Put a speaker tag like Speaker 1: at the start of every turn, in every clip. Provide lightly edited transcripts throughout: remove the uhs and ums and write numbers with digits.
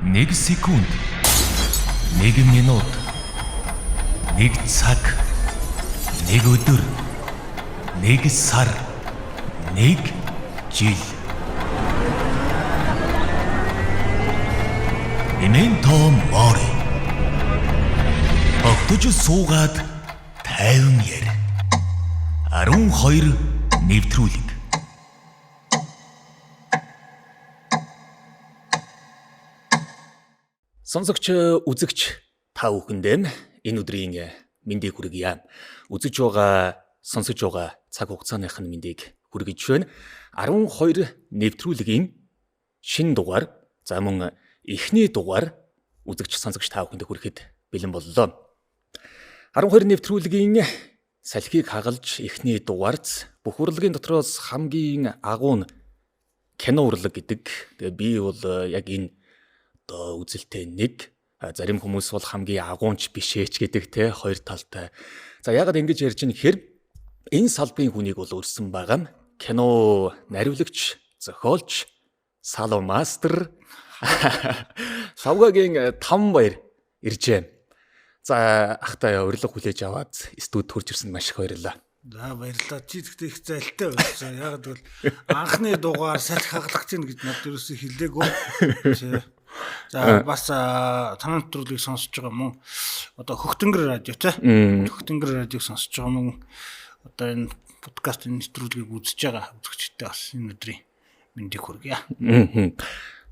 Speaker 1: 1 секунд, 1 минут, 1 цаг, 1 өдөр, 1 сар, 1 жил. Memento mori. Огтж суугаад тайван яр. 12 нэвтрүүлэг. Сонсогч үзэгч та бүхэндээ энэ өдрийн мэндийг хүргье. Үзэж байгаа, сонсож байгаа цаг хугацааных нь мэндийг хүргэж байна. 12 нэвтрүүлгийн шинэ дугаар, за мөн эхний дугаар үзэгч сонсогч та бүхэнд хүрэхэд бэлэн боллоо. 12 нэвтрүүлгийн салхийг хагалж эхний дугаарт бүх урлагийн дотроос хамгийн агуу нь кино урлаг гэдэг. Тэгээ би бол яг энэ үзэлтэй нэг, зарим хүмүүс бол хамгийн агуунч бишээч гэдэг те хоёр талтай. За яагаад ингэж ярьж байгаа нэхэр энэ салбарын хүнийг бол өрсөн байгаа. Кино наривлагч, зохиолч, салон мастер Шавгагийн там баяр иржээ. За ахтай урилга хүлээж аваад студид хурж ирсэн маш их баярлалаа.
Speaker 2: За баярлалаа. Чи тэгтээ их зайлтай байсан. Яг л анхны дугаар салхи хагалах чинь гэж над ерөөсөө хэлээгүй. За бас танай нэвтрүүлгийг сонсож байгаа мөн одоо Хөхтөнгөр радио те. Хөхтөнгөр радиог сонсож байгаа мөн одоо энэ подкастын нэвтрүүлгийг үзэж байгаа үзэгчтэй бас энэ өдрийн мэндийг хүргье.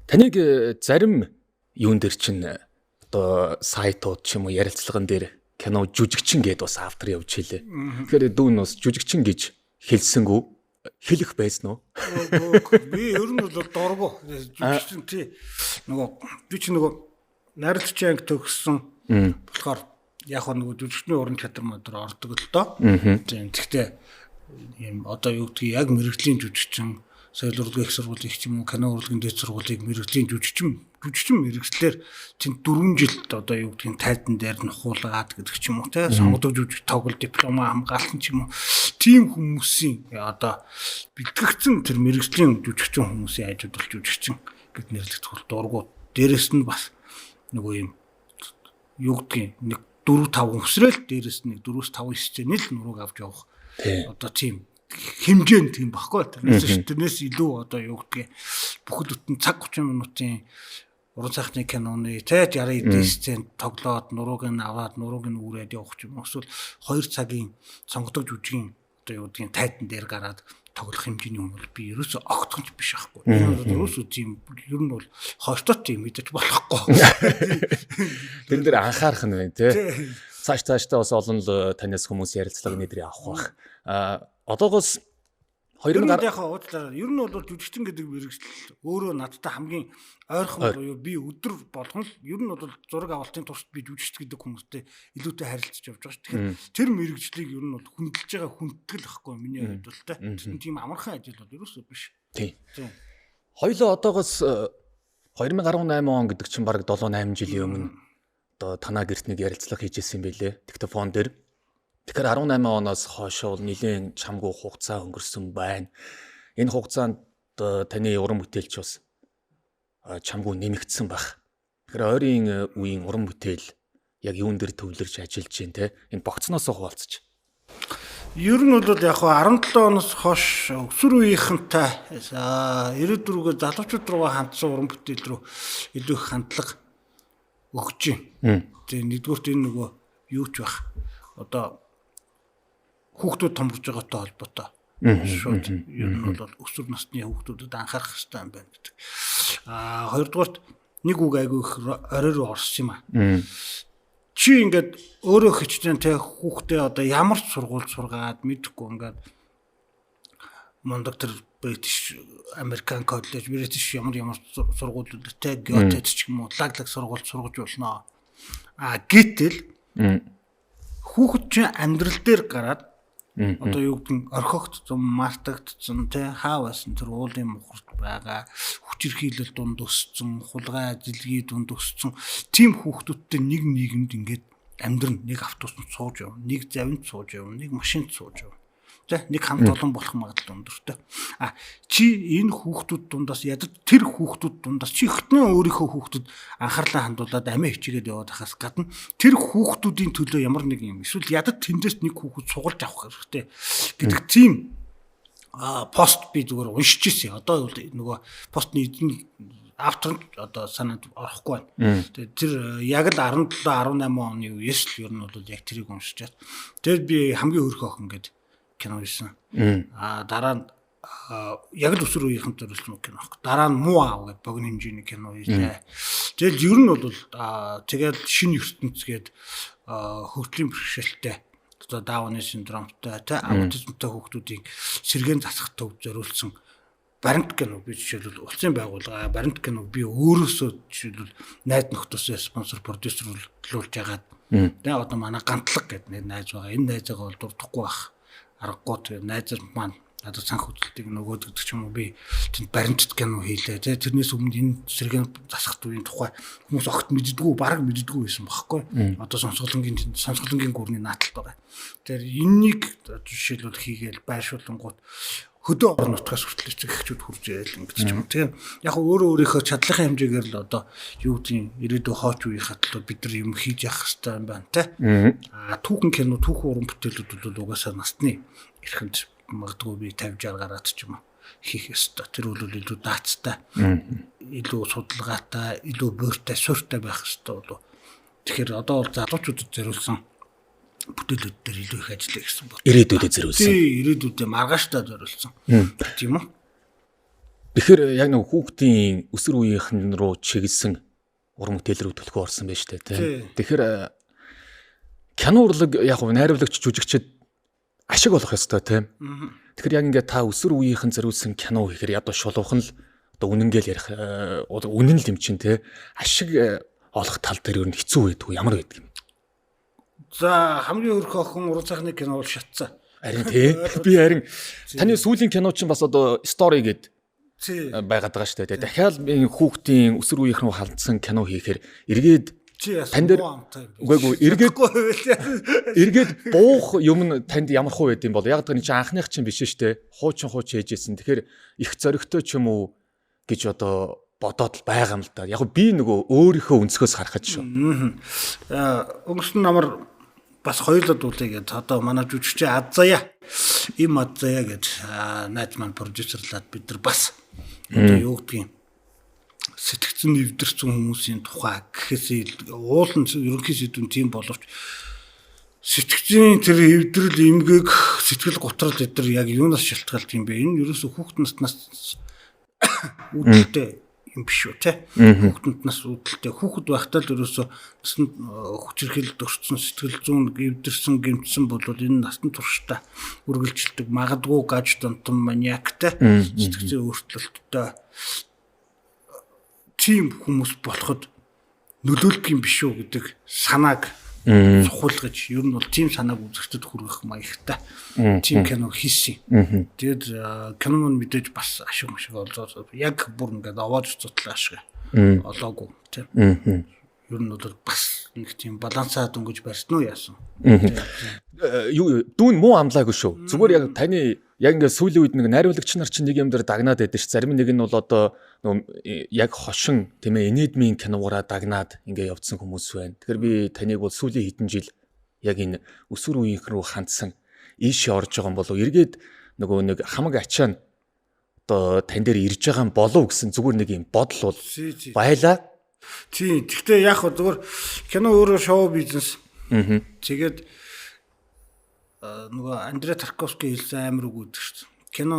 Speaker 1: Таныг зарим юун дээр чинь одоо сайтууд ч юм уу ярилцлаган дээр кино жүжигчин гэдээ бас автор явж хэлээ. Тэгэхээр дүүн бас жүжигчин гэж хэлсэнгүү хэлэх байсан уу?
Speaker 2: Би ер нь бол дургу жүжигчин тий. Би ч нөгөө найруулагчийн анги төгссөн болохоор яг нөгөө жүжигчний уран чадвар модор ордог л доо. Тийм. Гэхдээ ийм одоо юу гэдгийг яг мэрэгжлийн жүжигчин, соёл урлагийн их сургуулийн ч юм уу кино урлагийн дэд сургуулийн мэрэгжлийн жүжигчин мэрэгчлэр чинь 4 жилд одоо юу гэдгийг тайзан дээр нь хуулгаад гэдэг ч юм уу те сонгодог жүжиг тоглолт диплома хамгаалсан ч юм уу тийм хүмүүсийн одоо бэлтгэгдсэн тэр мэрэгжлийн жүжигчин хүмүүсийн ажиудал жүжигчин гэд нэрлэгдэх дургу. Дээрээс нь бас нөгөө юм юу гэдгийг нэг 4-5 өсрөөл дээрээс нь 4-5 9-ний л нурууг авч явах. Одоо тийм хэмжээ тийм баггүй. Тэрнээс илүү одоо юу гэдгийг бүхэл бүтэн цаг 30 минутын уран сайхны киноны те 60 эдийн сцен тоглоод нурууг нь аваад нурууг нь үүрээд явах юм. Эсвэл 2 цагийн сонгодог жүжигийн одоо юу гэдгийг тайдан дээр гараад тоглох хэмжээний юм бол би ерөөсөө огтхонч биш байхгүй. Ерөөсөө тийм ер нь бол хойштоо тийм мэдэж болохгүй.
Speaker 1: Тэр дээр анхаарах нь байна те. Цаашдаа бас олон л танаас хүмүүс ярилцлага нэдрээ авах бах. Одоогоос 2000
Speaker 2: яг уудлаа. Ер нь бол жүжигчин гэдэг мэрэгжил өөрөө надтай хамгийн ойрхон буюу би өдөр болгон л ер нь бол зураг авалтын туршид би жүжигч гэдэг хүмүүстэй илүүтэй харилцаж явж байгаа шүү. Тэгэхээр тэр мэрэгжлийг ер нь бол хүндэлж байгаа хүндэтгэл ахгүй миний хувьд бол та. Тийм амархан ажил бол ерөөсөө биш.
Speaker 1: Тийм. Хоёулаа одоогоос 2018 он гэдэг чинь бараг 7-8 жилийн өмнө одоо танаа гэрт нэг ярилцлага хийжсэн юм байлээ. Диктофон дээр. Тэгэхээр 18 оноос хойш бол нэлээд чамгүй хугацаа өнгөрсөн байна. Энэ хугацаанд таны уран бүтээлч бас чамгүй нэмэгдсэн баг. Тэгэхээр ойрын үеийн уран бүтээл яг юун дээр төвлөрч ажиллаж байна те? Энэ богцноос хуваалцаж.
Speaker 2: Ер нь бол яг 17 оноос хойш өсвөр үеийнхэнтэй 94-гээр залуучууд руу хандсан уран бүтээл рүү илүү их хандлага өгч байна. Тэгээ нэгдүгürt энэ нөгөө юу ч байх. Одоо хүүхдүүд томорж байгаатай холбоотой. Шууд ер нь бол өсвөр насны хүүхдүүдэд анхаарах хэрэгтэй юм байна гэдэг. Хоёрдугаарт нэг үг айгүй их орой руу орсон юм аа. Чи ингээд өөрөө хичнээн тэ хүүхдээ одоо ямар сургууль сургаад мэдэхгүй ингээд Мондөг тэр British American College, British ямар сургуулиуд тэ Гётед ч юм уу лаглаг сургууль сургаж болно. Гэтэл хүүхэд чинь амьдрал дээр гараад одоо юу гэдэг орхигдсон, мартагдсан тий хаавасан тэр уулын мухарт байгаа хүчирхийлэл дунд өссөн, хулгай ажилгий дунд өссөн тийм хүүхдүүдтэй нэг нийгэмд ингээд амьдрын нэг автобусанд сууж явна, нэг завинд сууж явна, нэг машинд сууж явна. Тэ нэг хамт олон болох магадлал өндөртэй. Чи энэ хүүхдүүд дундаас ядаж тэр хүүхдүүд дундаас чи ихтнээ өөрийнхөө хүүхдүүд анхаарлаа хандуулад амиа хичээгээд яваад хахаас гадна тэр хүүхдүүдийн төлөө ямар нэг юм эсвэл ядаж тэндээс нэг хүүхэд сугалж авах хэрэгтэй гэдэг тийм пост би зүгээр уншиж ирсэн. Одоо нөгөө постны автор одоо санаад орохгүй байна. Тэр яг л 17 18 оны үеэс л ер нь бол яг тэрийг уншичаад тэгээд би хамгийн хөөрхөн охин гэдэг кино хийсэн. Дараа нь яг л өсвөр үеийнхэн зориулсан кино аахгүй. Дараа нь Муу аав гэдэг богино хэмжээний кино хийлээ. Тэгэл ер нь бол тэгээд шинэ ертөнцгээд хөгжлийн бэрхшээлтэй одоо Дауны синдромтой аутизмтай хүүхдүүдийн сэргээн засах төв зориулсан баримт кино би жишээлбэл улсын байгууллага баримт кино би өөрөөсөө жишээлбэл найз нөхдөсөө спонсор продюсерлуулж ягаад тэгээ одоо манай гантлаг гэдэг нэг найз байгаа. Энэ найзаагаа бол дурдахгүй байх аргагүй тэгээ найз маань надад санх хөдөлтийг нөгөөд гэдэг ч юм уу би тэнд баримт кино хийлээ тэгээ тэрнээс өмнө энэ сэргээн засах төвийн тухай хүмүүс огт мэддэггүй бараг мэддэггүй байсан байхгүй. Одоо сонсголонгийн гүрний нааталт байгаа. Тэр энэнийг жишээлбэл хийгээл байршуулангууд хөдөө орон нутгаас хүртэл эхчүүд хурж яйл ингэж ч юм. Тэгээ яг өөрийнхөө чадлынхаа хэмжээгээр л одоо юу гэдгийг ирээдүйн хооч үеийнхаа төлөө бид нар юм хийж явах хэрэгтэй юм байна те. Түүхэн кино түүхэн уран бүтээлүүд бол угаасаа насны эрхэнд магадгүй би 50 60 гараад ч юм уу хийх ёстой. Тэр бол илүү даацтай, илүү судалгаатай, илүү буйртай, сууртай байх ёстой болов. Тэгэхээр одоо бол залуучуудад зориулсан бүтээлүүд дээр илүү их ажиллая гэсэн бол.
Speaker 1: Ирээдүйдээ зориулсан.
Speaker 2: Тий, ирээдүйдээ маргааштай зориулсан. Тийм үү?
Speaker 1: Тэгэхээр яг нэг хүүхдийн өсвөр үеийнхэн рүү чиглэсэн уран бүтээлрүү төлхөө орсон байж тээ. Тэгэхээр кино урлаг яг найруулагч жүжигчд ашиг олох ёстой тийм. Тэгэхээр яг ингээд та өсвөр үеийнхэн зориулсан кино хийхээр ядуу шулуухан л одоо үнэнгээл ярих үнэн л юм чинь тийм. Ашиг олох тал дээр ер нь хэцүү байдгүй ямар байдаг юм.
Speaker 2: За хамгийн өрхөө охин уран сайхны кино бол шатсан.
Speaker 1: Харин тий. Би харин таны сүүлийн кино чинь бас одоо story гээд байгаад байгаа шүү дээ. Дахиад энэ хүүхдийн өсвөр үеийнхэн рүү хандсан кино хийхээр эргээд тань дээр үгүй эргээд буух юм нь танд ямар хуу байд юм бол яг гэвэл чи анхных чинь биш шүү дээ. Хуучин ээжсэн. Тэгэхээр их зоригтой ч юм уу гэж одоо бодоод л байгаа юм л да. Яг би нөгөө өөрийнхөө өнцгөөс харахад шүү.
Speaker 2: Өнгөрсөн намар бас хоёулаа дуулаа гэж одоо манай жүжигч Аззая им Аззая гэж найз маань продюсерлаад бид нар бас одоо юу гэдгийг сэтгцэн нэвдэрсэн хүмүүсийн тухай гэхээс уулын ерөнхий сэдвүүн тийм боловч сэтгцийн тэр эвдрэл эмгээг сэтгэл готрол эдэр яг юунаас шалтгаалт юм бэ? Энэ ерөөсө хүүхэд наснаас үүдэлтэй юм биш үү те? Хүүхэднээс нас үүдэлтэй хүүхэд байхдаа л ерөөсө насанд хүчирхийлэлд орсон сэтгэл зүйн эвдэрсэн гэмтсэн бол энэ насны туршдаа үргэлжилдэг магадгүй гаж донтон маниактай сэтгцийн өөрчлөлттэй тийм хүмүүс болоход нөлөөлөх юм биш үү гэдэг санааг сухуулгаж ер нь бол тийм санааг үзэгчдэд хүргэх маягтай тийм кино хийсэн. Тэгээд кино нь мэдээж бас ашиг олзоо яг бүр ингээд аваад цуцлаа ашиг олоогүй тийм. Ер нь бол бас нэг тийм балансаа дөнгөж барьсан уу яасан.
Speaker 1: Юу дүүн муу амлаагүй шүү. Зүгээр яг таны яг ингээд сүүлийн үед нэг найруулагч нар чинь нэг юм дээр дагнаад байдаг ш. Зарим нэг нь бол одоо яг хошин тийм ээ энедмийн киногаараа дагнаад ингээд явцсан хүмүүс байна. Тэгэхээр би таныг бол сүүлийн хэдэн жил яг энэ өсвөр үеийнх рүү хандсан ийшээ орж байгаа юм болов эргээд нөгөө нэг хамаг ачаа одоо тань дээр ирж байгаа юм болов гэсэн зүгээр нэг юм бодол бол байлаа.
Speaker 2: Тий, гэхдээ яг зүгээр кино өөрөө шоу бизнес. Тэгээд нөгөө Андрей Тарковский хэлсэн амар үг өгдөг шүү дээ. Кино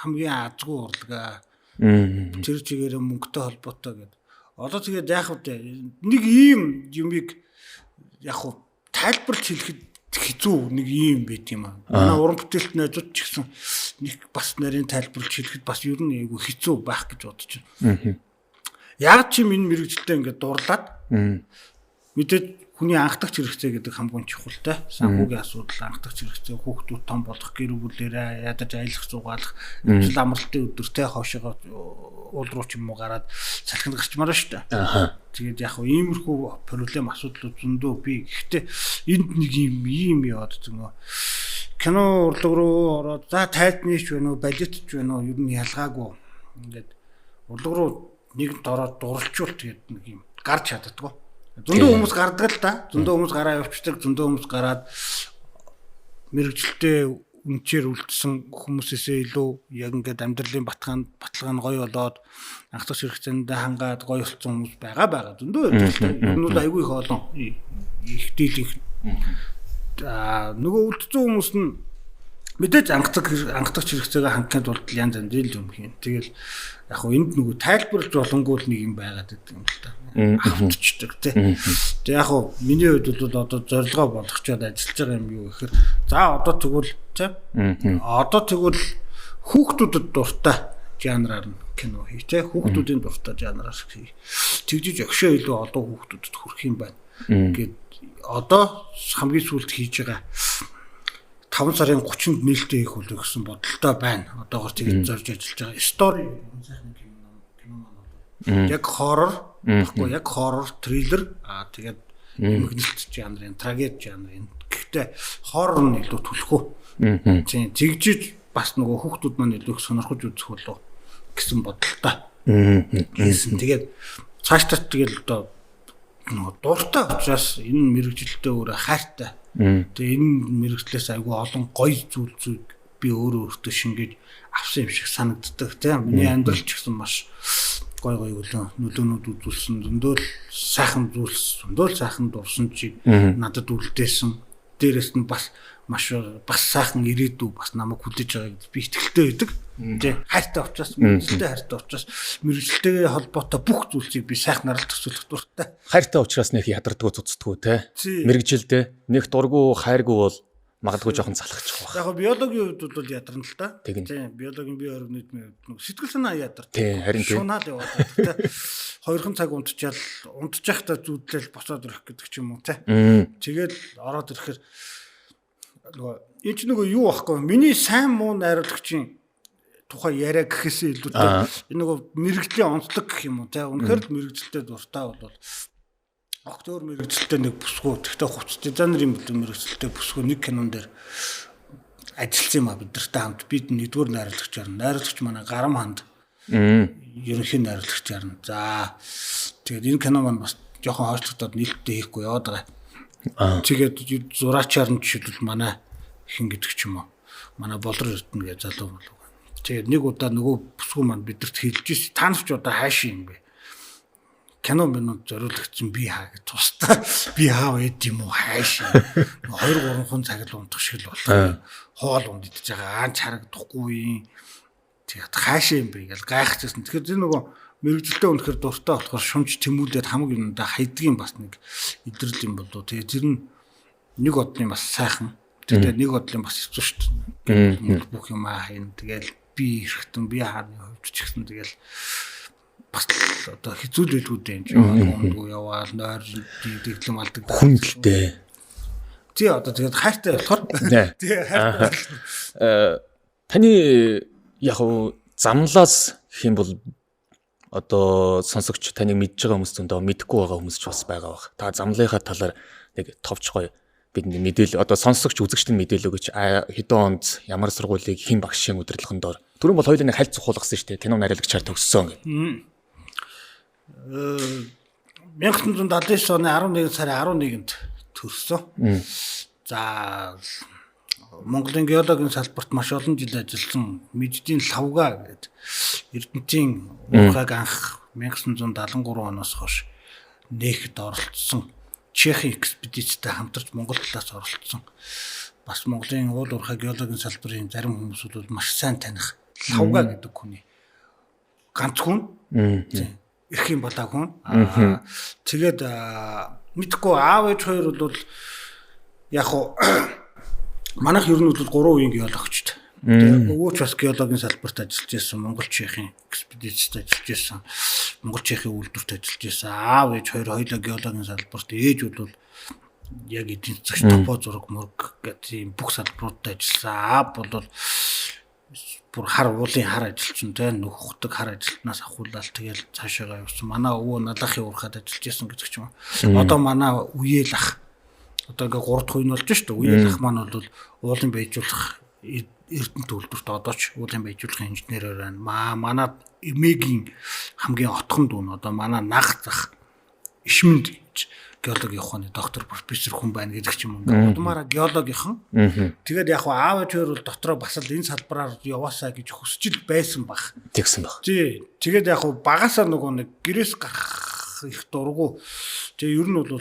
Speaker 2: хамгийн азгүй урлага. Тэр чигээр мөнгөтэй холбоотой гэдэг. Одоо тэгээд яг нэг ийм юмыг яг тайлбарлаж хэлэхэд хэцүү нэг ийм байт юм аа. Манай уран бүтээлт найзууд ч гэсэн нэг бас нарийн тайлбарлаж хэлэхэд бас ер нь айгүй хэцүү байх гэж бодож байна. Яг ч юм энэ мэрэгжилтэй ингээд дурлаад мэдээд хүний анхдагч хэрэгцээ гэдэг хамгийн чухалтай. Санхүүгийн асуудал, анхдагч хэрэгцээ, хүүхдүүд том болох, гэр бүлээрээ ядаж аялах, зугаалах, ажил амралтын өдөртэй хоошоо уул руу ч юм уу гараад салхинд гарчмаар шүү дээ. Тэгээд яг хөө иймэрхүү проблем асуудлууд зөндөө бий. Гэхдээ энд нэг ийм яваад нөгөө кино урлаг руу ороод за тайлбарч байна уу, балетч байна уу, ер нь ялгаагүй. Ингээд урлаг руу нэгд ороод дурлчулт гэдэг нэг юм гарч чаддаггүй. Зөндөө хүмүүс гардаг л да. Зөндөө хүмүүс гараа явчихдаг, зөндөө хүмүүс гараад мэрэгчлээ үнчээр үлдсэн хүмүүсээсээ илүү яг ингээд амьдралын баталгаа нь гоё болоод анх тус хэрэгцээндээ хангаад гоё болсон хүмүүс байгаа. Зөндөө байдаг л да. Ер нь бол айгүй их олон их дийлэнх. Нөгөө үлдсэн хүмүүс нь мэдээж анх тус хэрэгцээгээ хангахын тулд янз янз юм хийн. Тэгэл яг хөө энд нөгөө тайлбарлаж боломгүй нэг юм байгаад байдаг юм л да. Автчихдаг тий. Тэг яг хөө миний хувьд бол одоо зорилгоо болгочоод ажиллаж байгаа юм юу гэхээр за одоо тэгвэл тий. Одоо тэгвэл хүүхдүүдэд дуртай жанраар нь кино хий тий. Хүүхдүүдийн дуртай жанраар хий. Тэгжиж өгшөө илүү олон хүүхдүүдэд хүрэх юм байна. Гэт одоо хамгийн сүүлд хийж байгаа 5 сарын 30-нд нээлттэй хийх үйл гэсэн бодолтой байна. Одоогор тэгж зорж ажиллаж байгаа. Стори сайхан кино маань. Яг хоррор, баггүй яг хоррор, триллер, тэгээд эмгэнэлт жанрын, трагеди жанрын. Гэхдээ хоррор нь илүү түлхүү. Тийм тэгжиж бас нөгөө хүүхдүүд маань илүү их сонирхож үзэх болов гэсэн бодолтой. Тэгээд цаашдаа тэгэл одоо нөгөө дуртай учраас энэ мэрэгжилтэй өөрөө хайртай. Тэгээ энэ мэрэгчлээс айгүй олон гоё зүйл би өөртөө шингээж авсан юм шиг санагддаг тийм. Миний амьдрал ч гэсэн маш гоё нөлөөнүүд үзүүлсэн. Зөндөө сайхан дурсан чиг надад үлдээсэн. Дээрээс нь бас сайхан ирээдүй бас намайг хүлээж байгааг би итгэлтэй байдаг. Тэ хайртай учраас мэрэгчлээ холбоотой бүх зүйлсийг би сайхнаар л төсөөлөх дуртай.
Speaker 1: Хайртай учраас нэг ядардгуу цуцдгүү те. Мэрэгжилдээ нэг дургу хайргуу бол магадгүй жоохон залхачих байх.
Speaker 2: Яг биологийн хувьд бол ядарна л та. Тийм биологийн бие организмын сэтгэл санаа ядардаг.
Speaker 1: Тийм харин тийм.
Speaker 2: Шунаад яваад те. 2 цаг унтчихтаа зүудлэл босоод ирэх гэдэг ч юм уу те. Тэгээд ороод ирэхээр нөгөө энэ ч нөгөө юу байхгүй миний сайн муу найруулагчийн тухай яриа гэхээсээ илүү энэ нөгөө мэрэгжлийн онцлог гэх юм уу те. Үнэхээр л мэрэгжилтэй дуртай бол актер мэрэгжилтэй нэг бүсгүй тэгтээ хувц дизайнерын мэрэгжилтэй бүсгүй нэг кинон дээр ажилласан юм а бид нартай хамт бид нэгдүгээр найруулагч манай Гарам ханд ерөнхий найруулагчаар нь за тэгээд энэ кино маань бас жоохон хойшлогдоод нийлтдээ хийхгүй яваад байгаа. Тэгээд зураачаар нь жишээлбэл манай хин гэдэг ч юм уу манай болор эрдэнэ гэж залуу болов. Тэгээд нэг удаа нөгөө бүсгүй маань бидэрт хэлж ирсэн та нар ч одоо хаашаа юм бэ? Кино минут зориулагдсан би хаа гэж тусдаа би хаа байд юм уу хаашаа 2-3 хон цаг л унтах шиг л болоо. Хоол ундидж байгаа харагдахгүй. Тэгээд хаашаа юм бэ гэж гайхчихсан. Тэгэхээр тэр нөгөө мэрэгжилтэй өнөхөр дуртай болохоор шунж тэмүүлээд хамаг юмдаа хайдгийн бас нэг идрэл юм болов. Тэгээд тэр нь нэг одлын бас сайхан. Тэгээд нэг одлын бас хэцүү шүү дээ. Бүх юм хайн тэгээд би ирэхтэн би хааны хувьд ч гэсэн тэгээд бас одоо хэцүүлэлгүүд юм чинь ондгүй яваал нойр дэглэм алдаг
Speaker 1: хүндэлтэй.
Speaker 2: Тий одоо тэгээд хайртай болохоор тий хайртай.
Speaker 1: Таны яг замлаас гэх юм бол одоо сонсогч таныг мэдж байгаа хүмүүс зөндөө мэдгүй байгаа хүмүүс ч бас байгаа бах. Та замлынхаа талаар нэг товч гоё бидний мэдээлэл одоо сонсогч үзэгчдэд мэдээлэл өгч хэдэн онд ямар сургуулийг хэн багшийн удирдлагын доор түрүүн бол хоёулаа нэг хальт цухуулгасан шүү дээ. Кино найруулагчаар төгссөн гэх.
Speaker 2: 1979 оны 11 сарын 11-нд төрсөн. За Монголын геологийн салбарт маш олон жил ажилласан Мэждийн Лавга гэдэг Эрдэнэтийн уурхайг анх 1973 оноос хойш нээхэд оролцсон Чехийн экспедицтэй хамтарч Монгол талаас оролцсон. Бас Монголын уул уурхай геологийн салбарын зарим хүмүүс бол маш сайн таних Лавга гэдэг хүний ганц хүн. Ирэх юм болоо хүн. Тэгээд мэдгүй аав ээж хоёр бол яг хуу манайх ер нь бол 3 үеийн геологчд. Тэгээд өвөөч бас геологийн салбарт ажиллаж байсан, Монгол Чехийн экспедицид ажиллаж байсан, Монгол Чехийн үйлдвэрт ажиллаж байсан. Аав ээж хоёр хоёулаа геологийн салбарт, ээж бол яг эдийн засгийн топо зураг мөрг гэдэг бүх салбаруудад ажилласан. Аав бол бүр хар уулын хар ажилчин тэ нөхөдөг хар ажилтнаас ахуулаад тэгэл цаашаагаа явсан. Манай өвөө налахын уурхад ажиллаж байсан гэж ч юм. Одоо манай үеэл ах одоо ингээ 3 дахь үе нь болж шүү дээ. Үеийн ах маань бол уулын байжуулах эрдэнэ төлөвлөлт одоо ч уулын байжуулахын инженерээр байна. Манай эмээгийн хамгийн отхон дүү нь одоо манай нах зах ишмэнд геологи ухааны доктор профессор хүн байна гэдэг ч юм ингээ удмаараа геологийнхан. Тэгээд яг аав ээжээр бол дотроо бас л энэ салбараар яваасаа гэж хүсэж байсан баг.
Speaker 1: Тэгсэн баг.
Speaker 2: Тий. Тэгээд яг багасаа нөгөө нэг гэрээс гарах их дургу. Тэгээ ер нь бол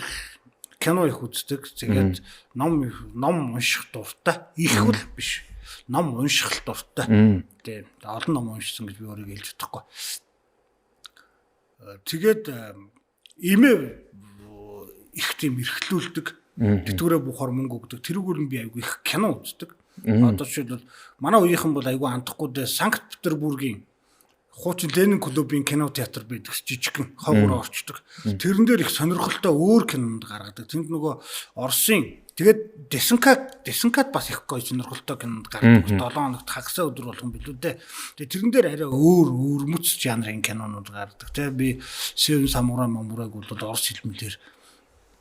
Speaker 2: кино их үздэг. Тэгээд ном унших дуртай. Их бол биш. Ном унших дуртай. Тэгээ олон ном уншсан гэж би өөрийгөө хэлж чадахгүй. Тэгээд имээ их тийм эрхлүүлдэг. Тэтгэврээ буухаар мөнгө өгдөг. Тэрүүгээр нь би айгүй их кино үздэг. Одоо жишээлбэл манай үеийнхэн бол айгүй андахгүй дээ Санкт Петербургийн хуучин Ленин клубын кино театр байдаг жижигхэн ховгороо орчдөг. Тэрэн дээр их сонирхолтой өөр кинонд гаргадаг. Тэнд нөгөө Оросын тэгээд Десенкат бас их гоё сонирхолтой кинонд гаргадаг. 7 хоногт хагасаа өдөр болгон билүү дээ. Тэгээд тэрэн дээр арай өөр өрмөц жанрын кинонууд гаргадаг. Тэгээд би Seven Samurai Mamurag бол орос хэлмэлээр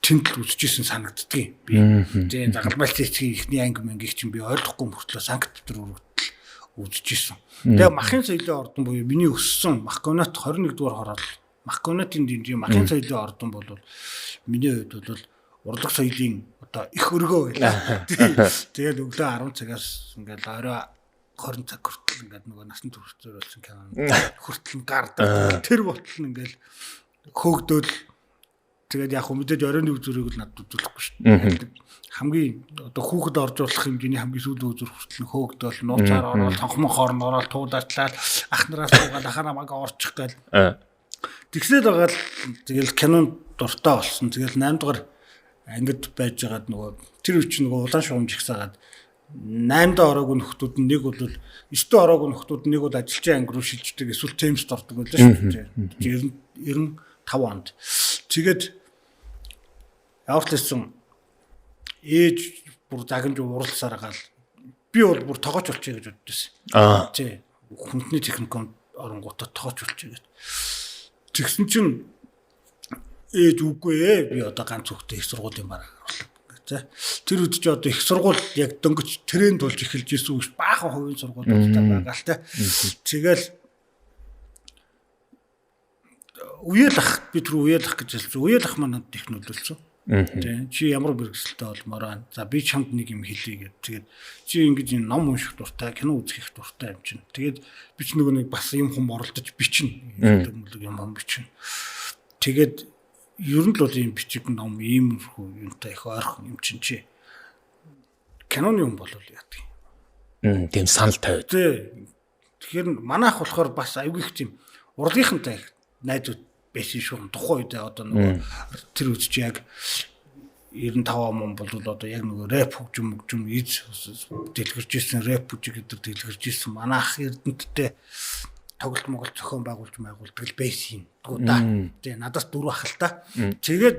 Speaker 2: тэнтэл үзчихсэн санагддгийг би. Тэгээ загалмайлт эцгийн ихний анги мангиг чинь би ойлгохгүй мөртлөө Санкт Петербургт үзчихсэн. Тэгээ махын соёлын ордон буюу миний өссөн Махконат 21 дугаар хорол Махконатын дэмжийн махын соёлын ордон бол миний хувьд бол урлаг соёлын одоо их өргөө байлаа. Тэгээд өглөө 10 цагаас ингээл орой 20 цаг хүртэл ингээд нөгөө насан турш зориулсан кино хүртэл гардаг. Тэр болтол ингээл хөөгдөөл тэгээд яг мэдээж оройн үзүрийг л надад үзүүлэхгүй шүү дээ. Хамгийн одоо хүүхэд орж болох хэмжээний хамгийн сүүлийн үзүр хүртэл хөөгдөөл нууцаар ороод цонхмон хоорн ороод туулаачлаад ах нараас суугаад ахаа намайг орчих гээл. Тэгсээд байгаа л тэгэл кинонд дуртай болсон. Тэгэл 8 дугаар ангид байж байгаад нөгөө тэр үуч нөгөө улаан шугамж ихсаагаад 8 даа ороогүй нөхдүүд нь нэг бол 9 даа ороогүй нөхдүүд нь нэг бол ажилчин анги руу шилждэг эсвэл темст ордог байлаа шүү дээ. 95 онд. Тэгээд явуулсан ээж бүр загинж уралсаар гал би бол бүр тогооч болчихъя гэж боддоос. Тий. Хүнтний техникум оронгуудад тогооч болчихъя гэж. Тэгсэн чинь ээж үгүй ээ би одоо ганц хүүхдээ их сургуулийн бараг орлоо. Тэр үед чи одоо их сургууль яг дөнгөж тренд болж эхэлж ирсэн үг баахан хувийн сургуулиудтай байгаа л та. Тэгэл уялах би тэр уялах гэж хэлсэн. Уялах манад их нөлөөлсөн. Тэ чи ямар бэрхшээлтэй болмоор байна. За би чамд нэг юм хэлье гэд. Тэгээд чи ингэж ном унших дуртай, кино үзэх дуртай юм чинь. Тэгээд би ч нөгөө нэг бас юм хүм оролдож бичнэ. Юм бичнэ. Тэгээд ер нь л бол ийм бичиг ном иймэрхүү юунтай их ойрхон юм чинь чи. Киноны юм бол яадаг юм.
Speaker 1: Тийм санал тавиад.
Speaker 2: Тэ. Тэгэхээр манайх болохоор бас аюул их тийм урлагийнхантай найзууд байсан шүү. Тухайн үед одоо нөгөө тэр үуч яг 95 он бол одоо яг нөгөө рэп хөгжим ийз дэлгэрж ирсэн рэп бүжиг гэдэг дэлгэрж ирсэн манайх эрдэнттэй тоглолт моголт зохион байгуулж байгуулдаг л байсан юм. Да. Тэгээ надаас 4 ах л та. Тэгээд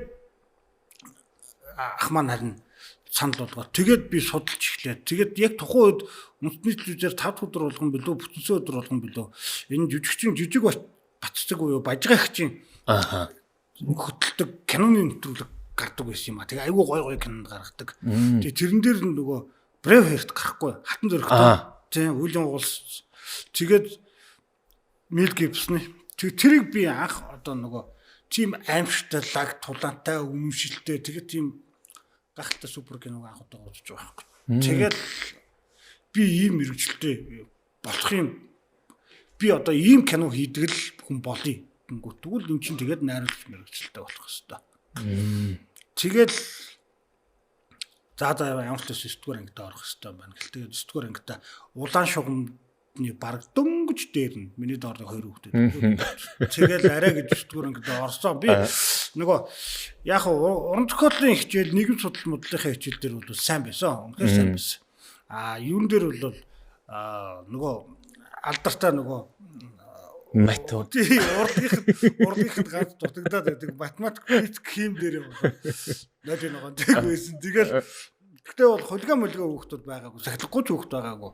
Speaker 2: ах маань харин санал болгоо. Тэгээд би судалж эхлэв. Тэгээд яг тухайн үед үндэсний телевизээр 5 өдөр болгон билүү, бүтэнсэ өдөр болгон билүү. Энэ жижиг бацдаг уу бажгаа их чинь хөтэлдэг киноны нэвтрүүлэг гардаг байсан юм а. Тэгээ айгүй гой кинонд гаргадаг. Тэгээ тэрэн дээр нөгөө Бревхерт гарахгүй хатан зөрөгтэй. Тийм үлийн уус. Тэгээд Мел Гибсны тэрийг би анх одоо нөгөө тийм аимшигтай лаг тулаантай өмшилтэй тэгээд тийм гахалтай супер киног анх удаа үзэж байгаа байхгүй. Тэгээд би ийм мэрэгчлээ болох юм. Би одоо ийм кино хийдэг л хүн болъё. Тэгвэл эн чинь тэгээд найруулагч мэрэгчлээ болох хэвээр. Тэгээд за ямар ч 9 дугаар ангид орох хэвээр байна. Тэгээд 9 дугаар ангида улаан шугамны баг дөнгөж дээр нь миний доор 2 хүүхэд. Тэгээд арай гэж 9 дугаар ангид орсон. Би нөгөө яг уран зохиолын хичээл нийгэм судлал модлынхаа хичээл дээр бол сайн байсан. Үнэхээр сайн байсан. Юун дээр бол нөгөө алдартай нөгөө
Speaker 1: метод
Speaker 2: урдынхад ганц дутагдаад байдаг математик физик хим дээр юм байна. Надад нөгөө тэг байсан. Тэгэл гэхдээ бол хулгай хүүхдүүд байгаагүй, сахилахгүй ч хүүхд байгаагүй.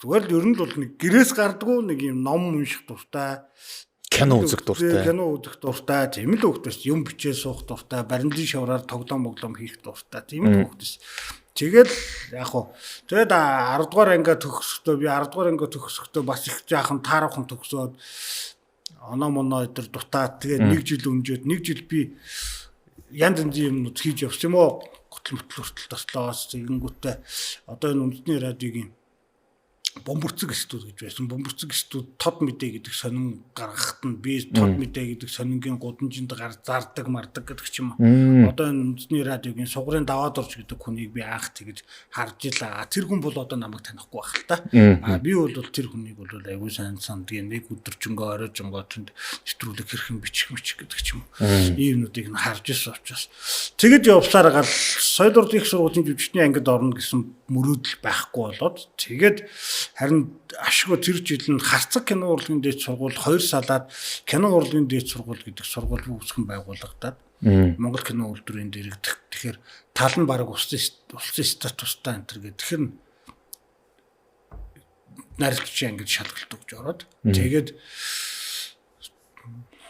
Speaker 2: Зүгээр л ер нь бол нэг гэрээс гардггүй нэг юм ном унших дуртай.
Speaker 1: Кино үзэх дуртай.
Speaker 2: Кино үзэх дуртай. Тийм л хөвгтөс юм бичээ суух дуртай. Баримтын шавраар тоглоом хийх дуртай. Тийм л хөвгтөс. Тэгэл яг хуу тэгээд 10 дугаар анги төгсөхдөө би 10 дугаар анги төгсөхдөө бас их жаахан таарахын төгсөөд оноо моноо өдр дутаад тэгээд 1 жил өнжөөд 1 жил би янз янзын юмнууд хийж явсан юм уу? Готл хүртэл тослоос тэгэнгүүтээ одоо энэ үндэсний радиогийн бомбөрцөг студ гэж байсан. Бомбөрцөг студ тод мэдээ гэдэг сонин гаргахад нь би тод мэдээ гэдэг сонингийн гудамжинд зардаг мардаг гэдэг ч юм уу. Одоо энэ үндэсний радиогийн сугарын даваад орж гэдэг хүнийг би анх тэгж харж илаа. Тэр хүн бол одоо намайг танихгүй байх л та. Би бол тэр хүнийг бол аягүй сайн сандгийн нэг өдөржингөө оройжонгоо тэнд нэвтрүүлэг хэрхэн бичих гэдэг ч юм уу. Иймнүүдийг нь харж ирсэн учраас тэгэж явсаар гал соёл урлагийн сургуулийн жүжигчний ангид орно гэсэн мөрөөдөл байхгүй болоод тэгээд харин ашгүй тэр жил нь харцаг кино урлагийн дээд сургууль 2 салаад кино урлагийн дээд сургууль гэдэг сургууль үүсгэн байгуулагдаад Монгол кино үйлдвэрийн дэрэгдэх. Тэгэхээр тал нь баг улсын статустай энэ төр гэдэг. Тэгэхээр найрлагчийн ангид шалгалт өгч ороод тэгээд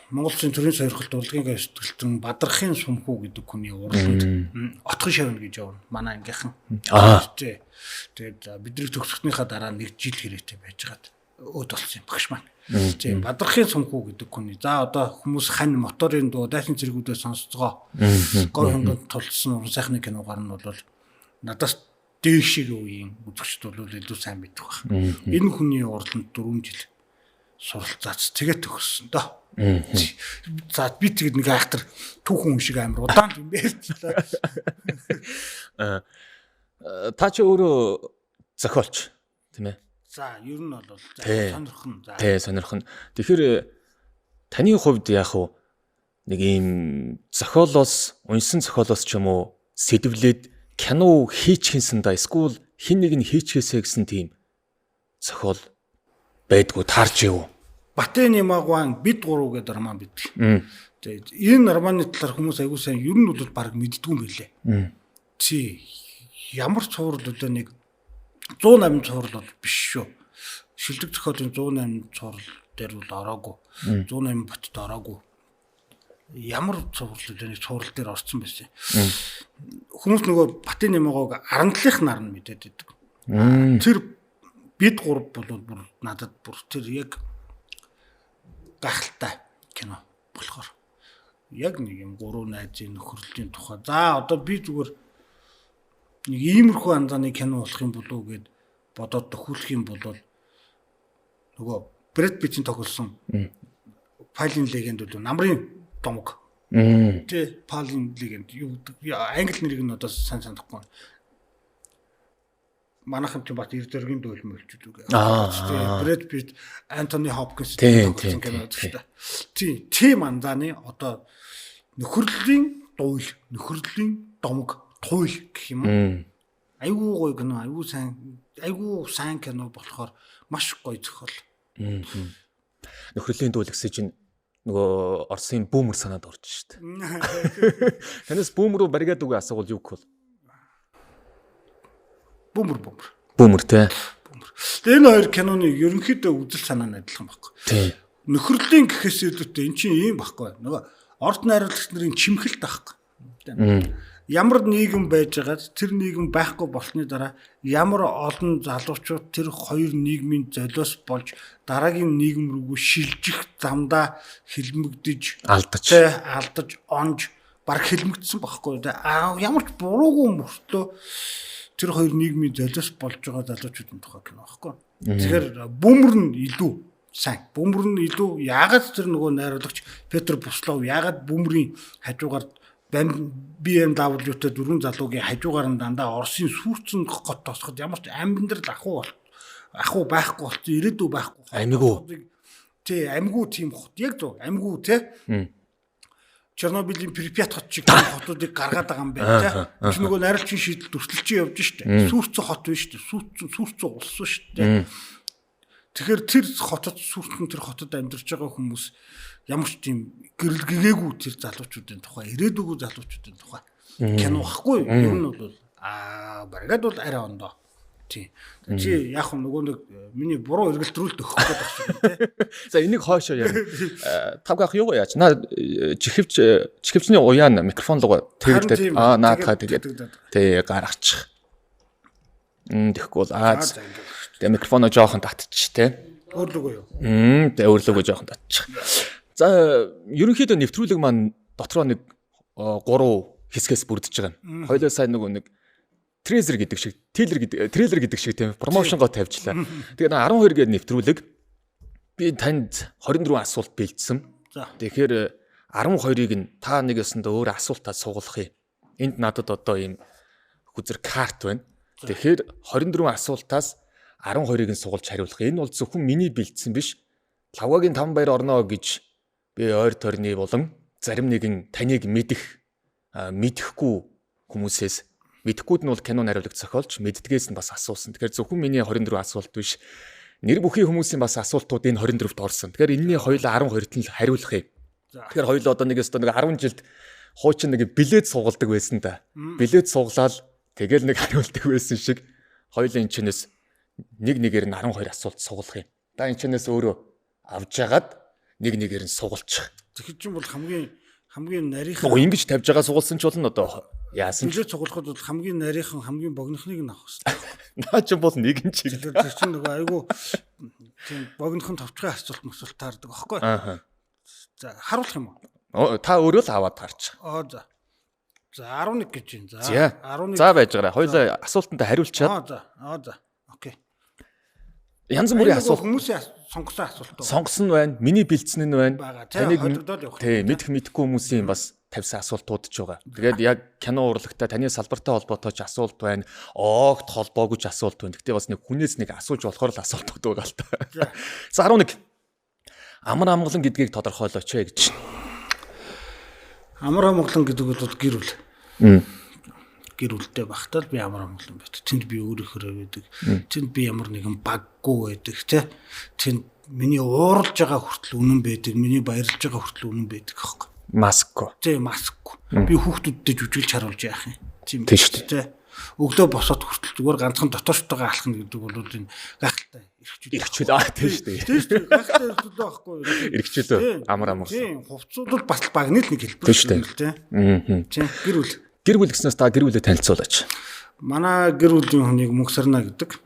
Speaker 2: Монгол Улсын төрийн сойрхолт урлагийн гүйцэтгэлтэн Бадрахын сүмхүү гэдэг хүний уралд отхон шавна гэж явна. Манай ангийнхан. Тэгээд бидний төгсгөнийхаа дараа 1 жил хэрэгтэй байжгаад өөд болсон юм багш маань. Тийм Бадрахын сүмхүү гэдэг хүний. За одоо хүмүүс хань моторын дуу дайсан зэргүүдээ сонсцгоо. Гой хонгод тулсан уран сайхны киногаар нь бол надаас дээшиг үеийн үзэгчд бол илүү сайн мэддэг баг. Энэ хүний уралд 4 жил суралцаац тэгээд төгссөн доо. За би тэгээд нэг айхтар түүхэн хүн шиг амар удаан юм байлаа.
Speaker 1: Та ч өөрөө зохиолч тийм ээ.
Speaker 2: За ер нь бол сонирхон.
Speaker 1: Тий сонирхон. Тэгэхээр таны хувьд яг уу нэг ийм зохиолоос унсан зохиолоос ч юм уу сэдвлээд кино хийчихсэндаа эсвэл хин нэг нь хийчихээсэ гэсэн тийм зохиол байдгүй таарч яв.
Speaker 2: Батэн Ямагван бид гурав гэдэг роман бидэг. Тэгээд энэ романы талаар хүмүүс аягүй сайн ер нь бол баг мэддгүй юм байлээ. Чи ямар цуврал өдөө нэг 108 цуврал бол биш шүү. Шилдэг зохиолын 108 цуврал дээр бол ороогүй. 108 ботд ороогүй. Ямар цуврал өдөө нэг цуврал дээр орсон байсан. Хүмүүс нөгөө Батэн Ямагваг 17-х нар нь мэдээд байдаг. Тэр бид гурав бол бүр надад бүр тэр яг гахалтай кино болохоор яг нэг юм 3 найзын нөхөрлөлийн тухай. За одоо би зүгээр нэг иймэрхүү анзааны кино болох юм болов уу гэд бодоод төхүүлэх юм бол нөгөө Брэд Питтийн тоглосон Палин легенд бол намрын домог. Тэ Палин легенд юу англи нэрийг нь одоо сайн санахгүй. Манайхан ч бат эрдэргийн дөөлмөлчүүд үгүй. Брэд Питт, Антони Хопкинс гэсэн кино шүү дээ. Тийм анзааны одоо нөхөрлөлийн дуйл, нөхөрлөлийн домог, туйл гэх юм уу. Айгуу гоё кино, айгуу сайн кино болохоор маш гоё зохиол.
Speaker 1: Нөхөрлөлийн дуйл гэсэн чинь нөгөө Оросын бүүмэр санаад орж шүү дээ. Танаас бүүмэр рүү бариад үгүй асуувал юу гэх вэ? Бүүмэр те.
Speaker 2: Энэ хоёр киноны ерөнхийдөө үзэл санаа нь адилхан байхгүй. Нөхөрлөлийн гэхээс илүүтэй эн чинь ийм байхгүй. Нөгөө орд найруулагч нарын чимхэлт байхгүй. Ямар нийгэм байж байгаад тэр нийгэм байхгүй болсны дараа ямар олон залуучууд тэр хоёр нийгмийн золиос болж дараагийн нийгэм рүүгөө шилжих замдаа хилмигдэж алдаж онж баг хилмигдсэн байхгүй. Ямар ч буруугүй мөртлөө тэр хоёр нийгмийн золиос болж байгаа залуучуудын тухай кино байхгүй. Тэгэхээр бүүмэр нь илүү сайн. Бүүмэр нь илүү яагаад тэр нөгөө найруулагч Петр Буслов яагаад бүүмрийн хажуугаар BMW-тэй 4 залуугийн хажуугаар нь дандаа Оросын сүрцэн гот тосоход ямар ч амьдрал ахуу байхгүй болсон ирээдүй байхгүй.
Speaker 1: Амиггүй.
Speaker 2: Тий, амиггүй тийм хот. Яг зөв. Амиггүй тий. Чернобылийн Припят хот шиг хотуудыг гаргаад байгаа юм байна тий. Чи нөгөө найруулагчийн шийдэл төрсөлчин явж штэ. Сүрцэн хот биш штэ. Сүрцэн улс штэ. Тэгэхээр тэр хотод сүрцэн тэр хотод амьдарч байгаа хүмүүс ямар ч тийм гэрэлгээгүй тэр залуучуудын тухай, ирээдүйг залуучуудын тухай кино байхгүй юу? Ер нь бол баригад бол арай ондоо. Тийм. Чи яг нөгөө нэг миний буруу эргэлтрүүлэлт өгөх гээд байх шиг тий.
Speaker 1: За энийг хойшоо яа. Тавгах юу яаж? Наа чихвчний уяан микрофон руу тэгэлдээд наадхаа тэгээд тий гаргачих. Тэгэхгүй бол тэгээ микрофоноо жоохон татчих тий.
Speaker 2: Өөрлөгөө юу?
Speaker 1: Тэгээ өөрлөгөө жоохон татчих. За ерөнхийдөө нэвтрүүлэг маань дотроо нэг 3 хэсгээс бүрдэж байгаа юм. Хоёулаа сайн нэг трейлер гэдэг шиг тийм промошнгоо тавьчлаа. Тэгээ 12 гээд нэвтрүүлэг би танд 24 асуулт бэлдсэн. Тэгэхээр 12-ыг нь та нэг ясандаа өөр асуултаа суулгах юм. Энд надад одоо ийм хүзэр карт байна. Тэгэхээр 24 асуултаас 12-ыг нь суулж хариулах. Энэ бол зөвхөн миний бэлдсэн биш. Лавгагийн 5 баяр орно гэж би ойр тойрны болон зарим нэгэн таныг мэдэхгүй хүмүүсээс мэдхгүйд нь бол кино нариулагч зохиолч мэддгээс нь бас асуусан. Тэгэхээр зөвхөн миний 24 асуулт биш. Нэр бүхий хүмүүсийн бас асуултууд энэ 24-т орсон. Тэгэхээр энэний хоёулаа 12-т нь хариулах юм. Тэгэхээр хоёулаа одоо нэг 10 жилд хуучин нэг билет суугалдаг байсан да. Билет сууглаад тэгэл нэг хариулдаг байсан шиг хоёулаа энэ чинээс нэгээр нь 12 асуулт суулгах юм. Да энэ чинээс өөрөө авж яагаад нэгээр нь суулчих.
Speaker 2: Тэгэхээр чинь бол хамгийн нарийнхан
Speaker 1: ингэж тавьж байгаа суулсан ч болно одоо яасан
Speaker 2: ч цуглахад бол хамгийн нарийнхан хамгийн богинохныг нь авах хэрэгтэй.
Speaker 1: Наа ч бол нэгэн чиг.
Speaker 2: Тэр чинь нөгөө айгүй тийм богинохон товчхон асуулт таардаг аахгүй. За харуулах юм уу?
Speaker 1: Та өөрөө л аваад таарч.
Speaker 2: За 11 гэж байна.
Speaker 1: За 11. За байж байгаа. Хоёулаа асуултанд хариулчаад.
Speaker 2: За. Окей.
Speaker 1: Янз бүрийн асуулт
Speaker 2: хүмүүсийн сонгосон асуулт.
Speaker 1: Сонгосон байна. Миний бэлдсэн нь байна.
Speaker 2: Таныг хөдөлгөөл явах.
Speaker 1: Тийм, мэдхгүй хүмүүсийн бас тавьсан асуултууд ч байгаа. Тэгээд яг кино урлагтай таны салбартай холбоотой ч асуулт байна. Огт холбоогүй ч асуулт байна. Гэтэ бас нэг хүнээс нэг асууж болохоор л асуултууд байгаа л та. За 11. Амар амгалан гэдгийг тодорхойлооч гэж.
Speaker 2: Амар амгалан гэдэг бол гэр бүл. Гэр бүлтэй багтаал би амар амгалан байт. Тэнд би өөрийнхөө байдаг. Тэнд би ямар нэгэн баггүй байдаг тий. Тэнд миний ууралж байгаа хүртэл үнэн байдаг. Миний баярлж байгаа хүртэл үнэн байдаг аахгүй.
Speaker 1: Маск.
Speaker 2: Тий, маск. Би хүүхдүүдтэй жүжиглж харуулж яах юм. Тийм
Speaker 1: шүү
Speaker 2: дээ. Өглөө босоод хүртэл зүгээр ганцхан дотоочтойгоо алхна гэдэг бол энэ гахалтай
Speaker 1: эрхчүүл тийм шүү дээ.
Speaker 2: Тийм шүү. Гахалтай эрхчүүл байхгүй.
Speaker 1: Эрхчүүл амар амар.
Speaker 2: Тийм, хувцсууд бол бас багны л нэг хэлбэр
Speaker 1: шүү дээ.
Speaker 2: Тийм.
Speaker 1: Гэр бүл гэснээс та гэр бүлээ танилцуулаач.
Speaker 2: Манай гэр бүлийн хүнийг Мөнх Сарна гэдэг.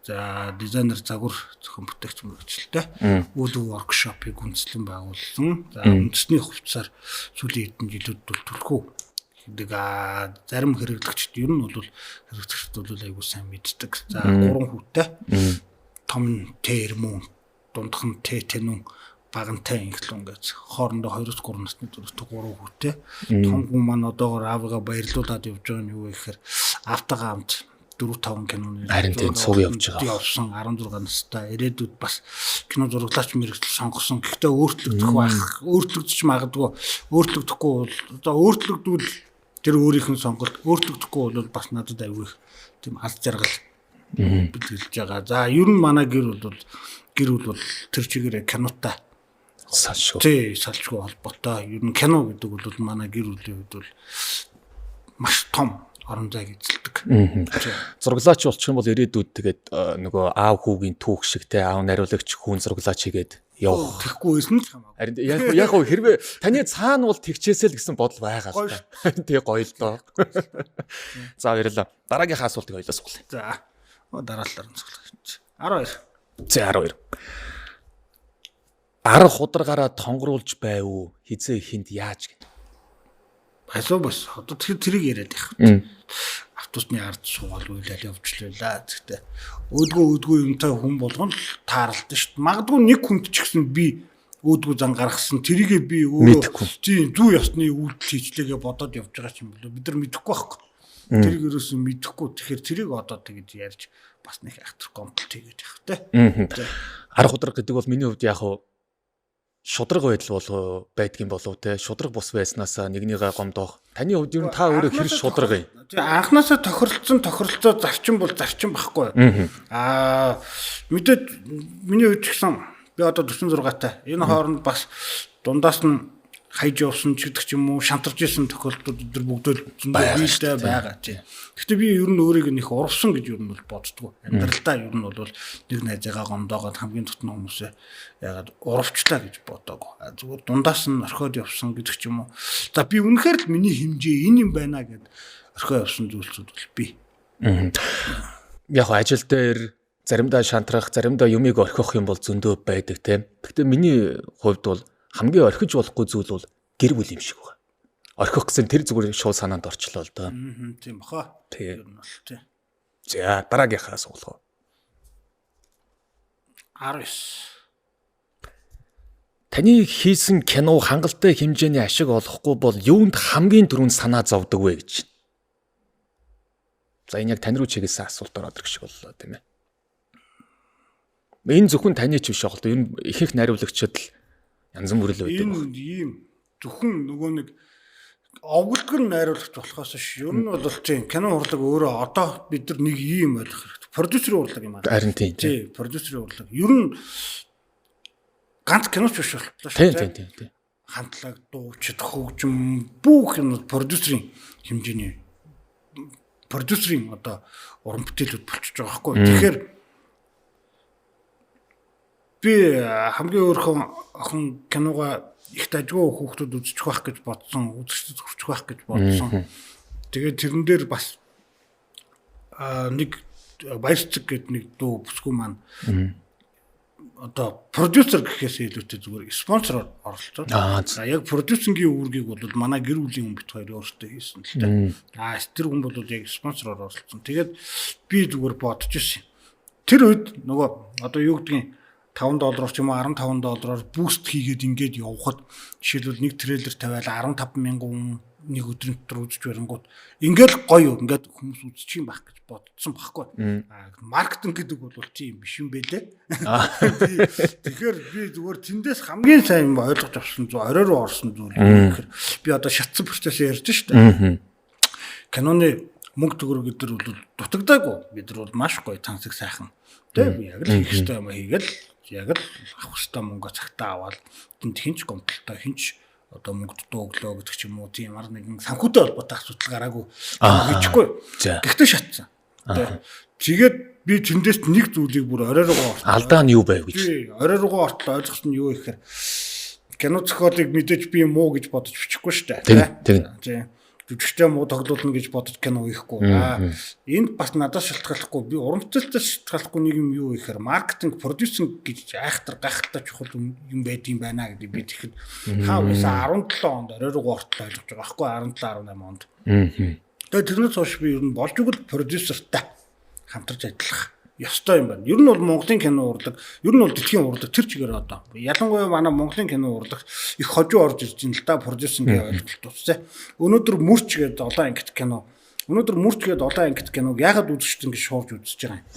Speaker 2: За дизайнер загвар зохион бүтээгч мөрөгчлөлтэй. Үйл воркшопыг үндэслэн байгуулсан. За үндэсний хувьцаар сүүлийн хэдэн жилүүд бол төлхөө зарим хэрэглэгчд ер нь бол хэрэглэгчд бол айгүй сайн мэддэг. За 3 хүүтэй. Том термон, дундх нь тэнүн, багантай инхлэн гэж хоорондоо 2-3 насны дөрөвт 3 хүүтэй. Том хүн маань одоогоор аавыгаа баярлуулад явж байгаа нь юу гэхээр автагаа амт 4-5 киноны
Speaker 1: харин тийм цуг явж байгаа.
Speaker 2: Явсан 16 настай ирээдүйд бас кино зураглаач мэрэгжил сонгосон. Гэхдээ өөрчлөгдөж магадгүй. Өөрчлөгдөхгүй бол одоо өөрчлөгдвөл тэр өөрийнх нь сонголт, өөрчлөгдөхгүй бол бас надад аюул тийм аз жаргал бэлгэлж байгаа. За ер нь манай гэр бүл бол тэр чигээрээ кинотой салшгүй. Тий, салшгүй холбоотой. Ер нь кино гэдэг бол манай гэр бүлийн хувьд бол маш том орон зайг эзэлдэг.
Speaker 1: Зураглаач болчих юм бол ирээдүйд тэгээд нөгөө аав хүүгийн түүх шиг те аав нариулагч хүүн зураглаач хийгээд явах.
Speaker 2: Тэгэхгүй байсан ч хамаагүй.
Speaker 1: Харин яг хэрвээ таны цаана бол тэгчээсэй л гэсэн бодол байгаа л та. Тэгээ гоё л доо. За баярлалаа. Дараагийнхаа асуултыг хоёлаа суглая.
Speaker 2: За дараалалаар нь суглая. 12.
Speaker 1: За 12. Арга хударгаараа тонгоруулж байв уу? Хизээ хинд яаж гэнэ?
Speaker 2: Бас одоо тэрийг яриад байх. Автобусны ард суугаад үйлэл явжлаа. Гэхдээ өөдгөө юмтай хүн болгоно тааралд шүү дээ. Магадгүй нэг хүнд ч гэсэн би өөдгөө зан гаргасан тэрийгээ би өөрөө тийм зүү ёсны үйлдэл хийчлээгээ бодоод явж байгаа юм болоо. Бид нар мэдэхгүй байхгүй. Тэрийг ерөөсөө мэдэхгүй. Тэгэхээр тэрийг одоо тэгж ярьж бас нэг ахтар гомдолт хийгээд явах те.
Speaker 1: Арга хударга гэдэг бол миний хувьд яг шудраг байдал болов байдгийн болов те шудраг бус байснаасаа нэгнийгээ гомдоох. Таны хувьд ер нь та өөрөө хэр шудраг юм?
Speaker 2: Анхнаасаа тохиролцоо зарчим бол зарчим байхгүй. Мэдээд миний хувьд ч гэсэн би одоо 46 таа. Энэ хооронд бас дундаас нь хайж явсан ч гэдэг ч юм уу шантарч исэн тохиолдлууд өдр бүгдөө зөндөө биетэй байгаа тийм. Гэхдээ би ер нь өөрийг нэг урвсан гэж ер нь бол боддгоо. Амьдралдаа ер нь бол нэг найзаагаа гомдоогоод хамгийн дотны хүмүүсээ ягаад урвчлаа гэж бодоагүй. Зүгээр дундаас нь орхиод явсан гэдэг ч юм уу. За би үнэхээр л миний хэмжээ энэ юм байна гэд орхиод явсан зүйлсүүд бол би.
Speaker 1: Яг ажил дээр заримдаа шантрах, заримдаа юмыг орхих юм бол зөндөө байдаг тийм. Гэхдээ миний хувьд бол хамгийн орхиж болохгүй зүйл бол гэр бүл юм шиг байна. Орхих гэсэн тэр зүгээр шууд санаанд орчлоо л доо.
Speaker 2: Тийм баха.
Speaker 1: Тийм. За дараагийнхаа асуулт.
Speaker 2: 19.
Speaker 1: Таны хийсэн кино хангалттай хэмжээний ашиг олохгүй бол юунд хамгийн түрүүнд санаа зовдөг вэ гэж. За энэ яг тань руу чиглэсэн асуулт ороод ирэх шиг боллоо тийм ээ. Энэ зөвхөн таны ч биш яг л энэ ихэнх найруулагчид л янз бүр л байдаг.
Speaker 2: Энэ ийм зөвхөн нөгөө нэг овглгэр найруулагч болохоос ш. Ер нь бол тийм кино урлаг өөрөө одоо бид нар нэг ийм ойлгох хэрэгтэй. Продюсерийн урлаг юм аа.
Speaker 1: Харин тийм.
Speaker 2: Тийм, продюсерийн урлаг. Ер нь ганц киноч биш болтлоо ш.
Speaker 1: Тийм.
Speaker 2: Хамтлаг, дуучид, хөгжим бүх юм продюсерийн хэмжээний продюсерийн одоо уран бүтээлүүд болчихж байгаа байхгүй. Тэгэхээр би хамгийн өөрхөн охин киногаа их дажгүй хүүхдүүд үзчих байх гэж бодсон, үзэгчдэд хүрчих байх гэж бодсон. Тэгээд тэрэн дээр бас нэг баярцэг гэдэг нэг дуу бүсгүй маань одоо продюсер гэхээс илүүтэй зүгээр спонсороор оролцоод. За яг продюсингийн үүргийг бол манай гэр бүлийн хүн бит хоёр өөрсдөө хийсэн л дээ. Тэр хүн бол яг спонсороор оролцсон. Тэгээд би зүгээр бодож ирсэн. Тэр үед нөгөө одоо юу гэдгийг $5 ч юм уу $15 буст хийгээд ингээд явхад жишээлбэл нэг трейлер тавиал 15,000 хүн нэг өдрийн дотор үзэж барингууд ингээд гоё ингээд хүмүүс үзчих юм байх гэж бодсон байхгүй. Маркетинг гэдэг бол тийм биш юм бэлээ. Тэгэхээр би зүгээр тэндээс хамгийн сайн ойлгож авсан зүйл орой руу орсон зүйл гэхээр би одоо шатсан процесс ярьж штэ. Киноны мөнгө төгрөг гэдэр бол дутагдаагүй. Бид нар бол маш гоё тансаг сайхан. Тэ би яг л хийх ёстой юм хийгээл яг л авах ёстой мөнгө цагтаа аваад тэнд хинч гомдолтой хинч одоо мөнгө дууглоо гэдэг ч юм уу тийм ар нэгэн санхүүтэй холбоотой асуудал гараагүй хийчихгүй. Гэхдээ шатсан. Тэгээд би тэндээс нэг зүйлийг бүр орой руугаа ортлоо.
Speaker 1: Алдаа нь юу байв гэж.
Speaker 2: Орой руугаа ортлоо ойлгосон нь юу гэхээр кино зохиолыг мэдээж би муу гэж бодож бичихгүй шүү дээ. Тийм. Жүжигчтэй муу тоглоулна гэж бодож кино хийхгүй. Энд бас надаас шалтгааллахгүй би уран бүтээлээс шалтгааллахгүй нэг юм юу гэхээр маркетинг, продюсинг гэж айхтар гайхалтай чухал юм байд юм байна гэдэг би тэгэхэд хавсаа 17 онд орой руу ортлоо ойлгож байгаа байхгүй 17 18 онд. Тэгээд тэрнээс хойш би ер нь болж игэл продюсертай хамтарч ажиллах ёстой юм байна. Ер нь бол Монголын кино урлаг, ер нь бол дэлхийн урлаг тэр чигээр одоо. Ялангуяа манай Монголын кино урлаг их хожуу орж ирж байна л да продюсингийн ойлголт усаа. Өнөөдөр мөрч гэдэг олон ангит кино. Өнөөдөр мөрч гэдэг олон ангит киног ягаад үзэгчд ингэ шуурж үзэж байгаа юм?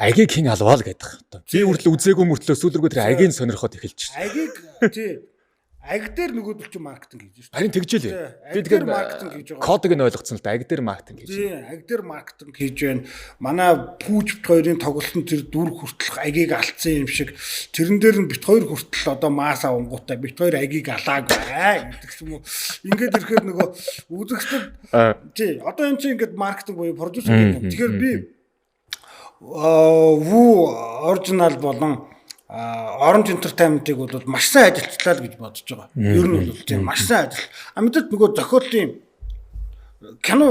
Speaker 1: Агийг хин алваа л гэдэг. Би хүртэл үзээгүй мөртлөө сүүлргөө тэр агийг сонирхоод эхэлж байна.
Speaker 2: Агийг тий аг дээр нөгөөдөл чи маркетинг хийж
Speaker 1: Харин
Speaker 2: байна.
Speaker 1: тэгжээ лээ.
Speaker 2: Би тэгэхээр маркетинг хийж байгаа.
Speaker 1: Кодыг нь ойлгоцсон л да аг дээр маркетинг хийж
Speaker 2: байна. Аг дээр маркетинг хийж байна. Манай пүүж бит хоёрын тоглолтын тэр дүр хүртэл агийг алдсан юм шиг тэрэн дээр нь бит хоёр хүртэл одоо маас авангуутай бит хоёр агийг алаагүй гэдэг юм уу. Ингээд ирэхээр нөгөө үзэгчд тий одоо энэ чинь ингээд маркетинг буюу продюсер гэдэг. Тэгэхээр би оригинал болон Orange Entertainment-ыг бол маш сайн ажилтлаа гэж бодож байгаа. Ер нь бол тийм маш сайн ажил. Мэдээд нөгөө зохиолын кино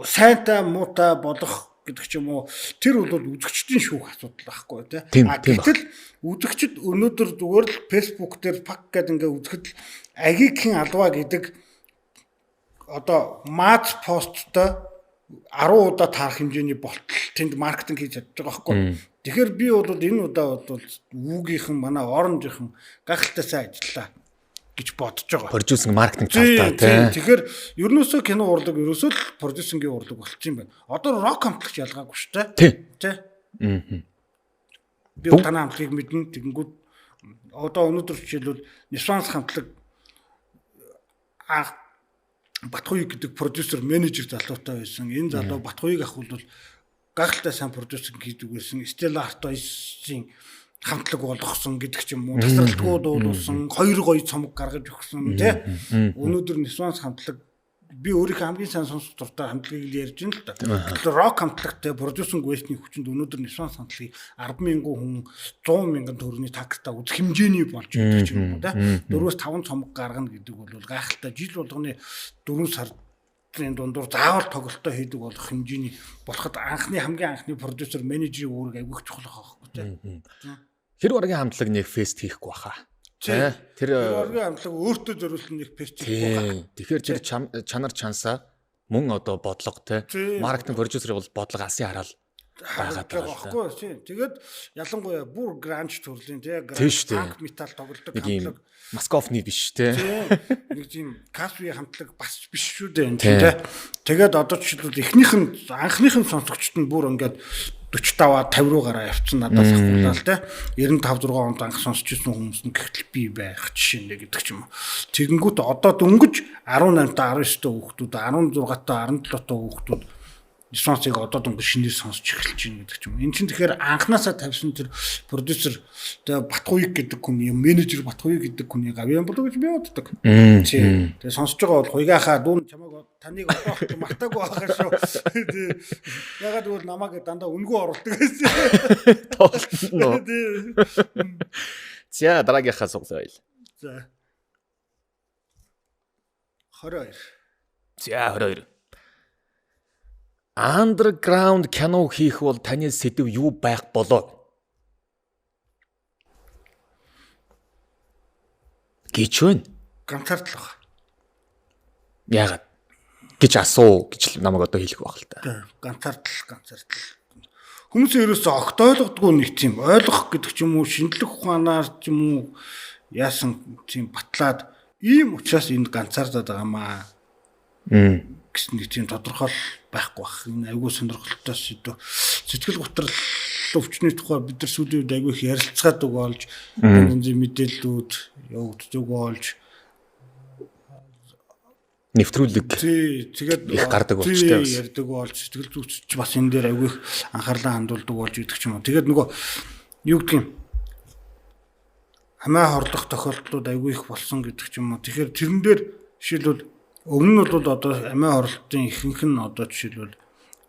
Speaker 2: сайнтай муутай болох гэдэг ч юм уу тэр бол үзэгчдийн шүүх асуудал байхгүй тийм. Гэтэл үзэгчд өнөөдөр зүгээр л Facebook дээр пак гэдэг ингээ үзэхэд агийг хэн алваа гэдэг одоо мац посттой 10 удаа таарах хэмжээний болтол тэнд маркетинг хийж чадж байгаа байхгүй. Тэгэхээр би бол энэ удаа бол үүгийнхэн манай оронжийнхэн гахалтай сайн ажиллаа гэж бодож байгаа.
Speaker 1: Продюсинг маркетинг талтай тийм.
Speaker 2: Тэгэхээр ерөөсөө кино урлаг ерөөсөө л продюсингийн урлаг болчих юм байна. Одоо рок хамтлагч ялгаагүй шүү дээ. Тийм. Би танаа хамтлагийг мэднэ тэгэнгүүт одоо өнөөдөр жишээлбэл Нисванс хамтлаг Батхуйг гэдэг продюсер менежер залуутай байсан. Энэ залуу Батхуйг ах бол гахалтай сайн продюсинг хийдэг байсан. Стелла Артойсын хамтлаг болгосон гэдэг ч юм уу. Тасралтгүй дуулсан, 2 гоё цомог гаргаж өгсөн тий. Өнөөдөр Нисванс хамтлаг би өөрийнхөө хамгийн сайн сонсох дуртай хамтлагийг ярьж байна л да. Тэгэхээр рок хамтлагтай продюсинг вестний хүчинд өнөөдөр Нисванс хамтлагийг 10,000 хүн 100,000 төгрөгийн такстай үзэх хэмжээний болж байгаа ч юм уу тий. 4-5 цомог гаргана гэдэг бол гайхалтай жил болгоны 4 сарын дундуур заавал тоглолтоо хийдэг болох хэмжээний болоход хамгийн анхны продюсер менежерийн үүрэг айгүйх чухал байгаа байхгүй тий.
Speaker 1: Тэр ургийн хамтлаг нэг фест хийхгүй баха.
Speaker 2: Тэр ургийн хамтлаг өөртөө зориулсан нэг фест хийхгүй.
Speaker 1: Тэгэхээр тэр чанар чансаа мөн одоо бодлого те маркетинг продюсер бол бодлого алсын хараал байгаад байгаа
Speaker 2: байхгүй тий. Тэгээд ялангуяа бүр гранж төрлийн тий гранж метал тоглодог хамтлаг
Speaker 1: Москвны биш те.
Speaker 2: Нэг тийм касви хамтлаг бас биш шүү дээ энэ тий. Тэгээд одоо жишээлбэл анхных нь сонсогчд нь бүр ингээд 45-50 руу гараа явцсан надаас ахуулаад те 95 6 онд анх сонсч ирсэн хүмүүс нь гэхтэл би байх жишээ нэ гэдэг ч юм уу. Тэгэнгүүт одоо дөнгөж 18 та 19 та хүүхдүүд 16 та 17 та хүүхдүүд Нисвансыг одоо дөнгөж шинээр сонсч эхэлж байна гэдэг ч юм. Энэ чинь тэгэхээр анханасаа тавьсан тэр продюсер тэгээ Батхуйг гэдэг хүний менежер Батхуйг гэдэг хүний гавьяан болов гэж би боддог. Тэгээ сонсож байгаа бол хуйгаахаа дүүн чамайг таныг одоо мартаагүй байгаа шүү. Ягаад гэвэл намайг дандаа үнгүй оруулдаг гэсэн.
Speaker 1: Тоглоно. За дараагийнхаа суглаа байл.
Speaker 2: За 22.
Speaker 1: За 22. Underground кино хийх бол таны сэдв юу байх болоо? Гэж байна.
Speaker 2: Ганцаард л байгаа.
Speaker 1: Яагаад? Гэж асуу гэж намайг одоо хэлэх байх л та.
Speaker 2: Ганцаард л. Хүмүүс ерөөсөө огт ойлгодгүй нэг тийм ойлгох гэдэг ч юм уу шинжлэх ухаанаар ч юм уу яасан тийм батлаад ийм учраас энд ганцаардаад байгаамаа. Гэсэн нэг тийм тодорхой байхгүй бах. Энэ айгүй сонирхолтой сэдв. Сэтгэл готрол өвчний тухай бид нар сүүлийн үед айгүй их ярилцгаад өгөөлж, энэ мэдээллүүд явагддаг болж
Speaker 1: нэвтрүүлэг.
Speaker 2: Тэгээд
Speaker 1: их гардаг болчтой бас.
Speaker 2: Ярддаг болж сэтгэл зүйч бас энэ дээр айгүй их анхаарлаа хандуулдаг болж идэх ч юм уу. Тэгээд нөгөө юу гэдэг юм хамаа хорлох тохиолдлууд айгүй их болсон гэдэг ч юм уу. Тэгэхээр тэрэн дээр жишээлбэл өмнө нь бол одоо амиа хорлолтын ихэнх нь одоо жишээлбэл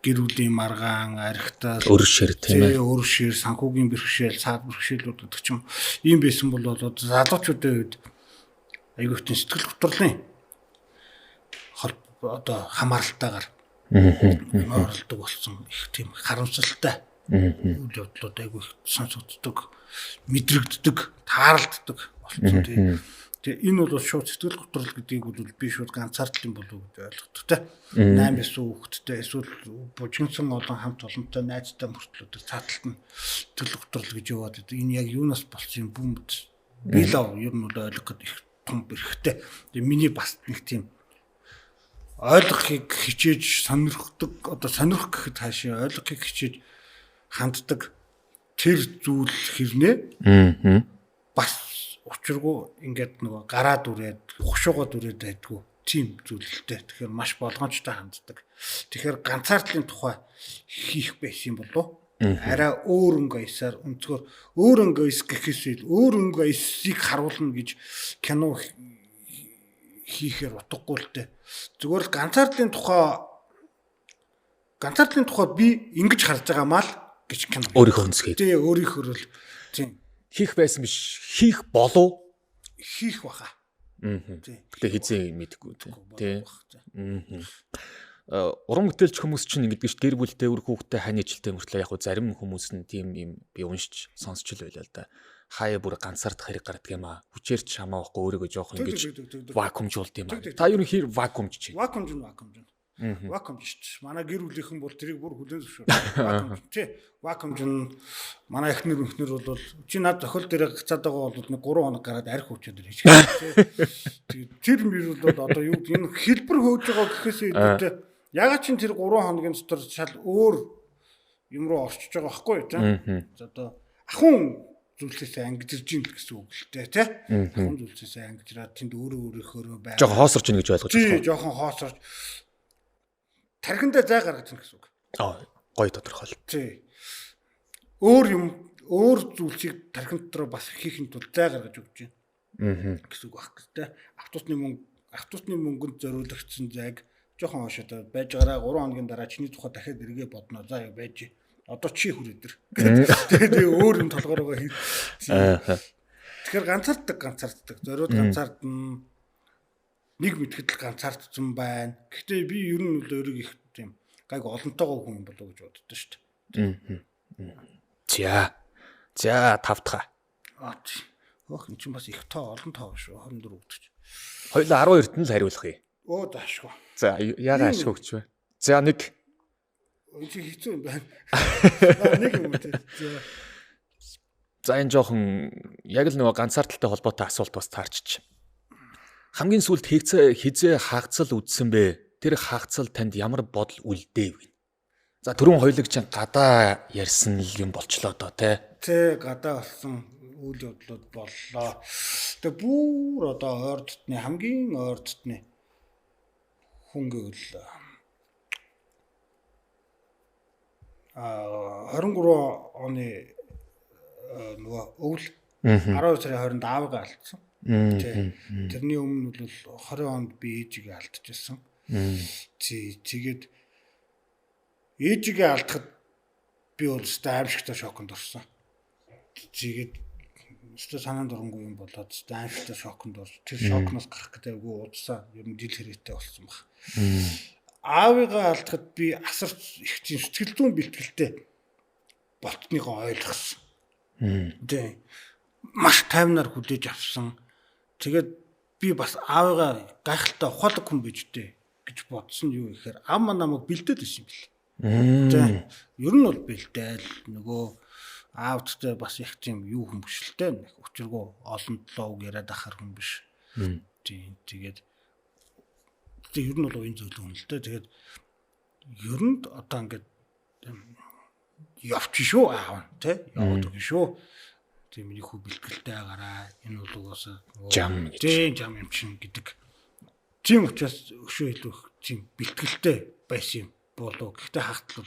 Speaker 2: гэр бүлийн маргаан, архитал,
Speaker 1: өршөр тийм ээ.
Speaker 2: Өршөр, санхүүгийн бэрхшээл, цаад бэрхшээлүүд гэдэг ч юм. Ийм байсан бол одоо залуучуудын үед айгүйхтэн сэтгэл готрлын одоо хамааралтайгаар оролдог болсон их тийм харамсалтай үйл явдлууд айгүйх сонсогддог, мэдрэгддэг, тааралддаг болсон тийм. Тэгээ энэ бол шууд сэтгэл готрол гэдгийг бол би шууд ганцаардлын болов гэж ойлгодог те. 8-9 хүүхэдтэй эсвэл бужигнсан олон хамт олонтой найзтай мөртлөөд цааталт нь сэтгэл готрол гэж яваад байдаг. Энэ яг юунаас болсон юм бүүмд би л ер нь бол ойлгоход их том бэрхтэй. Тэгээ миний бас нэг тийм ойлгохыг хичээж сонирхдаг одоо сонирх гэхэд хаашаа ойлгохыг хичээж ханддаг тэр зүйл хэрнээ бас учиргүй ингээд нөгөө гараад үрээд хушуугаад үрээд байдгүй тийм зүйлтэй. Тэгэхээр маш болгоомжтой ханддаг. Тэгэхээр ганцаардлын тухай хийх байсан болов арай өөр өнгөйсаар өнцгөр өөр өнгөйс гэхээс өөр өнгөйсийг харуулна гэж кино хийхээр утгагүй л дээ. Зүгээр л ганцаардлын тухай би ингэж харж байгаамаа л гэж кино.
Speaker 1: Өөрийнхөө өнцгөө.
Speaker 2: Тий, өөрийнхөө л тийм
Speaker 1: хийх байсан биш хийх болов
Speaker 2: хийх баха.
Speaker 1: Гэтэ хизээ мэдгүй тий. Уран бүтээлч хүмүүс чинь ингэдэг ш гэр бүлтэй өр хүүхдтэй хань ижилтэй мөртлөө яг зарим хүмүүс нь тийм юм би уншиж сонсч л байлаа л да. Хаяа бүр ганцаардах хэрэг гардаг юм аа. Хүчээрч хамаахгүй өөрийгөө жоох ингэж вакуумжуулд юм аа. Та юу хэр вакуумж чи?
Speaker 2: Вакуумж. Вакуумж шүү. Манай гэр бүлийнхэн бол тэрийг бүр хүлээн зөвшөөрсөн. Вакуумж тий. Вакуумж нь манай эхнэр өнхнөр бол чи над охил дээр гацаад байгаа бол нэг 3 хоног гараад арх хүчээр хийчихсэн тий. Тэр мөр бол одоо юу энэ хэлбэр хөөж байгаа гэхээс илүүтэй ягаад чи тэр 3 хоногийн дотор шал өөр юм руу орчиж байгаа байхгүй юу тий. Одоо ахын зүйлсээс ангижирж ийн гэсэн үг л дээ тий. Ахын зүйлсээс ангижраад тэнд өөрөөрийнхөө бай.
Speaker 1: Жохон хоосорч ийн гэж ойлгож байна.
Speaker 2: Тий, жохон хоосорч тархиндаа зай гаргаж ийн гэсэн үг.
Speaker 1: Гой тодорхойл.
Speaker 2: Тий. Өөр өөр зүйлсийг тархин дотор бас хийхин тулд зай гаргаж өгч байна. Гэсэн үг баг тэ. Автобусны мөнгөнд зориулагдсан зайг жоохон хошоод байж гараа 3 хоногийн дараа чиний тухай дахиад эргээ бодно. За яа байж. Одоо чи хүрээ дэр. Тэгээд өөр юм толгоороо хий. Тэгэхээр ганцаарддаг. Зориуд ганцаардна. Нэг мэдхэд л ганцаардсан байна. Гэхдээ би ер нь өөрийг их тийм гайг олонтойгоо хүн болов гэж боддоо шүү дээ.
Speaker 1: За 5 дахь.
Speaker 2: Ох энэ чинь бас их тоо олон тоо шүү 24 өгдөг.
Speaker 1: Хоёул 12-т нь л хариулах юм.
Speaker 2: Заашгүй.
Speaker 1: За яагаад ашиг өгч вэ? За нэг.
Speaker 2: Энэ чи хэцүү юм байна. Нэг юм үү.
Speaker 1: За энэ жоохон яг л нөгөө ганцаардалтай холбоотой асуулт бас таарчих. Хамгийн сүүлд хизээ хагцал үдсэн бэ? Тэр хагцал танд ямар бодол үлдээв вэ? За түрүүн хоёулыг чинь гадаа ярьсан л юм болчлоо доо тий.
Speaker 2: Тэ гадаа болсон үйл явдлууд боллоо. Тэгээ бүр одоо ойр дотны хамгийн ойр дотны хүн гэвэл 23 оны нөгөө өвөл 12 сарын 20-нд аавгаа алдсан. Тэрний өмнө бол 20 онд би ээжигээ алдчихсан. Тэгээд ээжигээ алдахад би бол аимшигтай шоконд орсон. Тэгээд санаанд оронгүй юм болоод аимшигтай шоконд орж тэр шокноос гарах гэдэг үгүй удаа ер нь дил хэрэгтэй болсон баг. Аавыгаа алдахад би асар их тийм сэтгэл зүйн бэлтгэлтэй болтныгоо ойлгосон. Тэ маш тайвнаар хүлээж авсан. Тэгээд би бас аавыгаа гайхалтай ухаалаг хүн байж дээ гэж бодсон юу гэхээр аав маань намайг бэлдээд байсан юм бэл. Тэ ер нь бол бэлдээл нөгөө аавдтай бас их тийм юу хүмүүшэлтэй нэг учиргүй олон толгойг яриад ахаар хүн биш. Тэгээд ер нь бол уян зөвлөн хүн л дээ. Тэгээд ер нь одоо ингээд явчих шүү аав нь тэ яваад өгнө шүү. Тийм миний хүү бэлтгэлтэй агараа энэ бол угаасаа жам юм чинь гэдэг. Тийм учраас өшөө илүү тийм бэлтгэлтэй байсан юм болов. Гэхдээ хагцал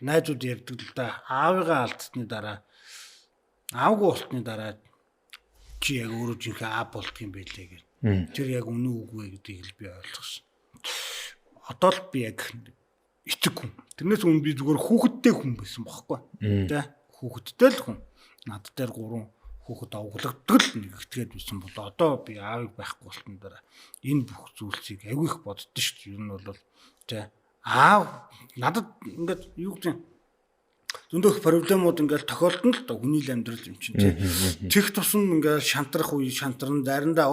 Speaker 2: найзууд ярьдаг л да аавыгаа алдсны дараа аавгүй болтны дараа чи яг өөрөө жинхэнэ аав болдго юм байлээ гэх. Тэр яг үнэн үгүй гэдгийг л би ойлгосон. Одоо л би яг эцэг хүн. Тэрнээс өмнө би зүгээр хүүхэдтэй хүн байсан бохоггүй. Тэ хүүхэдтэй л хүн. Над дээр 3 хүүхэд овглогддог л нэгтгэхэд байсан бол одоо би аавыг байхгүй болтон дараа энэ бүх зүйлсийг аягүй их боддоо шүү дээ. Ер нь бол тэ аав надад ингээд юу гэдэг зөндөх проблемууд ингээд тохиолдно л да хүний амьдрал юм чинь тэ. Тех тусам ингээд шантрах үе шантран заримдаа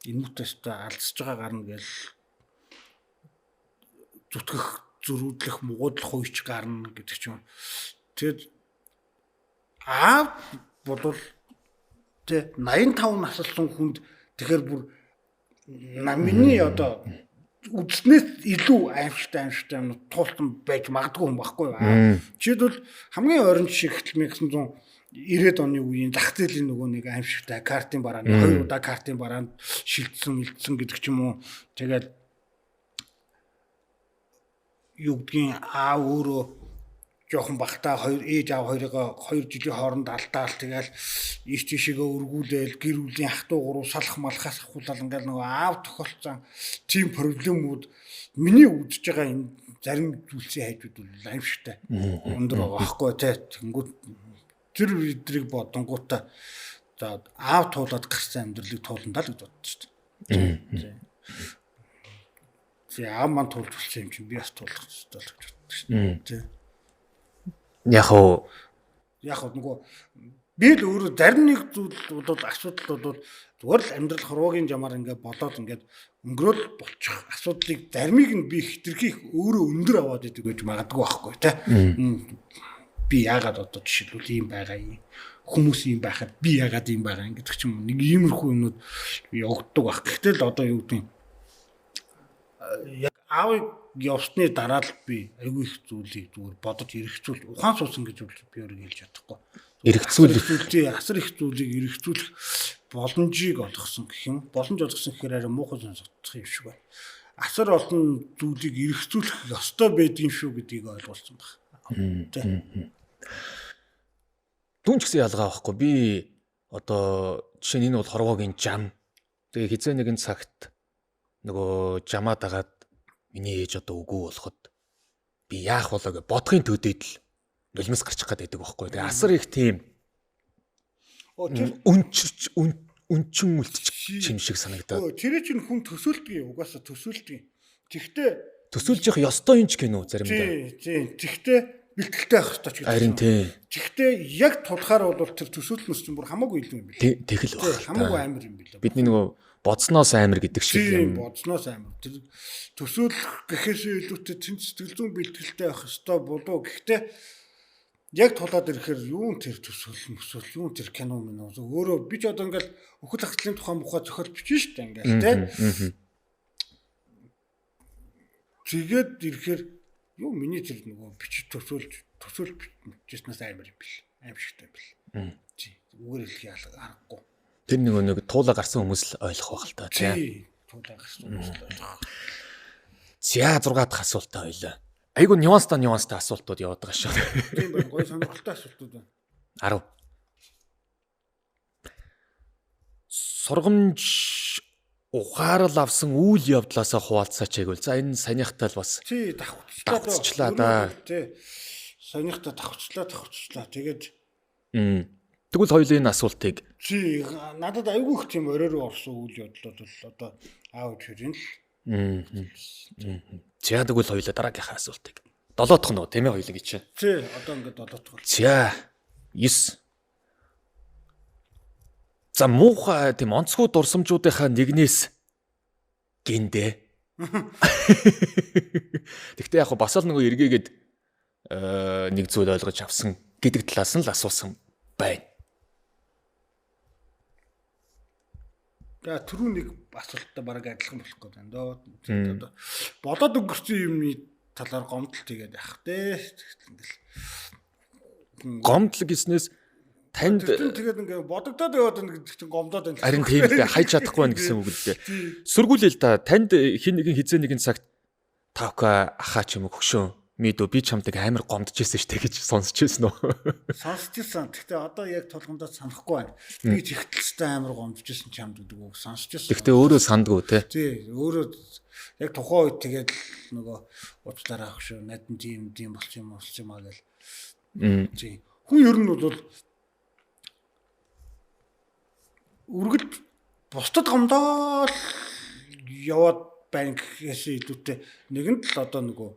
Speaker 2: энэ мөтөстэй алдсаж байгаа гарна гэж зүтгэх зөрүүдлэх муудлах үеч гарна гэдэг ч юм. Тэгэд аав бодвол тэ 85 наслсан хүнд тэгэхээр бүр миний одоо үдснээс илүү аимшигтай туулсан байж магадгүй юм баггүй юу. Жишээлбэл хамгийн ойрон жишээ гэтэл 1990-ад оны үеийн зах зээлийн нөгөө нэг аимшигтай картын бараанд 2 удаа картын бараанд шилжсэн гэдэг ч юм уу. Тэгээд юу гэдгийг аав өөрөө жоохон бахта ээж аав хоёроо 2 жилийн хооронд алдаал тэгэл ийш тийшээгээ өргүүлээл гэр бүлийн ах トゥ гурав салах малхаас ахуулаад ингээл нөгөө аав тохиолцсон тийм проблемууд миний үдж байгаа энэ зарим зүйлсийн хайжууд бол аимшигтай өндөр байгаа байхгүй тий. Тэнгүүд тэр бидрийг бодонгуудаа за аав туулаад гарсан амьдралыг тууландаа л гэж боддоо шүү дээ. Тий. Аав маань туулж болсон юм чинь би бас туулах хэрэгтэй л гэж боддоо шүү дээ. Тий.
Speaker 1: Яг
Speaker 2: нөгөө би л өөрөө зарим нэг зүйл бол асуудал бол зүгээр л амьдрал хорвогийн жамаар ингээд болоод ингээд өнгөрөөл болчих асуудлыг заримыг нь би хитрхийх өөрөө өндөр аваад идэг гэж магадгүй байхгүй тий. Би яагаад одоо жишээлбэл ийм байгаа юм хүмүүс ийм байхад би яагаад ийм байгаа юм гэдэг ч юм нэг иймэрхүү юмнууд явагддаг байх. Гэхдээ л одоо юу гэдэг яг аав явсны дараа л би айгүй их зүйлийг зүгээр бодож эргэцүүл ухаан суусан гэж би өөрөө хэлж чадахгүй. Эргэцүүлэх асар их зүйлийг эргэцүүлэх боломжийг олгосон гэх юм. Боломж олгосон гэхээр арай муухай сонсогдох юм шиг байна. Асар олон зүйлийг эргэцүүлэх ёстой байдгийн шүү гэдгийг ойлгуулсан баг.
Speaker 1: Дүн ч гэсэн ялгаа байхгүй. Би одоо жишээ нь энэ бол хорвоогийн жам. Тэгээ хизээ нэгэн цагт нөгөө жамаа дагаад миний ээж одоо үгүй болоход би яах болоо гэж бодохын төдийд л нулимс гарчих гээд байдаг байхгүй. Тэгээ асар их тийм өнчин үлдчих юм шиг санагдаад.
Speaker 2: Тэр чинь хүн төсөөлдөг угаасаа төсөөлдөг. Тэгтээ
Speaker 1: төсөөлж явах ёстой юм ч гэнэ үү заримдаа.
Speaker 2: Тийм. Тэгтээ бэлтгэлтэй авах хэрэгтэй ч гэдэг.
Speaker 1: Харин тийм.
Speaker 2: Тэгтээ яг тулахаар бол тэр төсөөлнөс чинь бүр хамаагүй илүү юм билээ.
Speaker 1: Тэгэл баг.
Speaker 2: Хамаагүй амар юм билээ.
Speaker 1: Бидний нөгөө бодсноос амар гэдэг шиг
Speaker 2: Тийм,
Speaker 1: юм.
Speaker 2: бодсноос амар. Тэр төсөөлөх гэхээсээ илүүтэй тэн сэтгэл зүйн бэлтгэлтэй авах хэрэгтэй болов. Гэхдээ яг тулаад ирэхээр юун тэр төсөөл юун тэр кино минь өөрөө би ч одоо ингээл өхөл ахлын тухайн мухаа зохиол бичнэ шүү дээ ингээл тий. Тэгээд ирэхээр юу миний тэр нөгөө бичиж төсөөлж бичснээс амар юм бил. Аим шигтэй бил. Тий. Зүгээр хэлхий аргагүй.
Speaker 1: Тэр нэг туулаа гарсан хүмүүс л ойлгох байх л та тий.
Speaker 2: Туулаа гарсан хүмүүс л ойлгох.
Speaker 1: За 6 дахь асуултаа хоёлаа. Айгу нюанстай асуултууд яваад байгаа шүү.
Speaker 2: Тийм байна. Гоё сонирхолтой асуултууд байна.
Speaker 1: 10. Сургамж ухаарал авсан үйл явдлаасаа хуваалцаач гэвэл за энэ санийхтай л бас
Speaker 2: тий
Speaker 1: давхцчлаа да.
Speaker 2: Тий. Санийхтай давхцчлаа. Тэгээд
Speaker 1: тэгвэл хоёулын энэ асуултыг
Speaker 2: тий надад айгүй их тийм оройроо орсон үйл явдлууд бол одоо аав хэрэг л.
Speaker 1: За тэгвэл хоёулаа дараагийнхаа асуултыг 7 дахь нь тийм ээ хоёулаа гэж.
Speaker 2: Тий одоо ингээд 7 дахь.
Speaker 1: За 9. За муухай тийм онцгой дурсамжуудынхаа нэгнээс гиндэ. Тэгтээ яг бас л нөгөө эргээгээд нэг зүйл ойлгож авсан гэдэг талаас нь л асуусан байна.
Speaker 2: За түрүү нэг асуулттай бараг адилхан болох гээд байна доо. Одоо болоод өнгөрсөн юмны талаар гомдол тэгээд ах те.
Speaker 1: Гомдол гэснээс танд
Speaker 2: тэгээд ингээ бодогдоод яваад нэг чинь гомдоод байна.
Speaker 1: Харин тийм л хайж чадахгүй байна гэсэн үг л дээ. Сөргүүлээ л да танд хин нэгэн хизээ нэгэн цагт тавка ахаа ч юм уу хөшөө мэдөө би чамдаг амар гомдож ирсэн штэ гэж сонсч ирсэн үү?
Speaker 2: Сонсч ирсэн. Гэхдээ одоо яг тулгамдаа санахгүй байна. Би ч ихтэлстэй амар гомдож ирсэн чамд гэдэг үг сонсч ирсэн.
Speaker 1: Гэхдээ өөрөө сандгүй те.
Speaker 2: Тий, өөрөө яг тухайн үед тэгээд нөгөө уучлаарай ах шүү. Надад тийм болчих юм аа гэл. Тий. Хүн ер нь бол үргэлж бусдад гомдоод яваад байна гэхээс илүүтэй нэгэнт л одоо нөгөө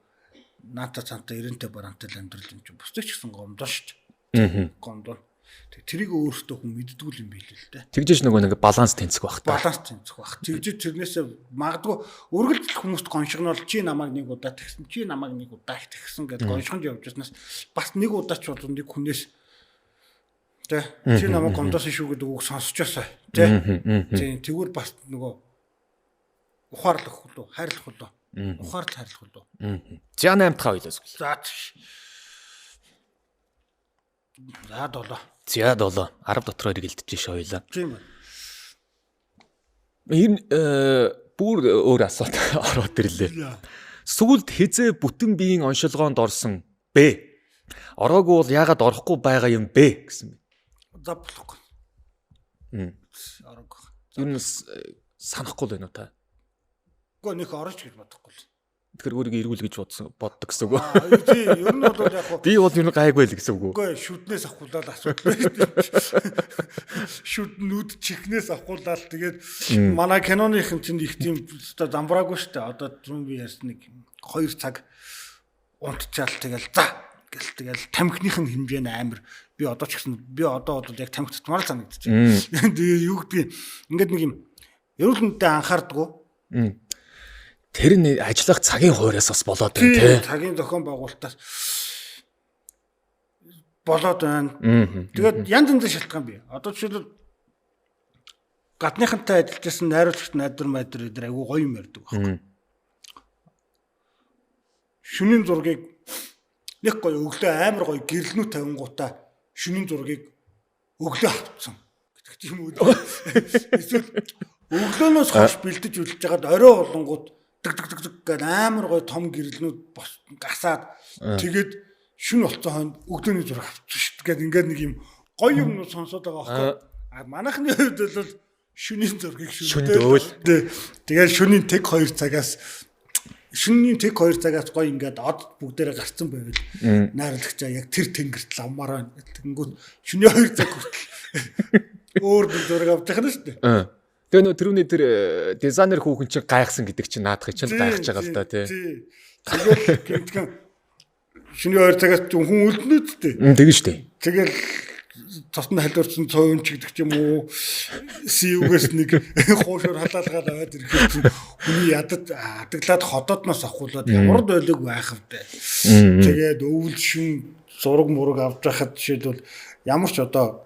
Speaker 2: наата цанта 90-тэй барантай амьдрал юм чинь бусдыг ч гэсэн гомдоо шүү дээ. Гомдоо. Тэг тэрийг өөртөө хүн мэддэггүй юм билээ л дээ.
Speaker 1: Тэгжээч нөгөө нэг баланс тэнцэх бах та.
Speaker 2: Баланс тэнцэх бах. Тэгжээ тэрнээсээ магадгүй үргэлж хүмүүст гоншигнол чи намайг нэг удаа тэгсэн чи намайг нэг удаа тэгсэн гэдээ гоншихонд явж байснаас бас нэг удаа ч бол нэг хүнээс тэ чи намайг гомдоосон шүү гэдэг үг сонсчихосоо тэ тэгвэл бас нөгөө ухаарлах хөлөө хайрлах хөлөө ухаарл хайрлах хөлөө
Speaker 1: за 8 дахь хоёлоос
Speaker 2: за 7
Speaker 1: за 7 10 дотроо эргэлдэж ш хоёлаа
Speaker 2: тийм
Speaker 1: энэ бүр өөр асуулт ороод ирлээ сүлд хизээ бүтэн биеийн оншилгоонд орсон Б ороогүй бол яагаад орохгүй байгаа юм бэ гэсэн
Speaker 2: за болохгүй ороогүй
Speaker 1: юу санахгүй л байна уу та
Speaker 2: Гоо нэг орооч гэж бодохгүй л.
Speaker 1: Тэгэхээр өөрийгөө эргүүл гэж боддог гэсэн үг.
Speaker 2: Тий, ер нь бол яг хуу.
Speaker 1: Би бол юу гайгүй л гэсэн үг.
Speaker 2: Үгүй шүднээс авахулаад асуудал. Шүднүүд чихнээс авахулаад тэгээд манай киноныхын чинь их тийм оо замбраагүй шүү дээ. Одоо түрүүн би ярьсан нэг 2 цаг унтчаал тэгэл за гэл тэгэл тамхиных нь хэмжээ нь амар. Би одоо ч гэсэн би одоо яг тамхи татмаар л санагдчих. Тэгээ юу гэдгийг ингээд нэг юм эрүүл мэндэд анхаардгүй.
Speaker 1: Тэр нь ажиллах цагийн хуваараас бас болоод байна тий.
Speaker 2: Цагийн зохион байгуулалтаас болоод байна. Тэгээд янз янзын шалтгаан бий. Одоо жишээлбэл гадныхантай ажиллаж байсан найруулагч найдар эдэр айгүй гоё юм ярьдаг байхгүй. Шүнийн зургийг нэг гоё өглөө амар гоё гэрлэнүү тавингуудаа шүнийн зургийг өглөө авцсан гэдэг юм уу. Эсвэл өглөөнөөс хойш бэлдэж үлдэж байгаад орой болонгууд дэг гэдэг амар гоё том гэрлэнүүд гасаад тэгээд шүн болцоо хойно өгдөөний зураг авчихсан шүү дээ. Гэт ингээд нэг юм гоё юм сонсоод байгаа байхгүй. А манайхны хувьд бол шүний зургийг тэгээд шүний тэг 2 цагаас гоё ингээд од бүгдээрээ гарцсан байвал найрлагчаа яг тэр тэнгэрт лавмаар байна. Тэнгүүд шүний 2 цаг хүртэл өөр зураг авчих нь шүү дээ.
Speaker 1: Тэгээ нөө тэрүүний тэр дизайнер хүүхэн чинь гайхсан гэдэг чинь наадах чинь гайхаж байгаа л да тий.
Speaker 2: Тэгэл гэмтхэн шүний 2 цагаас хүн үлдэнэ үсттэй.
Speaker 1: Тэгэн штэ.
Speaker 2: Тэгэл цосны халиурсан цовын ч гэдэг ч юм уу сивгээс нэг хуушаар халаалгаад аваад ирэхэд хүний ядагдлаад ходоодноос ахуулаад ямар дойлог байх вэ? Тэгээд өвөл шин зураг мураг авч байхад жишээлбэл ямар ч одоо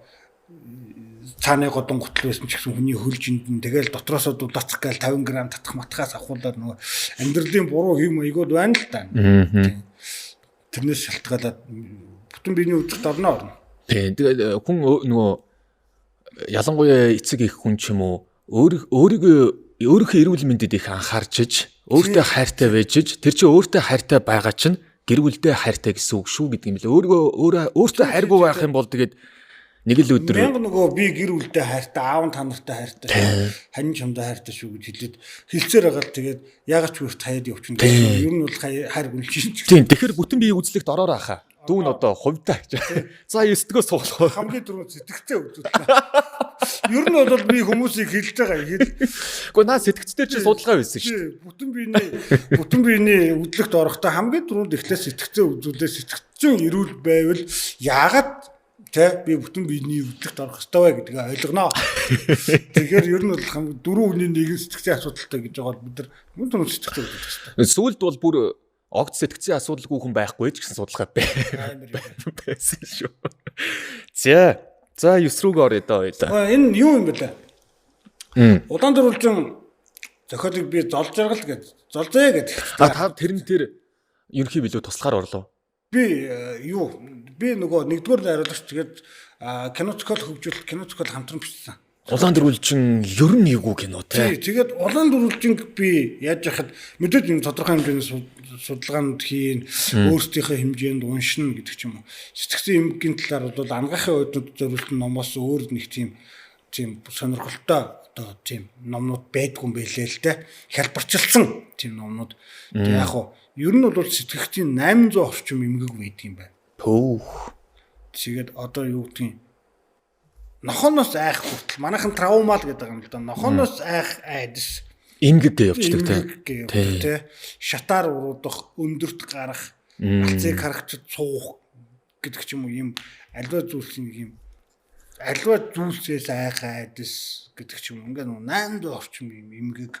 Speaker 2: цааны годон гутал байсан ч гэсэн хүний хөлжинд нь тэгэл дотроосоо дулаацах гээл 50 г татах матхаас авахулаад нөгөө амьдралын буруу хэм маягууд байна л да. Тэрнээс шалтгаалаад бүтэн биений үзэгт орно.
Speaker 1: Тийм. Тэгээд хүн нөгөө ялангуяа эцэг их хүн ч юм уу өөрийнхөө эрүүл мэндэд их анхаарч иж өөртөө хайртай байж иж тэр чинь өөртөө хайртай байгаа чинь гэр бүлдээ хайртай гэсэн үг шүү гэдэг юм лээ. Өөртөө хайргүй байх юм бол тэгээд нэг л өдөр
Speaker 2: мянга нөгөө би гэр бүлдээ хайртай, аав та нартай хайртай, хань чамдаа хайртай шүү гэж хэлээд хэлцээр байгаа л тэгээд ягаад ч үрт хаяад явчихна гэсэн. Ер нь бол хайр гүнлж.
Speaker 1: Тийм. Тэгэхээр бүтэн биеийн үзлэгт ороороо хаа. Дүүн одоо хувьдаа гэж. За 9-дгөөс суулгах.
Speaker 2: Хамгийн түрүү сэтгцээ үзүүлээ. Ер нь бол би хүмүүсийг хэлж байгаа.
Speaker 1: Гэхдээ наа сэтгцтэй чи судалгаа байсан шүү
Speaker 2: дээ. Бүтэн биений үзлэгт орохдоо хамгийн түрүүнд эхлээд сэтгцээ үзүүлээ. Сэтгцэн эрүүл байвал яагаад би бүтэн биений үзлэгт орох ёстой вэ гэдгийг ойлгоно. Тэгэхээр ер нь бол дөрөв хүний нэгэн сэтгцийн асуудалтай гэж байгаа бид нар мөн түрүү сэтгцээ үзүүлэх ёстой.
Speaker 1: Сүүлд бол бүр огт сэтгцийн асуудалгүй хүн байхгүй ч гэсэн судалгаа байсан шүү. За 9 рүүгээ орё доо хоёлаа.
Speaker 2: Энэ юу юм бэ лээ? Удаан дөрвөлжин зохиолыг би золж жаргал гэж золзъя гэдэг.
Speaker 1: Та тэрэн тэр ерөнхий билүү туслахаар орлоо.
Speaker 2: Би нөгөө нэгдүгээр найруулагч тэгээд кино зохиол хөгжүүлэлт кино зохиол хамтран бичсэн.
Speaker 1: Улаан дөрвөлжин ер нь эвгүй кино тий.
Speaker 2: Тэгээд улаан дөрвөлжинг би яаж яхад мэдээж юм тодорхой хэмжээний судалгаанд хийн өөрсдийнхөө хэмжээнд уншина гэдэг ч юм уу. Сэтгцэн эмгэгийн талаар бол ангахын ойднууд зориулсан номоос өөр нэг тийм сонирхолтой одоо тийм номнууд байдгүй юм байлээ л дээ. Хялбарчилсан тийм номнууд. Яг хуу ер нь бол сэтгцийн 800 орчим эмгэг байдаг юм байна.
Speaker 1: Төөх.
Speaker 2: Тэгээд одоо юу гэдгийг нохоноос айх хүртэл манайхан травмал гэдэг юм л да. Нохоноос айх айдас
Speaker 1: эмгэг гэж явчихдаг
Speaker 2: тий. Шатаар уруудах, өндөрт гарах, алцыг харагчд суух гэдэг ч юм уу юм альва зүйлсээс айх айдас гэдэг ч юм. Ингээ 800 орчим юм эмгэг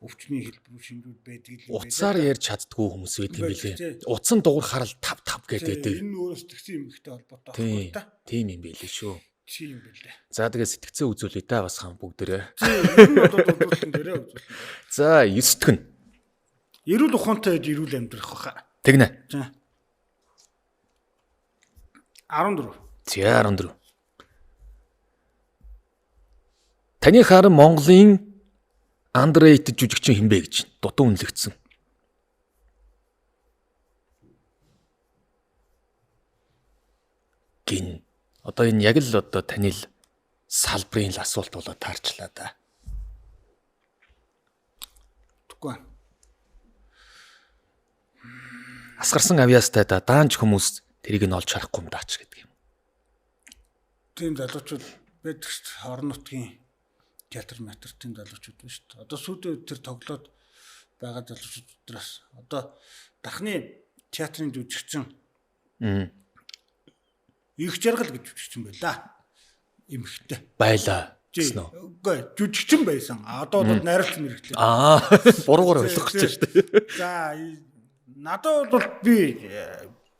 Speaker 2: өвчний хэлбэр шинжүүд байдаг юм.
Speaker 1: Утсаар ярьж чаддгүй хүмүүс байдаг юм билээ. Утсан дуурхаар л тав гэдэг.
Speaker 2: Энэ өөрөө сэтгцэн эмгэгтэй холбоотой
Speaker 1: байхгүй та. Тийм юм билээ шүү.
Speaker 2: Тийм билээ.
Speaker 1: За тэгээ сэтгцэн үзүүлээ та бас хаан бүгдээрээ.
Speaker 2: Тийм одоо үзүүлсэн дээрээ үзүүлсэн.
Speaker 1: За 9-т нь
Speaker 2: эрүүл ухаантай гэж эрүүл амьдрах баха.
Speaker 1: Тэгнэ.
Speaker 2: За 14.
Speaker 1: За 14. Таны харан Монголын underrated жүжигчин хинбэ гэж дутуу үнэлэгдсэн. Гин. Одоо энэ яг л одоо таны л салбарын л асуулт болоод таарчлаа да.
Speaker 2: Тэггүй.
Speaker 1: Асгарсан авьяастай да даанч хүмүүс тэрийг нь олж харахгүй юм даач гэдэг юм.
Speaker 2: Тийм залуучууд байдаг шүү дээ. Орон нутгийн театр матертын залуучууд байна шүү дээ. Одоо сүүлийн үед тэр тоглоод байгаа залуучуудраас одоо дахны театрын жүжигчин их жаргал гэж жүжигчин байлаа. Эмхтэй.
Speaker 1: Байлаа.
Speaker 2: Үгүй жүжигчин байсан. Одоо бол найруулагч мэрэгчлээ.
Speaker 1: Буруугаар ойлгох гэж шүү дээ.
Speaker 2: За надад бол би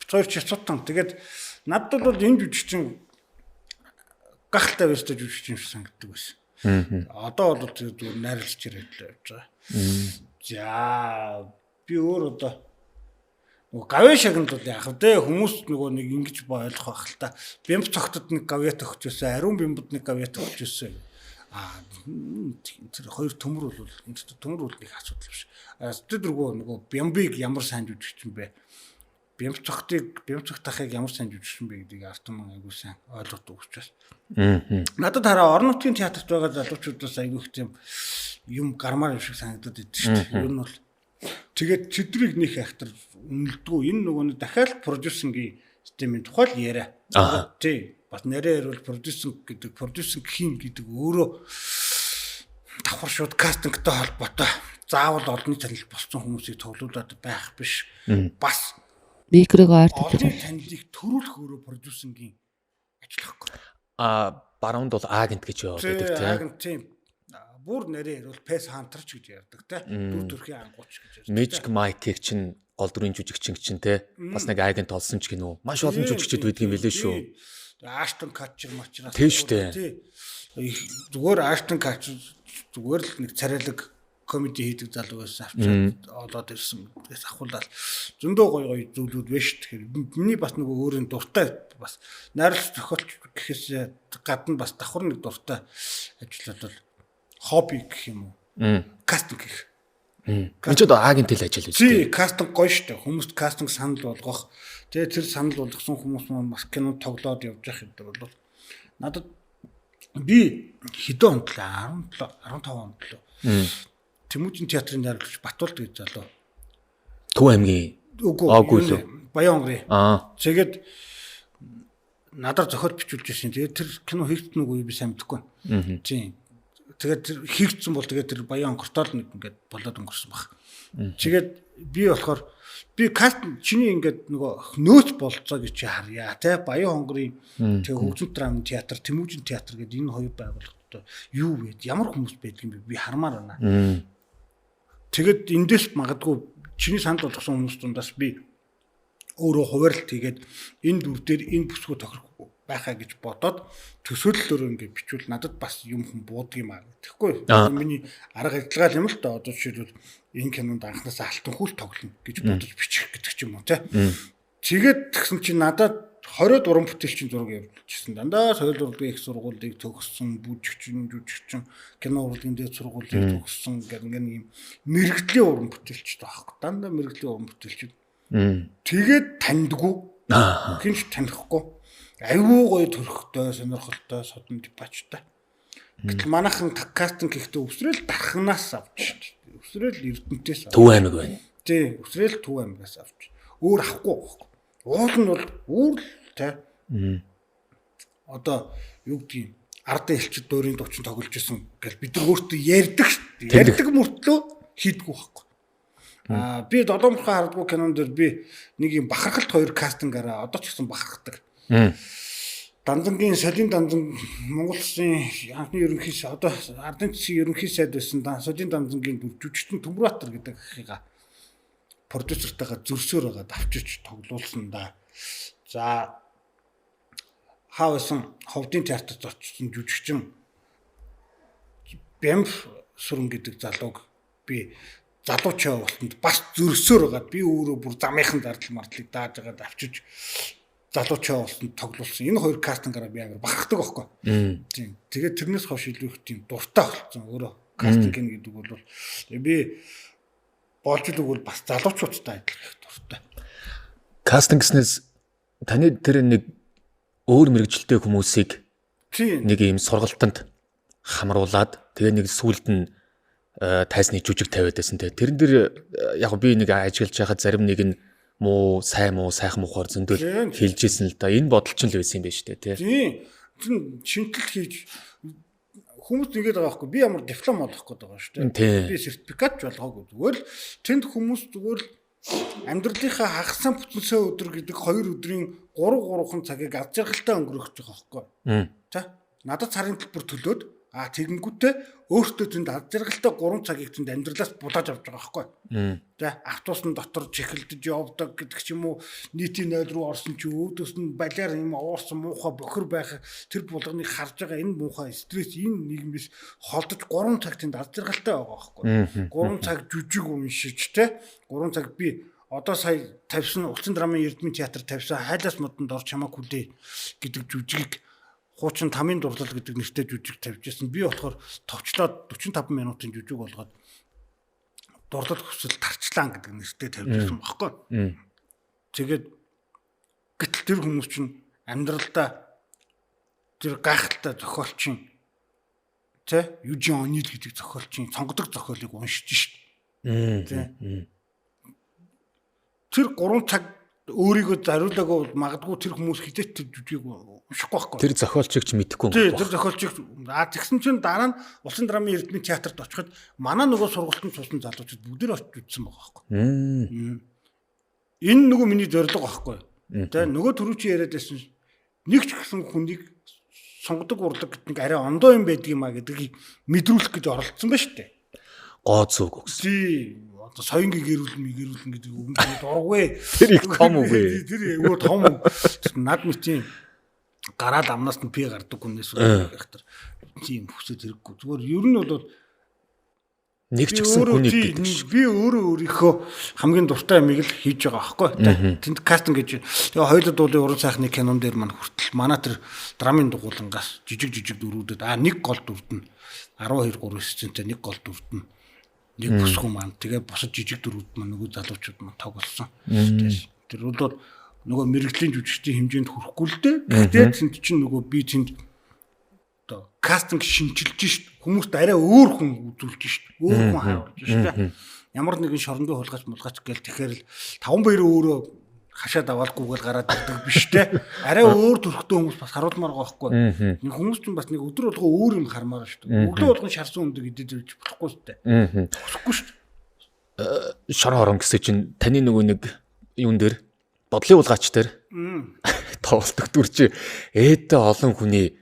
Speaker 2: хоёр чацуутан. Тэгээд надад бол энэ жүжигчин гахалтай байстай жүжигчин санагддаг байсан. Одоо бол зүгээр найруулагч хэрэглээ явж байгаа. За би өөр одоо гавья шагнал бол яах вэ? Хүмүүс нөгөө нэг ингэж ойлгох байх л та. Бямб цогтод нэг гавья төгчөөсөн, ариун бямбад нэг гавья төгчөөсөн. Тэр хоёр төмөр бол төмөр бол нэг асуудал биш. Тэд нөгөө бямбыг ямар сайн жүжигч юм бэ? Бямцогтахыг ямар сайн жүжигчин бэ гэдгийг артман айгуу сайн ойлгоод өгч байна. Надад хараа орон нутгийн театрт байгаа залуучуудаас айгуу их юм гармаар юм шиг санагдаад идэв шүү дээ. Ер нь бол тэгээд тэдрийг нэг актер үнэлдэггүй. Энэ нөгөө нь дахиад продюсингийн системийн тухай л яриа. Тий. Бас нэрээр бол продюсинг хийн гэдэг өөрөө давхар шууд кастингтай холбоотой. Заавал олонний танил болсон хүмүүсийг тоглуулад байх биш. Бас
Speaker 3: микрог арт
Speaker 2: олонний танилыг төрүүлэх өөрөө продюсингийн ажил байхгүй.
Speaker 1: Баруунд бол агент гэж яваад байдаг тийм.
Speaker 2: Агент тийм. Бүр нэрээр бол пэс хантерч гэж ярьдаг тийм. Дүр төрхийн ангууч гэж ярьдаг.
Speaker 1: Magic Mike-ийг чинь гол дүрийн жүжигчин чинь те бас нэг агент олсон ч гинөө маш олон жүжигчид байдаг юм билээ шүү.
Speaker 2: Аштон Катчер мачраас
Speaker 1: тийм шүү дээ.
Speaker 2: Зүгээр Аштон Катчер зүгээр л нэг царайлаг комеди хийдэг залуу байсан авчаад олоод ирсэн. Тэгээс ахуулаад зөндөө гоё зүйлүүд байна шүү. Тэгэхээр миний бас нөгөө өөрийн дуртай бас найруулагч зохиолч гэхээс гадна бас давхар нэг дуртай ажиллаад бол хобби гэх юм уу? Кастинг гэх.
Speaker 1: Энд ч одоо агент л ажил үү?
Speaker 2: Тий, кастинг гоё шүү дээ. Хүмүүст кастинг санал болгох. Тэгээ тэр санал болгосон хүмүүс маань бас кино тоглоод явж явах гэдэг бол надад би хэдэн онд л 15 онд л Тэмүүжин театрын найруулагч Батуулд гэж залуу.
Speaker 1: Төв аймгийн
Speaker 2: үгүй Баян хонгорын. Тэгээд надад зохиол бичүүлж ирсэн. Тэгээд тэр кино хийгдсэн үгүй би сайн мэдэхгүй. Тийм. Тэгээд тэр хийгдсэн бол тэгээд тэр Баян хонгортоо л нэг ингээд болоод өнгөрсөн баг. Тэгээд би болохоор каст чиний ингээд нөгөө нөөц болцоо гэж чи харъя те Баян хонгорын тэг хөгжим драм театр Тэмүүжин театр гэдэг энэ хоёр байгууллагад юу вэ? Ямар хүмүүс байдаг юм бэ? Би хармаар байна. Тэгээд эндээс магадгүй чиний санд болгосон хүмүүс дундаас би өөрөө хуваарлт хийгээд энэ дүр дээр энэ бүсгүй тохирох байхаа гэж бодоод төсөөллөөр ингээд бичвэл надад бас юм хүн буудаг юм аа. Тэгэхгүй миний арга ажиллагаа юм л да. Одоо жишээлбэл энэ кинонд анхнаасаа алтан хүүл тоглоно гэж бодож бичих гэдэг ч юм уу те. Тэгээд тэгсэн чинь надад 20 уран бүтээлчин зураг явуулчихсан. Дандаа соёл урлагийн их сургуулийг төгссөн, жүжигчин, кино урлагийн дээд сургуулийг төгссөн гэх нэг юм мэрэгжлийн уран бүтээлчтэй байхгүй. Дандаа мэрэгжлийн уран бүтээлчд. Тэгээд таньдгүй. Хинч танихгүй. Аюу гоё төрхтэй, сонирхолтой, содон дипачтай. Гэтэл манайхан кастинг хийхдээ өвсрэл дарханаас авч. Өвсрэл Эрдэнтээс авч.
Speaker 1: Төв аймаг байна.
Speaker 2: Тий, өвсрэл Төв аймагаас авч. Өөр авахгүй байхгүй. Уул нь бол үүр те. Одоо юу гэдгийг ардын элчид дөрийн дуучин тоглож исэн гэл бид нар өөртөө ярьдаг мөртлөө хийдэггүй байхгүй. Би Додоморхон хардгуу кинон дээр би нэг юм бахархалт хоёр кастингараа одоо ч гэсэн бахархдаг. Дандангийн Солин Дандан Монгол Улсын анхны ерөнхий одоо ардын засгийн ерөнхий сайд байсан Солин Дандангийн дүр жүжигчин Төмрбаатар гэдэг ахыгаа продюсертайгаа зөрсөөр байгаа давчиж тоглуулсан да. За хаасан ховдын театрт очсон жүжигчин Бямф сүрэн гэдэг залууг би залуучаа болтонд бас зөрсөөр байгаа. Би өөрөө бүр замынхан зардал мардлыг дааж байгаа давчиж залуучаа болтонд тоглуулсан. Энэ хоёр кастингаараа би амар бахархдаг байхгүй. Тийм. Тэгээд тэрнээс хойш илүү их тийм дуртай болсон. Өөрөө кастинг гэдэг бол би болж игэл бас залуучуудтай адилхан их дуртай.
Speaker 1: Кастинг гэснээс таны тэр нэг өөр мэрэгжилтэй хүмүүсийг нэг юм сургалтанд хамруулад тэгээ нэг сүулт нь тайсны жүжиг тавиад байсан те. Тэрэн дээр яг би нэг ажиллаж байхад зарим нэг нь муу сайхан муухаар зөндөл хэлжсэн л да. Энэ бодол ч л байсан юм байна шүү дээ те.
Speaker 2: Тийм. Шинтэл хийж хүмүүс нэгээд байгаа байхгүй. Би ямар диплом олох гээд байгаа шүү дээ. Би сертификат ч болгоогүй. Зүгээр л тэнд хүмүүс зүгээр л амьдралынхаа хагасан бүтэнсээ өдөр гэдэг 2 өдрийн 3 цагийг аз жаргалтай өнгөрөх гэж байгаа байхгүй. За надад сарын төлбөр төлөөд тэгэнгүүтээ өөртөө тэнд аз жаргалтай 3 цагийг тэнд амьдралаас булааж авч байгаа байхгүй. За автобусны дотор чихэлдэж явдаг гэдэг ч юм уу нийтийн 0 руу орсон чи өөдөөс нь балиар юм уурсан муухай бохир байх тэр булганыг харж байгаа энэ муухай стресс энэ нийгмээс холдож 3 цаг тэнд аз жаргалтай байгаа байхгүй. 3 цаг жүжиг уншиж те 3 цаг би одоо сая тавьсан Улсын драмын Эрдмийн театр тавьсан хайлаас модонд орж хамааг хүлээ гэдэг жүжигийг хуучин тамийн дурлал гэдэг нэртэй жүжиг тавьжсэн. Би болохоор товчлоод 45 минутын жүжиг болгоод дурлал хүсэл тарчлаан гэдэг нэртэй тавьжсэн баггүй. Тэгээд гэтэл тэр хүмүүс чинь амьдралдаа тэр гайхалтай зохиолчин Южин Онил гэдэг зохиолчин сонгодог зохиолыг уншиж шít. Тэр 3 цаг өөрийгөө зариулаагүй бол магадгүй тэр хүмүүс хизээч тэр жүжиг уншихгүй байхгүй.
Speaker 1: Тэр зохиолчийг ч мэдэхгүй
Speaker 2: юм байна. Тэр зохиолчийг тэгсэн чинь дараа нь Улсын драмын эрдмийн театрт очиход манай нөгөө сургалтанд суусан залуучууд бүгдээр очиж үзсэн байгаа байхгүй. Энэ нөгөө миний зорилго байхгүй. Нөгөө түрүүчийн яриад байсан нэг ч гэсэн хүнийг сонгодог урлаг гэдэг нэг арай ондоо юм байдаг юм а гэдгийг мэдрүүлэх гэж оролцсон ба штэ.
Speaker 1: Гоо зүг өгсөн.
Speaker 2: Тий. Одоо соёнгийн гэрүүлэн гэдэг үг нь дурггүй.
Speaker 1: Тэр их том үгүй.
Speaker 2: Тэр өө том үг. Над мэтийн гараад амнаас нь пи гардаг хүнээс байх тэр тийм хүсэж хэрэггүй. Зүгээр ер нь бол
Speaker 1: нэг ч гэсэн хүнийг гэдэг шиг.
Speaker 2: Би өөрөө өөрийнхөө хамгийн дуртай юмыг л хийж байгаа байхгүй. Тэнд кастинг гэж. Тэгээ хоёулаа дуулын уран сайхны кинон дээр маань хүртэл манай тэр драмын дугуулангаас жижиг дөрүүдэд нэг гол дүрдэн 12 3 сцентэй нэг гол дүрдэн нэг бүсгүй маань тэгээ босод жижиг дөрүүд маань нөгөө залуучууд маань тоглосон. Тэр бол нөгөө мэрэгжлийн жүжигчдийн хэмжээнд хүрэхгүй л дээ. Гэхдээ тэнд чинь нөгөө би тэнд одоо кастинг шинжилж шít хүмүүст арай өөр хүн үзүүлж шít. Өөр хүн харуулж шít. Ямар нэгэн шорондоо хулгайч гээл тэгэхээр л 5 баяр өөрөө хашаад аваалгүйгээл гараад ирдэг биш те. Арай өөр төрхтэй хүмүүс бас харуулмаар байгаа байхгүй. Нэг хүмүүс ч бас нэг өдөр болгоо өөр юм хармаар шүү дээ. Өглөө болгон шарсан өмдөг идэж ирж болохгүй шүү дээ. Болохгүй шүү дээ.
Speaker 1: Шор хорон гэсэн чинь таны нөгөө нэг юун дээр бодлын улгаач дээр тоглолтог дүрч ээдэ олон хүний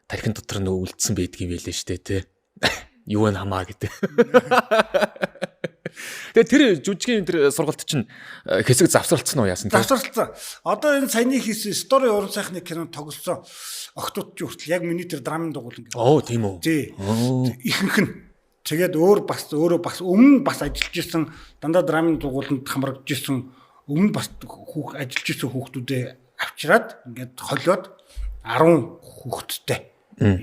Speaker 1: тархин дотор нөгөө үлдсэн байдгийн байлээ шүү дээ те. Юу н хамаа гэдэг. Тэгээ тэр жүжигний тэр сургалт чинь хэсэг завсралцсан уу яасан те?
Speaker 2: Завсралцсан. Одоо энэ саяны хийсэн стори уран сайхны кинонд тоглосон охтууд ч хүртэл яг миний тэр драмын дугуйл ингэ.
Speaker 1: Оо тийм үү.
Speaker 2: Тий. Ихэнх нь тэгээд өөрөө бас өмнө бас ажиллаж исэн дандаа драмын дугуйланд хамрагдж исэн өмнө бас ажиллаж исэн хүүхдүүдээ авчираад ингээд холиод 10 хүүхэдтэй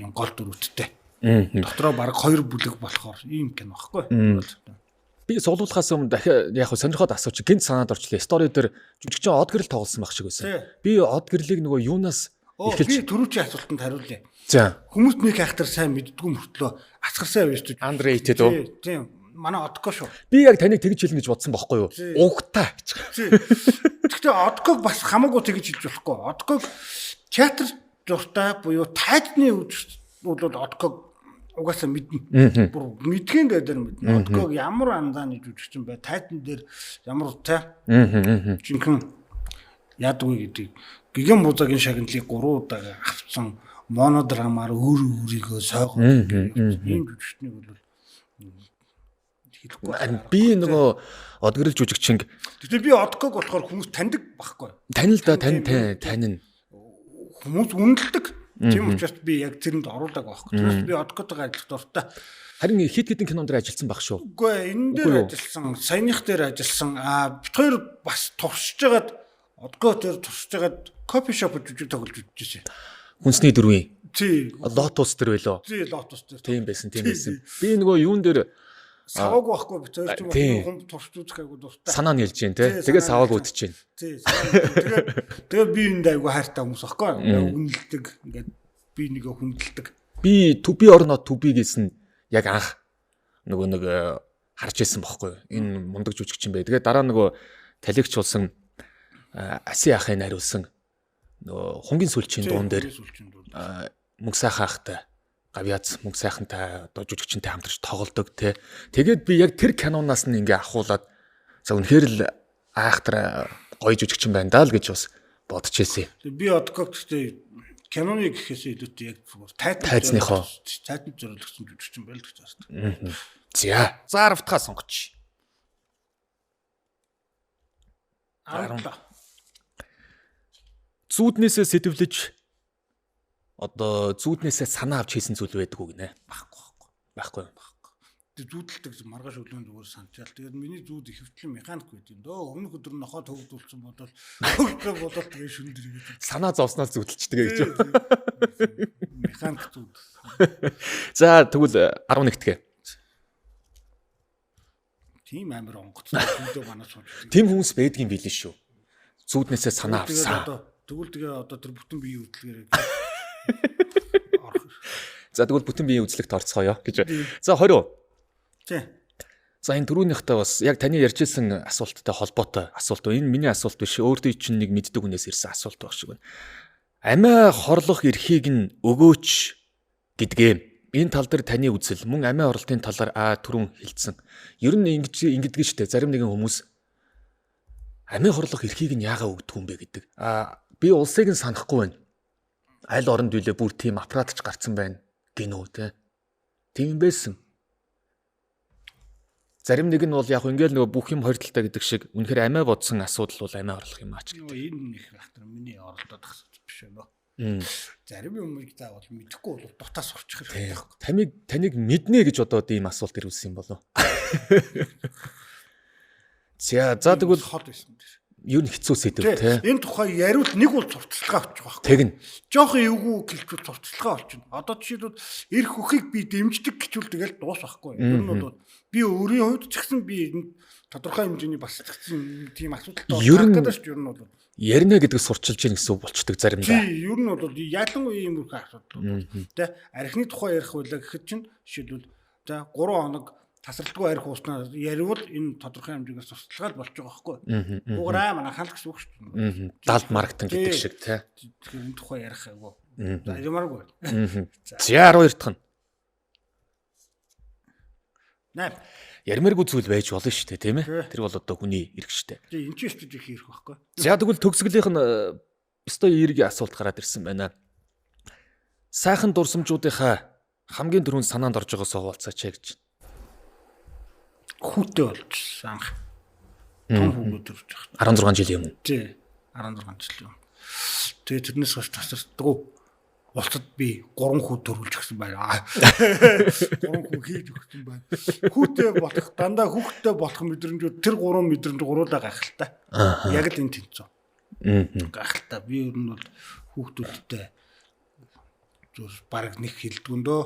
Speaker 2: юм гол дүрүүдтэй. Дотроо баг 2 бүлэг болохоор ийм кино байхгүй.
Speaker 1: Би суулгахаас өмнө дахиад яг сонирхоод асуучих гинт санаад орчлоо. Стори дээр жүжигчин од гэрэл тоглосон байх шиг байсан. Би од гэрлийг нөгөө юунаас
Speaker 2: эхэлж би түрүүчийн асуултанд хариулъя.
Speaker 1: За.
Speaker 2: Хүмүүс нэг айхтар сайн мэддгүү мөртлөө асгарсан байж тээ.
Speaker 1: Underrated уу?
Speaker 2: Тийм. Манай одко шүү.
Speaker 1: Би яг таныг тэгж хэлнэ гэж бодсон байхгүй юу? Угтаа.
Speaker 2: Гэхдээ одког бас хамаагүй тэгж хэлж болохгүй. Одког театр дуртай буюу тайзны бол одког угаасаа мэднэ. Бүр мэдхийн дээр мэднэ. Одког ямар андааны жүжигчин бай, тайтан дээр ямар тай. Жинхэнэ ядгүй гэдэг. Гигэн бузагийн шагналыг 3 удаа авцсан монодрамаар өөрийгөө сойгоо. Ийм жүжигчнийг бол хэлэхгүй.
Speaker 1: Би нөгөө одгэрэл жүжигчин.
Speaker 2: Тэгтээ би одког болохоор хүмүүс таньдаг байхгүй.
Speaker 1: Танил да тань.
Speaker 2: Хүмүүс үнэлдэг. Тийм учраас би яг тэрэнд оруулаг байхгүй. Тэрс би одкотойгоо ажиллах дуртай.
Speaker 1: Харин хит хитэн кинонд дээр ажилласан баг шүү.
Speaker 2: Үгүй энэ дээр ажилласан, саяных дээр ажилласан. Бид хоёр бас туршиж байгаад одкоо дээр туршиж байгаад кофе шоп жүжиг тоглож үзчихсэн.
Speaker 1: Хүнсний дөрвийн.
Speaker 2: Тий.
Speaker 1: Лотос дээр байлоо.
Speaker 2: Тий, Лотос дээр.
Speaker 1: Тийм байсан. Би нөгөө юун дээр
Speaker 2: саваагүй байхгүй би тэр чинь хүн туршиж үзэх айгуу дуртай.
Speaker 1: Санаа нь ялж जैन те. Тэгээ саваагүй үтчихээн.
Speaker 2: Тий. Тэгээ би энд айгуу хайртай хүмүүс байхгүй. Үнэлдэг. Ингээд би нэгэ хүндэлдэг.
Speaker 1: Би to be or not to be гэсэн яг анх нөгөө нэг харж ирсэн байхгүй. Энэ мундаг жүжигчин бай. Тэгээ дараа нөгөө талигч болсон Аси ахын хариулсан нөгөө хунгийн сүлчийн дуун дээр мөнх сайхан ахтай гавьяц мөнх сайхантай одоо жүжигчинтэй хамтарч тоглодог те. Тэгээд би яг тэр кинонаас нь ингээ ахуулаад за үнэхээр л айхтар гоё жүжигчин байна даа л гэж бас бодчихсэн.
Speaker 2: Би одгогчтэй киноны гэхээс илүүтэй яг
Speaker 1: тайцныхоо
Speaker 2: тайтанд зориулсан жүжигчин байл гэж байна.
Speaker 1: За заравтгаа сонгоч.
Speaker 2: 10.
Speaker 1: Зүүднээсээ сэтвлэж одоо зүүднээсээ санаа авч хийсэн зүйл байдаг уу гинэ? Байхгүй.
Speaker 2: Тэг зүүдэлдэг маргааш өглөөнд зүгээр санчаал. Тэгээд миний зүүд ихэвчлэн механик байд юм дөө. Өмнөх өдөр нь нохоо төгдүүлсэн бодвол тэгээ шүн дэргээд
Speaker 1: санаа зовсноор зүүдэлчдэг гэж.
Speaker 2: Механик зүүд.
Speaker 1: За тэгвэл 11-гээ.
Speaker 2: Тийм амар онгоцтой зүүдөө манаас сууж.
Speaker 1: Тим хүмүүс байдгийн билээ шүү. зүүднээсээ санаа авсан.
Speaker 2: Тэгвэл тэгээ одоо тэр бүтэн биеийн хөдөлгөөр
Speaker 1: За тэгвэл бүтэн биеийн үзлэгт орцгоё гэж. За 20.
Speaker 2: тий.
Speaker 1: За энэ түрүүнийхтэй бас яг таны ярьжсэн асуулттай холбоотой асуулт. Энэ миний асуулт биш. Өөртөө чинь нэг мэддэг хүнээс ирсэн асуулт баг шиг байна. Амиа хорлох эрхийг нь өгөөч гэдгээ энэ тал дээр таны үзэл мөн амиа хорлтын талаар түрүүн хэлсэн. Ер нь ингэдэг штэ зарим нэгэн хүмүүс амиа хорлох эрхийг нь яагаад өгдөг юм бэ гэдэг. Би улсыг нь санахгүй байна. Аль оронд үлээ бүр тийм аппаратч гарцсан байна гинөө те. Тийм байсан. Зарим нэг нь бол яг ингээл нөгөө бүх юм хоёр талтай гэдэг шиг үнэхээр амиа бодсон асуудал бол амиа хорлох юм аач гэдэг.
Speaker 2: Энэ их ахтар миний оролдоод асууж биш байна. Зарим юмыг заавал мэдэхгүй бол дутаа сурчих хэрэгтэй байхгүй.
Speaker 1: Таныг мэднэ гэж одоо ийм асуулт ирүүлсэн юм болов. За тэгвэл
Speaker 2: хот байсан дээ.
Speaker 1: Юу н хэцүү сэдв те.
Speaker 2: Энэ тухай яриул нэг бол зурцлага авчих واخ.
Speaker 1: Тэгнь.
Speaker 2: Жохон эвгүй гэлжүүл зурцлага олчихно. Одоо жишээлбэл эрх өхийг би дэмждэг гэчүүл тэгэл дуус байхгүй. Ер нь бол би өөрийн хувьд ч гэсэн би энэ тодорхой хэмжээний бас тэгсэн тийм асуудалтай байна гэдэг шүү. Ер нь бол
Speaker 1: ярина гэдэг сурчилж ийн гэсэн үг болчдөг заримдаа.
Speaker 2: Тий, ер нь бол ялангуяа ийм их асуудал. Тэ архины тухай ярих байлаа гэхэд чинь жишээлбэл за 3 хоног тасралтгүй арх ууснаа яривал энэ тодорхой хэмжээгээр сурталчилгаал болж байгаа байхгүй. Уграа манай хаалт гэсэн үг шүү дээ.
Speaker 1: Далд маркетинг гэдэг шиг тий.
Speaker 2: Тэгэхээр энэ тухай ярих айгу. За ямааргүй.
Speaker 1: За 12 дахь нь.
Speaker 2: Наа.
Speaker 1: Ярмааргүй зүйл байж болно шүү дээ, тийм ээ. Тэр бол одоо хүний эрх шүү дээ.
Speaker 2: Тий, энэ ч өстөж их ирэх байхгүй.
Speaker 1: За тэгвэл төгсгөлийнх нь өстой эргийн асуулт гараад ирсэн байна. Сайхан дурсамжуудынхаа хамгийн түрүүнд санаанд орж байгаа суулцаач гэж.
Speaker 2: Хүүтэй болж анх. Том хүүгээд төрж байгаа.
Speaker 1: 16 жилийн өмнө.
Speaker 2: Тий, 16 жилийн өмнө. Тэгээ тэрнээс хойш тасардаггүй. Улсад би 3 хүү төрүүлж гисэн байна. 3 хүү хийж өгсөн байна. Хүүтэй болох дандаа хүүхдтэй болох мэдрэмжүүд тэр 3 мэдрэмж гуруулаа гайхалтай. Яг л энэ тэнцүү. Гайхалтай. Би ер нь бол хүүхдүүдтэй зүр баг нэг хилдгөндөө.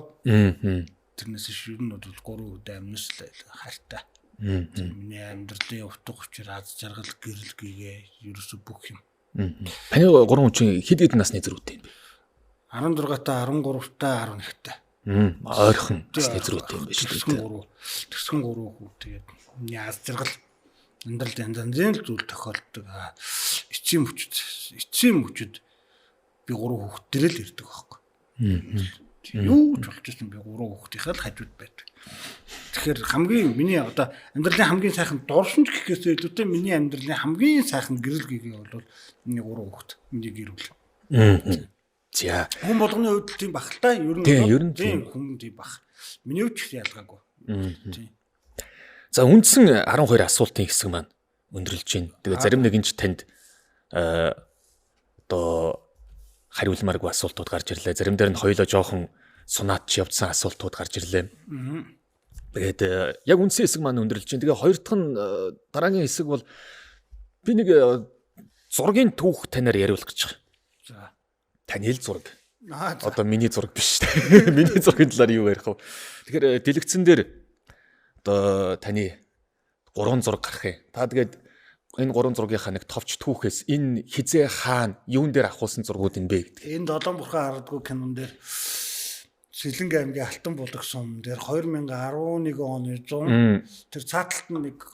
Speaker 2: Тэрнээс ер нь бол 3 хүүдээ амнаас л хайртай. Миний амьдралын утга учир аз жаргал гэрэл гээгээ ерөөсө бүх юм.
Speaker 1: Таны 3 хүн чинь хэд хэд насны зэрэгтэй юм бэ?
Speaker 2: 16-таа 13-таа 11-таа.
Speaker 1: Ойрхон насны зэрэгтэй юм байна шүү дээ.
Speaker 2: Тэсгэн 3 хүү тэгээд яаз жаргал амьдралд янз зүйл тохиолддог. Эцсийн мөчөд би 3 хүүхдтэй л ирдэг байхгүй. Юу ч болчихсон би 3 хүүхдийнхээ л хажууд байдаг. Тэгэхээр хамгийн миний одоо амьдралын хамгийн сайхан дурсамж гэхээс илүүтэй миний амьдралын хамгийн сайхан гэрэл гэгээ бол миний 3 хүүхд. Миний гэр бүл.
Speaker 1: За.
Speaker 2: Хүн болгоны хувьд тийм багталтай ер нь тийм хүн тийм баг. Миний үуч ялгаагүй. Тийм.
Speaker 1: За үндсэн 12 асуултын хэсэг маань өндөрлж байна. Тэгээ зарим нэг нь ч танд одоо хариулмааргүй асуултууд гарч ирлээ. Зарим дээр нь хоёулаа жоохон сунаадч явдсан асуултууд гарч ирлээ. Тэгээд яг үндсэн хэсэг маань өндөрлж байна. Тэгээ хоёр дахь нь дараагийн хэсэг бол би нэг зургийн түүх танаар яриулах гэж байна.
Speaker 2: За.
Speaker 1: Таны л зураг. Одоо миний зураг биш шүү дээ. Миний зургийн талаар юу ярих вэ? Тэгэхээр дэлгэцэн дээр одоо таны 3 зураг гарах юм. Та тэгээд энэ 3 зургийнхаа нэг товч түүхээс энэ хизээ хаана юун дээр авахулсан зургууд энэ бэ гэдэг.
Speaker 2: Энэ Додон бурхан ардгүй кинон дээр Сэлэнг аймгийн Алтан булаг сум дээр 2011 оны 100 тэр цааталт нь нэг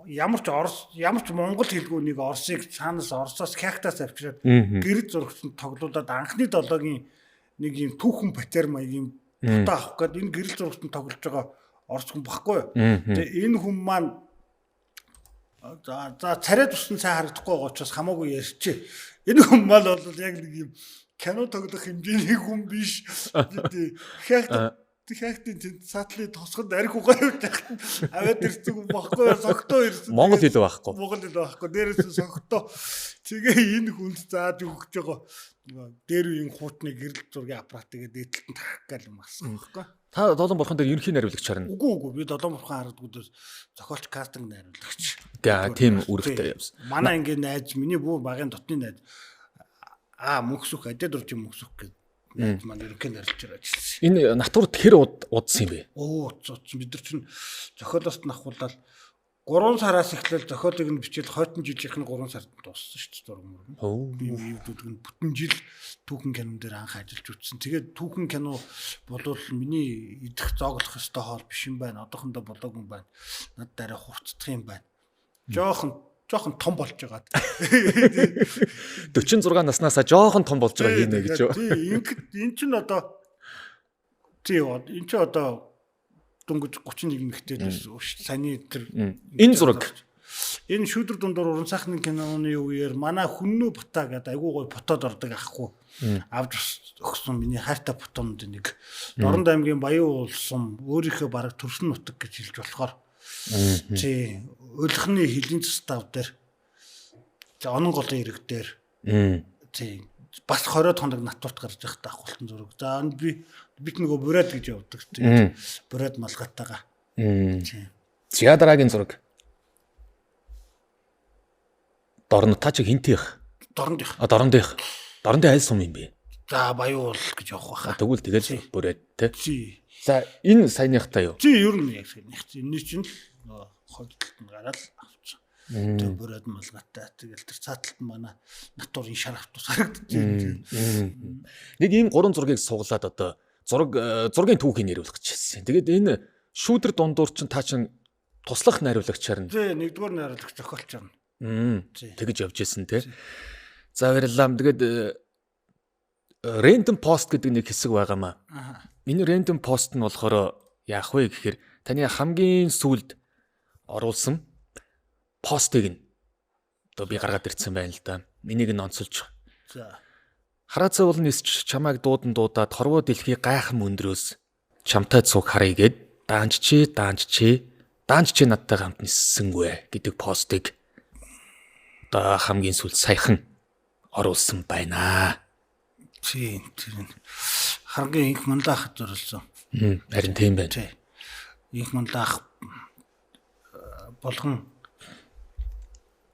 Speaker 2: ямар ч монгол хэлгүй нэг Оросыг цаанаас Оросоос хяхтаас авчираад гэрэл зурагчанд тоглуулад анхны долоогийн нэг юм түүхэн патер маягийн бутаа авах гээд энэ гэрэл зурагчанд тоглож байгаа Орос хүн баггүй. Тэгээ энэ хүн маань за царай туссан сайн харагдахгүй байгаа учраас хамаагүй ярьчээ. Энэ хүн мал бол яг нэг юм кино тоглох хэмжээний хүн биш. Хяхтын тэнд сатлын тосгонд арх угаа явж тахт аваад ирсэн хүн баггүй согтоо ирсэн.
Speaker 1: Монгол хэл байхгүй.
Speaker 2: Монгол хэл байхгүй. Дээрээс согтоо. Тэгээ энэ хүнд зааж өгч байгаа. Дээр үеийн хуутны гэрэл зургийн аппаратыг дээдлэлтэн тахах гал юм асан баггүй.
Speaker 1: Та Додон бурхан дээр ерөнхий найруулагч харна.
Speaker 2: Үгүй би Додон бурхан харадгүй дээр зохиолч кастинг найруулагч.
Speaker 1: Тийм үүрэгтэй явсан.
Speaker 2: Манай ангийн найз миний бүр багын дотны найз мөнхсөх адид уржин мөнхсөх гэдэг найз маань ерөнхий найруулагч ажилласан.
Speaker 1: Энэ натурд хэр удсан юм бэ?
Speaker 2: Удсан бид нар чинь зохиолоос нь ахуулаад 3 сараас эхлээл зохиолыг нь бичээд хойдон жилийнх нь 3 сард дууссан шүү дээ зураг мөр. Би бүтэн жил түүхэн кинон дээр анх ажиллаж үзсэн. Тэгээд түүхэн кино болвол миний идэх зоглох ёстой хоол биш юм байна. Одоохондоо болоогүй юм байна. Над дараа хурцдах юм байна. Жохон том болж байгаа.
Speaker 1: 46 наснаасаа жоохон том болж байгаа хийнэ гэж юу.
Speaker 2: Тийм энэ чинь одоо дөнгөж 31 мэгтэй саяны тэр
Speaker 1: энэ зураг
Speaker 2: энэ шүүдөр дундуур уран сайхны киноны үеэр манай Хүннүү Бата гэдэг айгүй гой фотод ордог ахгүй авч өгсөн миний хайртай фотонд нэг Дорнод аймгийн Баян улсам өөрийнхөө бараг төрсөн нутаг гэж хэлж болохоор тий өлхний хилийн застав дээр онон голын ирэг дээр тий бас 20 хоног натурт гарч явах таахуултан зураг. За бид нөгөө бурад гэж явдаг. Тэгээд бурад малгайтайгаа.
Speaker 1: Зядарагийн зураг. Дорнод та чи хинтийх?
Speaker 2: Дорндих.
Speaker 1: Дорндих. Дорндын айл сум юм бэ?
Speaker 2: За Баян уул гэж явах байхаа.
Speaker 1: Тэгвэл тэгэл бурад
Speaker 2: тий.
Speaker 1: За энэ саяныхтай юу?
Speaker 2: Тий ер нь яг саяных. Энэ чинь нөгөө хойдолд нь гараад авчихсан. Тэр бурад малгайтай. Тэгэл тэр цааталт нь манай натурын шар автобус харагдчих.
Speaker 1: Нэг ийм 3 зургийг суглаад одоо зургийн түүхийг нэруулах гэж хэлсэн. Тэгээд энэ шүүдэр дундуур чинь та чинь туслах найруулагчаар нь.
Speaker 2: Тий, нэгдүгээр найруулагч зохиолч юм.
Speaker 1: Тэгэж явж исэн те. За баярлалаа. Тэгээд random post гэдэг нэг хэсэг байгаамаа. Энэ random post нь болохоор яах вэ гэхээр таны хамгийн сүүлд оруулсан постыг нь одоо би гаргаад ирсэн байна л да. Энийг нь онцолж.
Speaker 2: За.
Speaker 1: Хараацаа бол нисч чамайг дуудаад хорвоо дэлхий гайхам өндрөөс чамтай цуг харъя гэд даанч чи надтай хамт ниссэнгүй гэдэг постыг одоо хамгийн сүүлд саяхан оруулсан байна.
Speaker 2: Тийм. Харгийн инх мандаах зорилсон.
Speaker 1: Харин тийм байна.
Speaker 2: Тийм. Инх мандаах болгон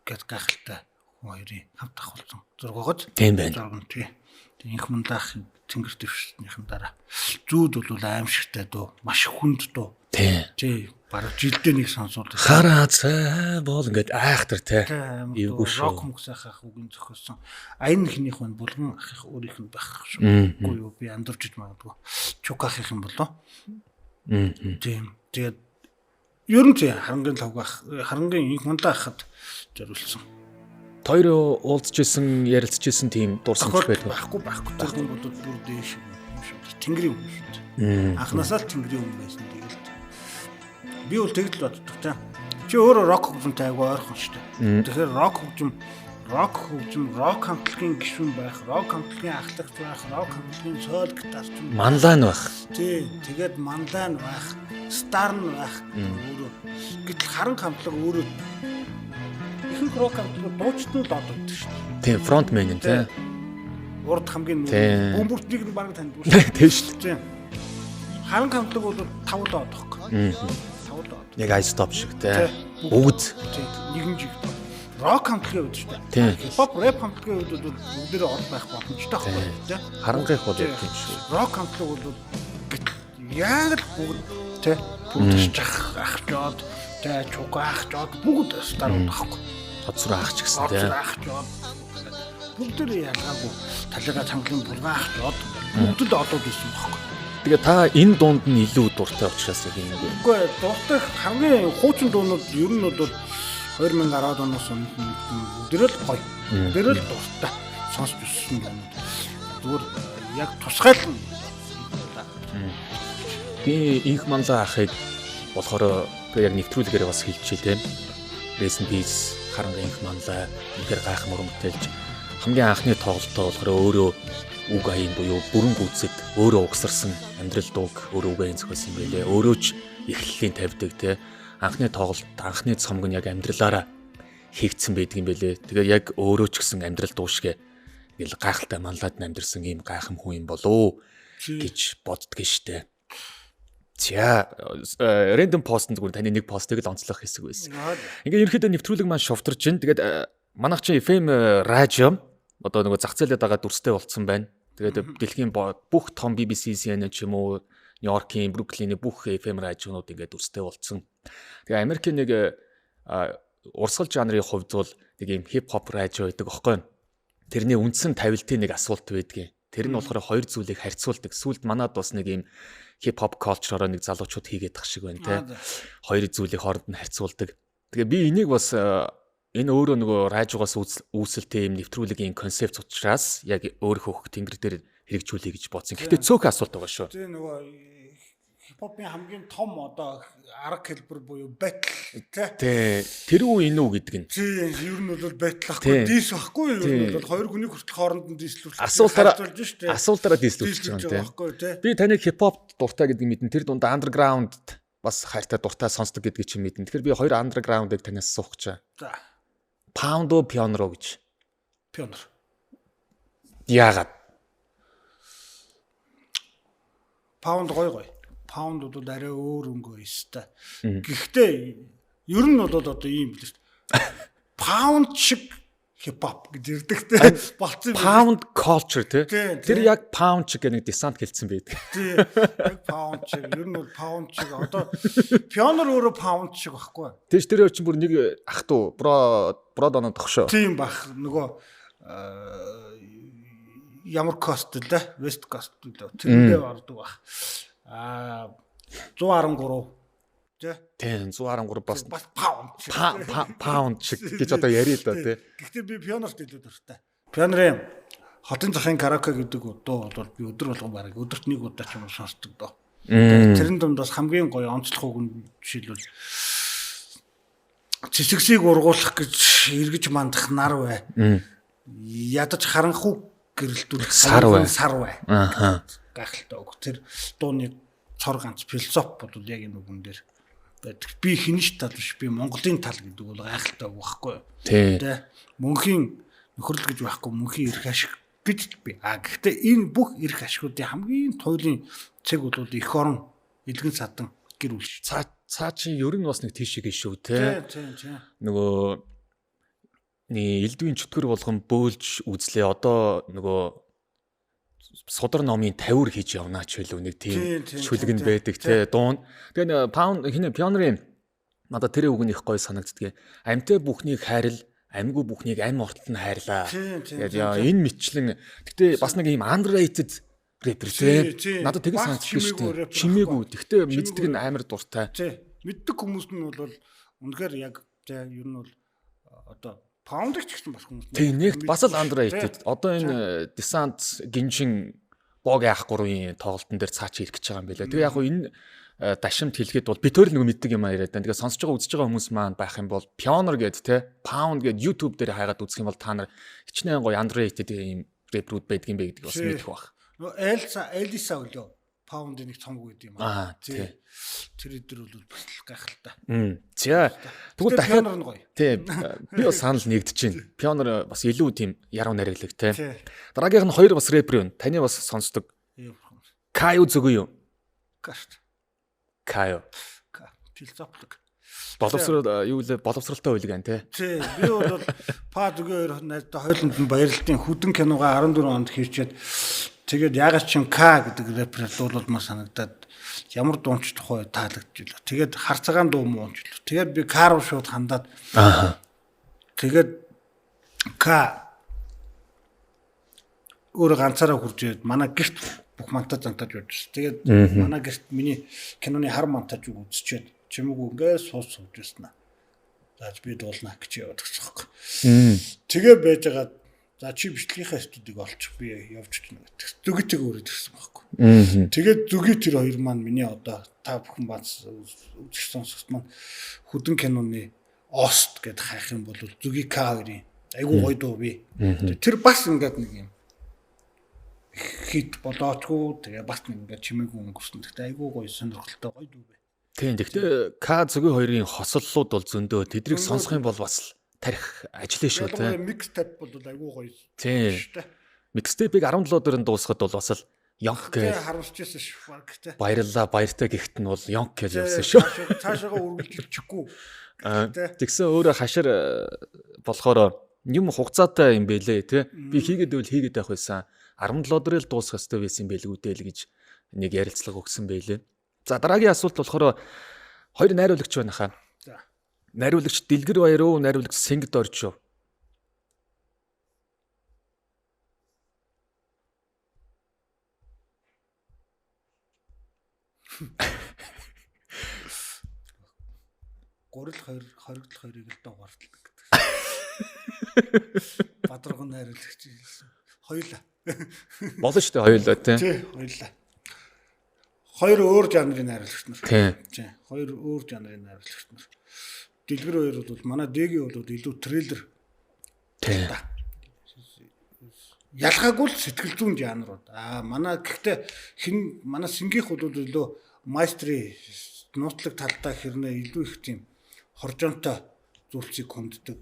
Speaker 2: гэт гахалтай хоёрын хамт ахуулсан зураг байгааз.
Speaker 1: Тийм байна.
Speaker 2: Зураг нь тийм. Инх мандаах тэнгэр дэвшнийхэн дараа зүүд бол аимшигтай дөө, маш хүнд дөө. Тийм. Бараг жилдээ нэг сонсуулдаг.
Speaker 1: Хараацаа бол ингээд айхтар те.
Speaker 2: Эвгүй шүү. Рок хөнгөсөх ах үгийн зохиосон. Аян ихнийх нь булган ахих өөрийнх нь байх шүү. Үгүй юу би андуурч магадгүй. Чук ахих юм болоо. Тийм. Тэгээд ер нь харангийн лавгах харангийн инх мандаахад зориулсан.
Speaker 1: Хоёр уулзчихсан, ярилцчихсан тийм дурсамж байдаг.
Speaker 2: Байхгүй. Тэгвэл бодод бүр дээш юм шүү. Тэнгэрийн хүн шүү. Анхнаасаа л тэнгэрийн хүн байсан. Би бол тэгдэл боддог та. Чи өөрөө рок хөгжимтэй айгүй ойрхон шүү дээ. Тэгэхээр рок хамтлагийн гишүүн байх, рок хамтлагийн ахлагч байх, рок хамтлагийн соол гитарч
Speaker 1: манлайн байх.
Speaker 2: Тий, тэгээд манлайн байх, стар нь байх өөрөө. Гэтэл харан хамтлаг өөрөө ихэнх рок хамтлаг дуучтны л одод шүү дээ.
Speaker 1: Тийм, фронтмен нь тий.
Speaker 2: Урд хамгийн бөмбөртнийг нь баг таньдаг шүү
Speaker 1: дээ. Тийм шүү дээ.
Speaker 2: Харан хамтлаг бол 5 л одохгүй.
Speaker 1: Яг I stop шиг те. Өгд.
Speaker 2: Нэгэн жиг. Рок хамтлагийн үед шүү дээ. Хип-хоп, рэп хамтлагийн үед бол бүгдээрээ орж байх боломжтой байхгүй тий.
Speaker 1: Харангайх бол яг тийм шүү.
Speaker 2: Рок хамтлаг бол яг л бүгд тий. Бүгд ахчаад, тий чуг ахчаад бүгд старууд байхгүй.
Speaker 1: Хоцроо ахч гэсэн тий.
Speaker 2: Бүгдээрээ ялгаагүй талигаа цангалын булган ахчаад бүгд л олоод ирсэн байхгүй.
Speaker 1: Тэгээ та энэ дунд нь илүү дуртай учраас яг юм уу?
Speaker 2: Үгүй дуртай хамгийн хуучин дуунууд ер нь бол 2010 оноос өдрөл гоё. Өдрөл дуртай сонсч өссөн юм. Зүгээр яг тусгайл.
Speaker 1: Би инх манлаа ахыг болохоор яг нэвтрүүлгээр бас хэлчихээ тийм. Rest in peace харангийн инх манлаа үнээр гайхамшиг мөрөмтэлж хамгийн анхны тоглолтоо болохоор өөрөө үг аян буюу бүрэн гүйцэд өөрөө угсарсан амьдрал дууг өөрөө үг аян зохиосон байлээ. Өөрөө ч эхлэлийн тавьдаг те. Анхны тоглолт, анхны цомог нь яг амьдралаараа хийгдсэн байдаг юм байлээ. Тэгээ яг өөрөө ч гэсэн амьдрал дуу шиг ингээл гайхалтай манлаад амьдэрсэн ийм гайхам хүн юм болоо гэж боддгоо штэ. За random post зүгээр таны нэг постыг л онцлох хэсэг байсан. Ингээ ерөөхдөө нэвтрүүлэг маань шовтарч байна. Тэгээд манайх чи FM радио одоо нөгөө зах зээлээд байгаа дүрстэй болцсон байна. Тэгээд дэлхийн бүх том BBC, CNN ч юм уу, Нью-Йоркийн, Бруклиний бүх FM радионууд ингээд дүрстэй болцсон. Тэгээ Америкийн нэг урсгал жанрын хувьд бол нэг юм хип хоп радио байдаг аахгүй. Тэрний үндсэн тавилтын нэг асуулт байдгийг. Тэр нь болохоор хоёр зүйлийг харьцуулдаг. Сүүлд манад бас нэг юм хип хоп culture-ороо нэг залуучууд хийгээд тах шиг байна те. Хоёр зүйлийг хооронд нь харьцуулдаг. Тэгээ би энийг бас энэ өөрөө нөгөө радиогоос үүсэлтэй юм нэвтрүүлгийн концепт учраас яг өөр хөөх тэнгэр дээр хэрэгжүүлэе гэж бодсон. Гэхдээ цөөхөн асуулт байгаа шүү.
Speaker 2: Тэгээ нөгөө хипхопын хамгийн том одоо арга хэлбэр буюу батл
Speaker 1: тий. Тэр үү энэ үү гэдэг нь.
Speaker 2: Тий, ер нь бол батлахгүй дийс байхгүй ер нь бол хоёр хүний хүртэл хооронд нь дийслүүлж
Speaker 1: асуултаараа дийслүүлж байгаа юм тий. Би таныг хипхоп дуртай гэдэг мэдэн тэр дунд андерграунд бас хайртай дуртай сонсдог гэдгийг чи мэдэн. Тэгэхээр би хоёр андерграундыг танаас суух гэж байна.
Speaker 2: За.
Speaker 1: Паундо пионеро гэж.
Speaker 2: Пионер.
Speaker 1: Яагаад?
Speaker 2: Паунд гоё. Паундууд арай өөр өнгөө өстэй. Гэхдээ ер нь бол одоо ийм биш. Паунд шиг хипхоп гэж ирдэгтэй болцсон.
Speaker 1: Pound culture тий. Тэр яг pound шиг нэг десант хэлсэн байдаг.
Speaker 2: Тий. Яг pound шиг. Ер нь бол pound шиг. Одоо пионер өөрөө pound шиг байхгүй.
Speaker 1: Тийш тэр чинь бүр нэг ах トゥ брод оноо тогшоо.
Speaker 2: Тийм бах. Нөгөө ямар кост л да? West cost л. Тэрэндээ ордог бах. 113
Speaker 1: тий 113 бас
Speaker 2: pound
Speaker 1: шиг гэж одоо яриа л да тий.
Speaker 2: Гэхдээ би пионерт илүү дуртай. Пионерын хотын захын караоке гэдэг дуу бол би өдөр болгон бараг өдөрт нэг удаа ч юм уу сонсдог доо. Тэрэн донд бас хамгийн гоё онцлог үг нь жишээлбэл цэцэгсийг ургуулах гэж эргэж мандах нар бай. Ядаж харанхуй гэрэлтүүлэх сар бай. Ааха. Гахалтай үг. Тэр дууны цор ганц философи бол яг энэ үгэн дээр байдаг. Би хинш тал биш, би Монголын тал гэдэг бол гайхалтай үг байхгүй юу? Тэ. Мөнхийн нөхөрлөл гэж байхгүй, мөнхийн эрх ашиг гэж би. Гэхдээ энэ бүх эрх ашигуудын хамгийн туйлын цэг бол эх орон, элгэн садан гэр бүл.
Speaker 1: Цаа чи ер нь бас нэг тийшээ шүү те. Нөгөө элдвийн чөтгөр болгон бөөлж үзлээ. Одоо нөгөө судар номын 50 хийж явнаа ч хэлв нэг тийм шүлгэн байдаг те дуун. Тэгээ паунд пионерын надад тэр үг нь их гоё санагддаг. Амьтай бүхнийг хайрл, амьгүй бүхнийг ам ортол нь хайрлаа. Тэгээд энэ мэтчлэн гэтээ бас нэг юм underrated рэпер те. Надад тэгээ санагддаг шүү дээ. Чимээгүй. Гэтээ мэддэг нь амар дуртай.
Speaker 2: Мэддэг хүмүүс нь бол үнэхээр яг те ер нь бол одоо паунд ч гэсэн бас хүмүүс.
Speaker 1: Тийм нэгт бас л underrated. Одоо энэ десант гинжин бог яах 3-ын тоглолтын дээр цаач ирэх гэж байгаа юм байна. Тэгээ яг энэ дашимт хэлгээд бол битүүр нэг мэддэг юм яриад байна. Тэгээ сонсож байгаа үзэж байгаа хүмүүс маань байх юм бол pioneer гэд те pound гэд YouTube дээр хайгаад үзэх юм бол та нар хичнээн гоё underrated юм рэпрүүд байдаг юм бэ гэдгийг бас мэдэх бах.
Speaker 2: Элиса үлээ. Паундын нэг цомог гэдэг юм аа. Тэр өдөр бол бас гайхалтай.
Speaker 1: За. Тэгвэл дахиад тий би бас санал нэгдэж байна. Пионер бас илүү тийм яруу найрагдлаг тий. Дараагийнх нь хоёр бас рэпер байна. Таны бас сонсдог. Каю зүгөө юу? Каю.
Speaker 2: Философик.
Speaker 1: Боловсрол юу лээ боловсролтой үйлг ан тий.
Speaker 2: Тий би бол па зүгээр найзтай хойлонд нь баярлалтын хүдэн киногаа 14 онд хийчихэд тэгээд ягаад ч К гэдэг рэпер дуулмаар санагдаад ямар дуунч тухай таалагдчихлаа. Тэгээд харцагаан дуу муунчлаа. Тэгээд би К руу шууд хандаад тэгээд К өөр ганцаараа хурж ирээд манай гэрт бүх монтаж зантаж явж. Тэгээд манай гэрт миний киноны хар монтажыг үзчихээд чимээгүй ингээд суус сууж ирсэн. Зааж би дуулнаа гэж яваад гэсэн юм. Тэгээ байж байгаа. За чи бичлэгийнхаа студийг олчих би явж чинь гэдэг. Зүгийтэйг өрөөд ирсэн байхгүй. Тэгээд зүгий тэр хоёр маань миний одоо та бүхэн бац үзэх сонсогт маань хүдэн киноны Ост гэдэг хайх юм бол зүгий К2-ийн айгуу гоё дуу би. Тэр бас ингээд нэг юм хит болоочгүй тэгээ бас нэг ингээд чимээгүй өнгөрсөн. Тэгтээ айгуу гоё сонирхолтой гоё дуу бэ.
Speaker 1: Тийм. Тэгтээ К зүгий хоёрын хослолууд бол зөндөө тэдрийг сонсох юм бол бас тарих ажиллаа шүү те.
Speaker 2: Mixtape бол айгүй гоё.
Speaker 1: Тийм. Mixtape-ийг 17 дөрөнд дуусгаад бол бас л Yonk гэж
Speaker 2: харамсчихсан шүү те.
Speaker 1: Баярлалаа баяртай гихт нь бол Yonk гэж явсан шүү.
Speaker 2: Цаашаага үргэлжлэхгүй.
Speaker 1: Тэгсэн өөрөө хашир болохоор юм хугацаатай юм бэлээ те. Би хийгээд байвал хийгээд байх байсан. 17 дөрөнд дуусах ёстой байсан байлгүй дээ л гэж нэг ярилцлага өгсөн байлээ. За дараагийн асуулт болохоор хоёр найруулагч байна хаа. Нариулагч Дэлгэр баяр уу, нариулагч Сэнгд орж юу?
Speaker 2: Гурил 2 хоригдл 2-ыг л дугаарлаа гэдэг. Бадрагын найруулагч хэлсэн. Хоёулаа.
Speaker 1: Болно шүү дээ хоёулаа тий.
Speaker 2: Тий, хоёулаа. Хоёр өөр жанрын найруулагч нар.
Speaker 1: Тий.
Speaker 2: Хоёр өөр жанрын найруулагч нар. Дэлгэр баяр бол манай дэгийн бол илүү трейлер.
Speaker 1: Тий.
Speaker 2: Ялгаагүй л сэтгэл зүйн жанрууд. Манай гэхдээ манай Сингийнх бол илүү майстри нууцлаг талдаа хэрнээ илүү их тийм хоржонтой зүйлсийг хүнддэг.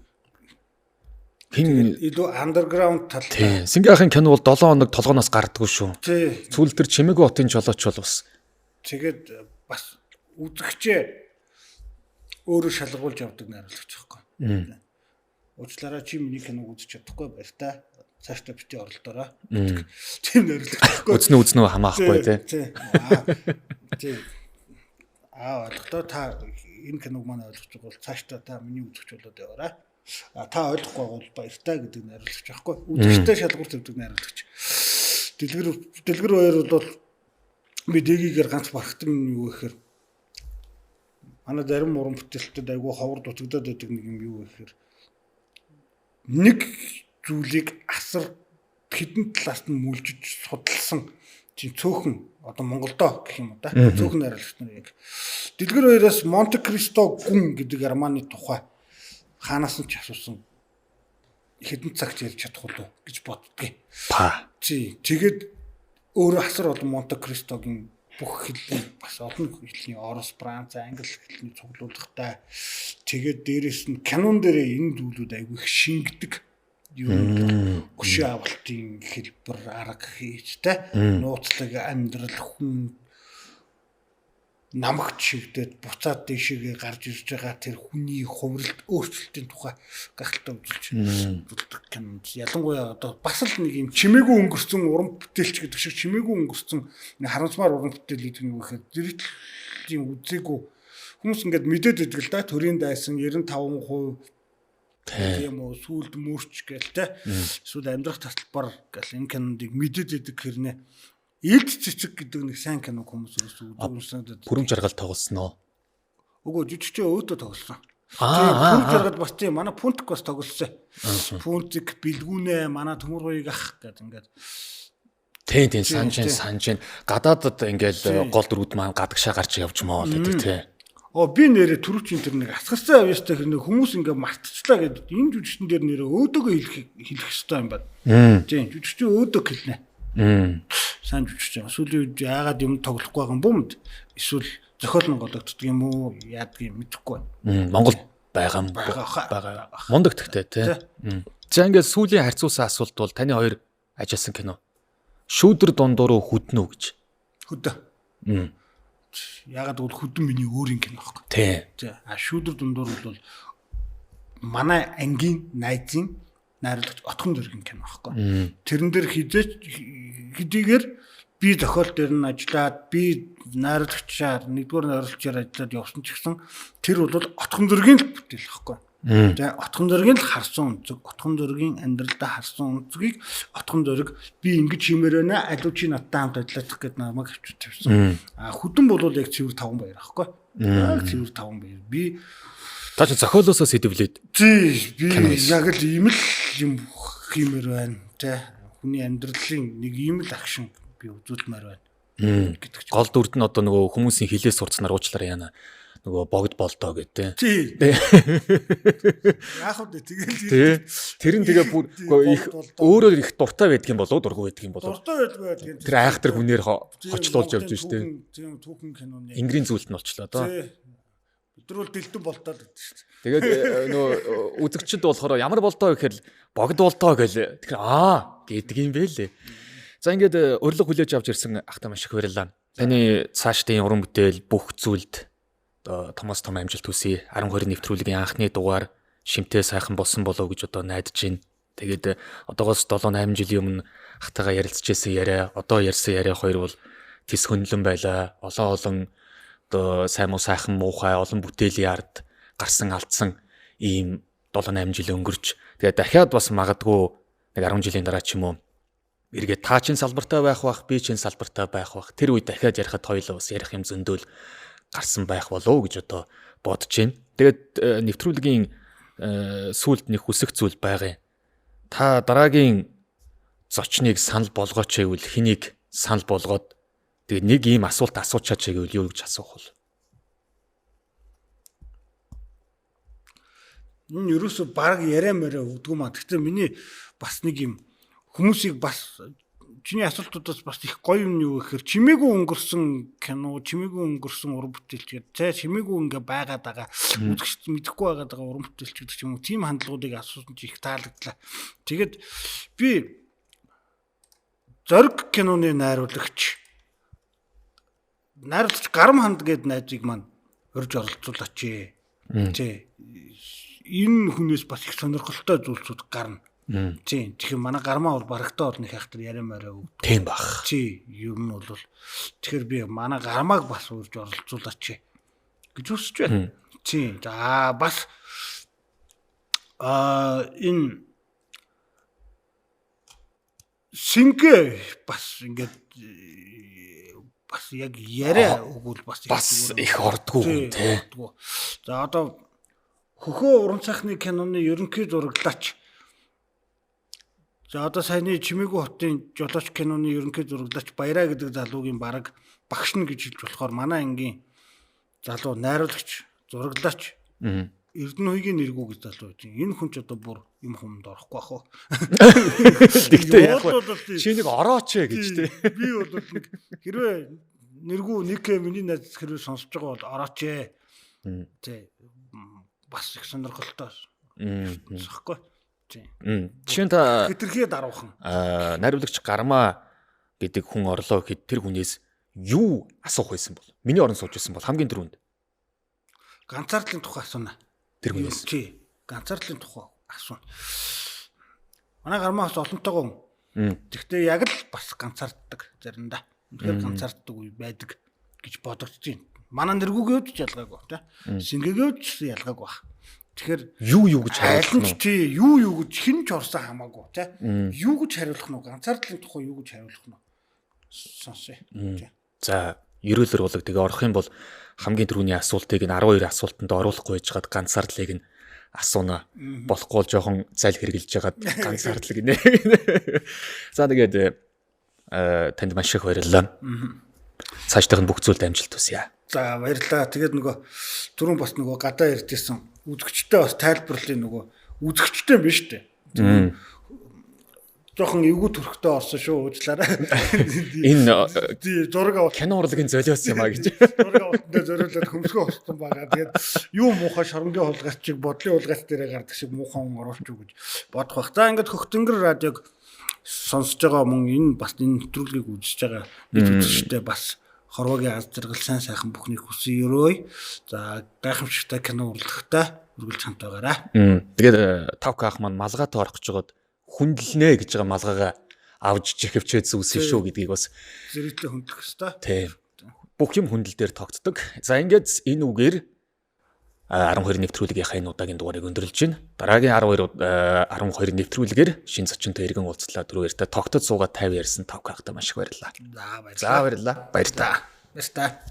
Speaker 1: Хин
Speaker 2: илүү underground талтай.
Speaker 1: тий. Сингийнхын кино бол 7 хоног толгоноос гардаггүй шүү.
Speaker 2: Тий.
Speaker 1: Сүүл төр Чимээгүй хотын жолооч бол бас.
Speaker 2: Тэгээд бас үзэгчээ өөрөө шалгуулж явдаг найруулагч байхгүй. Уучлаарай чи миний киног үзэж чадахгүй баяр та. Цаашдаа бити оролдоорой. Тийм найруулагч байхгүй.
Speaker 1: Үзнэ хамаахгүй тий.
Speaker 2: Тий. Ойлгохдоо та энэ киног маань ойлгож байгаа бол цаашдаа та миний үзэгч болоод яваарай. Та ойлгохгүй бол баяртай гэдэг найруулагч байхгүй. Үзэгчтэй шалгуур тавьдаг найруулагч. Дэлгэр баяр бол би дээгийгээр ганц барахтан юу гэхээр манай зарим уран бүтээлчдэд айгүй ховор дутагдаад байдаг нэг юм юу гэхээр нэг зүйлийг асар хэдэн талаас нь мүлжиж судалсан тийм цөөхөн одоо Монголдоо гэх юм уу да цөөхөн найруулагч нар яг Дэлгэр баяраас Монте Кристо гүн гэдэг Германы тухай хаанаас нь ч асуусан хэдэн цагт ярьж чадах уу гэж боддгийг. Тэгээд өөрөө асар олон Монте Кристогийн бүх хэлний бас олон хэлний Орос, Франц, Англи хэлний цуглуулгатай. Тэгээд дээрэс нь канон дээр энэ зүйлүүд айгүй их шингэдэг. Юу гүшээ авалтын хэлбэр арга хийжтэй нууцлаг амьдрал хүн намагт шигдээд буцаад дэшегээ гарч ирж байгаа тэр хүний хувиралт өөрчлөлтийн тухай гахалтай үзүүлж кинонд ялангуяа одоо бас л нэг юм чимээгүй өнгөрцөн уран бүтээлч гэдэг шиг чимээгүй өнгөрцөн харамсмаар уран бүтээл гэдэг юм гэхээр зэрэгтлийн үзээгүй хүмүүс ингээд мэдээд идэг л да төрийн дайсан 95% тийм үү сүлд мөрч гээл те эсвэл амьдрах таталбар гэл энэ кинондыг мэдээд идэг хэрнээ Илт цэцэг гэдэг нэг сайн кино хүмүүс үзсэн.
Speaker 1: Бүрэн жаргал тоглосон уу?
Speaker 2: Үгүй жижигчээ өөдөө тоглосон. Бүрэн жаргал бас тийм манай Пунтик бас тоглосон. Пунтик бэлгүүнэ манай төмөр хоёрыг ах гэдэг ингээд.
Speaker 1: Тийм санжин гадаадад ингээл гол дөрүүд маань гадагшаа гарч явж маа гэдэг тий.
Speaker 2: Би нэрээ түрүүчийн тэр нэг асгарсан авьяастай хэрнээ хүмүүс ингээ мартчихлаа гэдэг энэ жүжигчдэн дээр нэрээ өөдөөгөө хэлэх хэрэгтэй юм байна. Тийм жүжигчээ өөдөг хэлнэ. Сайн жүжигч байгаа. Сүүлийн үед яагаад юм тоглохгүй байгаа юм бүүмд? Эсвэл зохиол нь голөгддөг юм уу? Яадаг юм мэдэхгүй байна.
Speaker 1: Монгол байгаа юм байгаа. Мондогтгтэй тий. За ингээд сүүлийн харьцуулсан асуулт бол таны хоёр ажилласан кино. Шүүдэр дундуур хөднө үү гэж.
Speaker 2: Хөдөө. Яагаад бол хөдөн миний өөрийн кино байхгүй.
Speaker 1: Тий.
Speaker 2: Шүүдэр дундуур бол манай ангийн найзын найруулагч Отхон Дөргийн кино байхгүй. Тэрэн дээр хэдийгээр би зохиол дээр нь ажиллаад би найруулагчаар нэгдүгээр найруулагчаар ажиллаад явсан ч гэсэн тэр бол Отхон Дөргийн л бүтээл байхгүй. Тэгээ Отхон Дөргийн л харсан үнцэг, Отхон Дөргийн амьдралдаа харсан үнцгийг Отхон Дөрг би ингэж хиймээр байна. Алуу чи надтай хамт ажиллах гэдэг намайг авчиж тавьсан. Хөдөн бол яг цэвэр 5 баяр байхгүй. Яг цэвэр 5 баяр. Би
Speaker 1: та ч зохиолоосоо сэдвлээд.
Speaker 2: Би яг л ийм л юм хиймээр байна. Тэ хүний амьдралын нэг ийм л акшн би үзүүлмээр байна гэдэг ч.
Speaker 1: Гол дүрд нь одоо нөгөө хүмүүсийн хилээс сурцсанаар уучлаарай яана. Нөгөө богд болтоо гэдэг.
Speaker 2: Тий. Яг үү тэгэл.
Speaker 1: Тэр нь тэгээ бүр их өөрөө их дуртай байдгийн болоо дургүй байдгийн болоо.
Speaker 2: Дуртай байдгүй.
Speaker 1: Тэр айхтар хүнээр хочлуулж явж штэ.
Speaker 2: Тийм түүхэн киноны.
Speaker 1: Ингрийн зүйлт нь болчлоо доо.
Speaker 2: Өдрөл дэлдэн болтоод гэдэг шүү дээ.
Speaker 1: Тэгээд нөгөө үзэгчд болохоор ямар болтоо гэхээр богд болтоо гэл. Тэгэхээр гэдэг юм бэ лээ. За ингээд урилга хүлээж авч ирсэн ахтай маш их баярлалаа. Таны цаашдын уран бүтээл бүх зүйлд Томас том амжилт хүсье. 10-20 нэвтрүүлгийн анхны дугаар шимтээ сайхан болсон болов гэж одоо найдаж байна. Тэгээд одоогоос 7-8 жилийн өмнө ахтайгаа ярилцчихсэн яриа, одоо ярьсан яриа хоёр бол тис хөндлөн байлаа. Олон одоо сайн муу сайхан муухай олон бүтээлийн ард гарсан алдсан ийм 7-8 жил өнгөрч тэгээд дахиад бас магадгүй нэг 10 жилийн дараа ч юм уу эргээд та чинь салбартай байх бах, би чинь салбартай байх бах. Тэр үед дахиад ярихад хоёулаа бас ярих юм зөндөөл гарсан байх болов гэж одоо бодож байна. Тэгээд нэвтрүүлгийн сүүлд нэг хүсэх зүйл байгаа юм. Та дараагийн зочныг санал болгооч гэвэл хэнийг санал болгоод тэгээд нэг ийм асуулт асуучаач гэвэл юу гэж асуух вэ?
Speaker 2: Энэ ерөөсө баг яриа мөрөө өгдөг маа. Гэхдээ миний бас нэг юм хүмүүсийг бас чиний асуултуудаас бас их гоё юм юу гэхээр чимээгүй өнгөрсөн кино, чимээгүй өнгөрсөн уран бүтээлч гэдэг. Чимээгүй ингээ байгаад байгаа үзэгч мэдэхгүй байгаад байгаа уран бүтээлч гэдэг ч юм уу. Тим хандлагуудыг асуусан чи их таалагдлаа. Тэгээд би зориг киноны найруулагч Гарам ханд гэдэг найзыг маань урьж оролцуулаач. Тий. Энэ хүнээс бас их сонирхолтой зүйлсүүд гарна. Тийм. Тэгэхээр манай гармаа бол барагтаа бол нэг хайхтар яриа мараа өг.
Speaker 1: Тийм бах.
Speaker 2: Тий. Юм нь бол тэгэхээр би манай гармааг бас урьж оролцуулаач гэж хүсэж байна. Тийм. За бас энэ сингэ бас ингээд бас яг яриа өгвөл бас
Speaker 1: их ордгоо тий.
Speaker 2: За одоо хөхөө уран сайхны киноны ерөнхий зураглаач. За одоо саяны Чимээгүй хотын жолооч киноны ерөнхий зураглаач Баяраа гэдэг залуугийн бараг багш нь гэж хэлж болохоор манай ангийн залуу найруулагч, зураглаач Эрдэнэхүйгийн нэргүү гэж залуу гэж. Энэ хүн ч одоо бүр юм хүмд орохгүй ах уу.
Speaker 1: Тэгтээ яг чи нэг орооч гэж тий.
Speaker 2: Би бол нэг хэрвээ нэргүү нэг миний найз хэрвээ сонсож байгаа бол орооч. Тий. Бас их сонирхолтой. Сахгүй.
Speaker 1: Жишээ нь та
Speaker 2: хэтэрхий даруухан.
Speaker 1: Найруулагч Гармаа гэдэг хүн орлоо гэхэд тэр хүнээс юу асуух байсан бол? Миний орон сууж байсан бол хамгийн түрүүнд
Speaker 2: ганцаардлын тухай асууна.
Speaker 1: Тэр хүнээс.
Speaker 2: Тий. Ганцаардлын тухай асууна. Манай Гармаа бас олонтойгоо хүн. Гэхдээ яг л бас ганцаарддаг заримдаа. Тэгэхээр ганцаарддаг үе байдаг гэж бодогдож байна. Манай нэргүүгөөд ч ялгаагүй тий. Сингээгөөд ч ялгаагүй баг. Тэгэхээр
Speaker 1: юу гэж хариулах нь
Speaker 2: тий юу гэж хэн ч орсон хамаагүй тий. Юу гэж хариулах нь ганцаардлын тухай юу гэж хариулах нь сонсъё.
Speaker 1: За ерөөлөр болог тэгээ орох юм бол хамгийн түрүүний асуултыг нь 12 асуултанд оруулахгүй байжгаад ганцаардлыг нь асууна. Болохгүй бол жоохон зайл хэрглэж ягаад ганцаардлыг нэ. За тэгээд танд маш их баярлалаа. Цаашдын бүх зүйлд амжилт хүсье.
Speaker 2: За баярлалаа. Тэгээд нөгөө түрүүн бас нөгөө гадаа ярьжсэн үзэгчтэй бас тайлбарлын нөгөө үзэгчтэй биш үү? Жохон эвгүй төрхтэй орсон шүү уучлаарай.
Speaker 1: Энэ
Speaker 2: зураг авах
Speaker 1: кино урлагийн золиос юм а гэж.
Speaker 2: Зураг авалттай зориулаад хөмсгөө хостсон байгаа. Тэгээд юу муухай шоронгийн хулгайч чиг бодлын хулгайч дээрээ гардаг шиг муухай хүн оруулж юу гэж бодох бах. За ингээд Хөхтөнгөр радиог сонсож байгаа мөн энэ бас энэ нэвтрүүлгийг үзэж байгаа нэг үзэгчтэй бас хорвогийн аз жаргал сайн сайхан бүхнийг хүсье өрөөй. За гайхамшигтай кино урлагтай үргэлж хамт байгаарай.
Speaker 1: Тэгээд Тавка ах маань малгайтай орох гэж байгаад хүндлэнэ гэж байгаа малгайгаа авж чихвчээ зүсэх шүү гэдгийг бас
Speaker 2: зэрэглээ хөндлөх ёстой.
Speaker 1: Тийм. Бүх юм хүндэл дээр тогтдог. За ингээд энэ үгээр 12 нэвтрүүлгийнхаа энэ удаагийн дугаарыг өндөрлж байна. Дараагийн 12 нэвтрүүлгээр шинэ зочинтой иргэн уулзлаа. Түрүү ярьтаа тогтод суугаад 50 ярьсан Тавка ахтай маш их баярлалаа.
Speaker 2: За баярлалаа.
Speaker 1: Баяр та.
Speaker 2: Баяр та.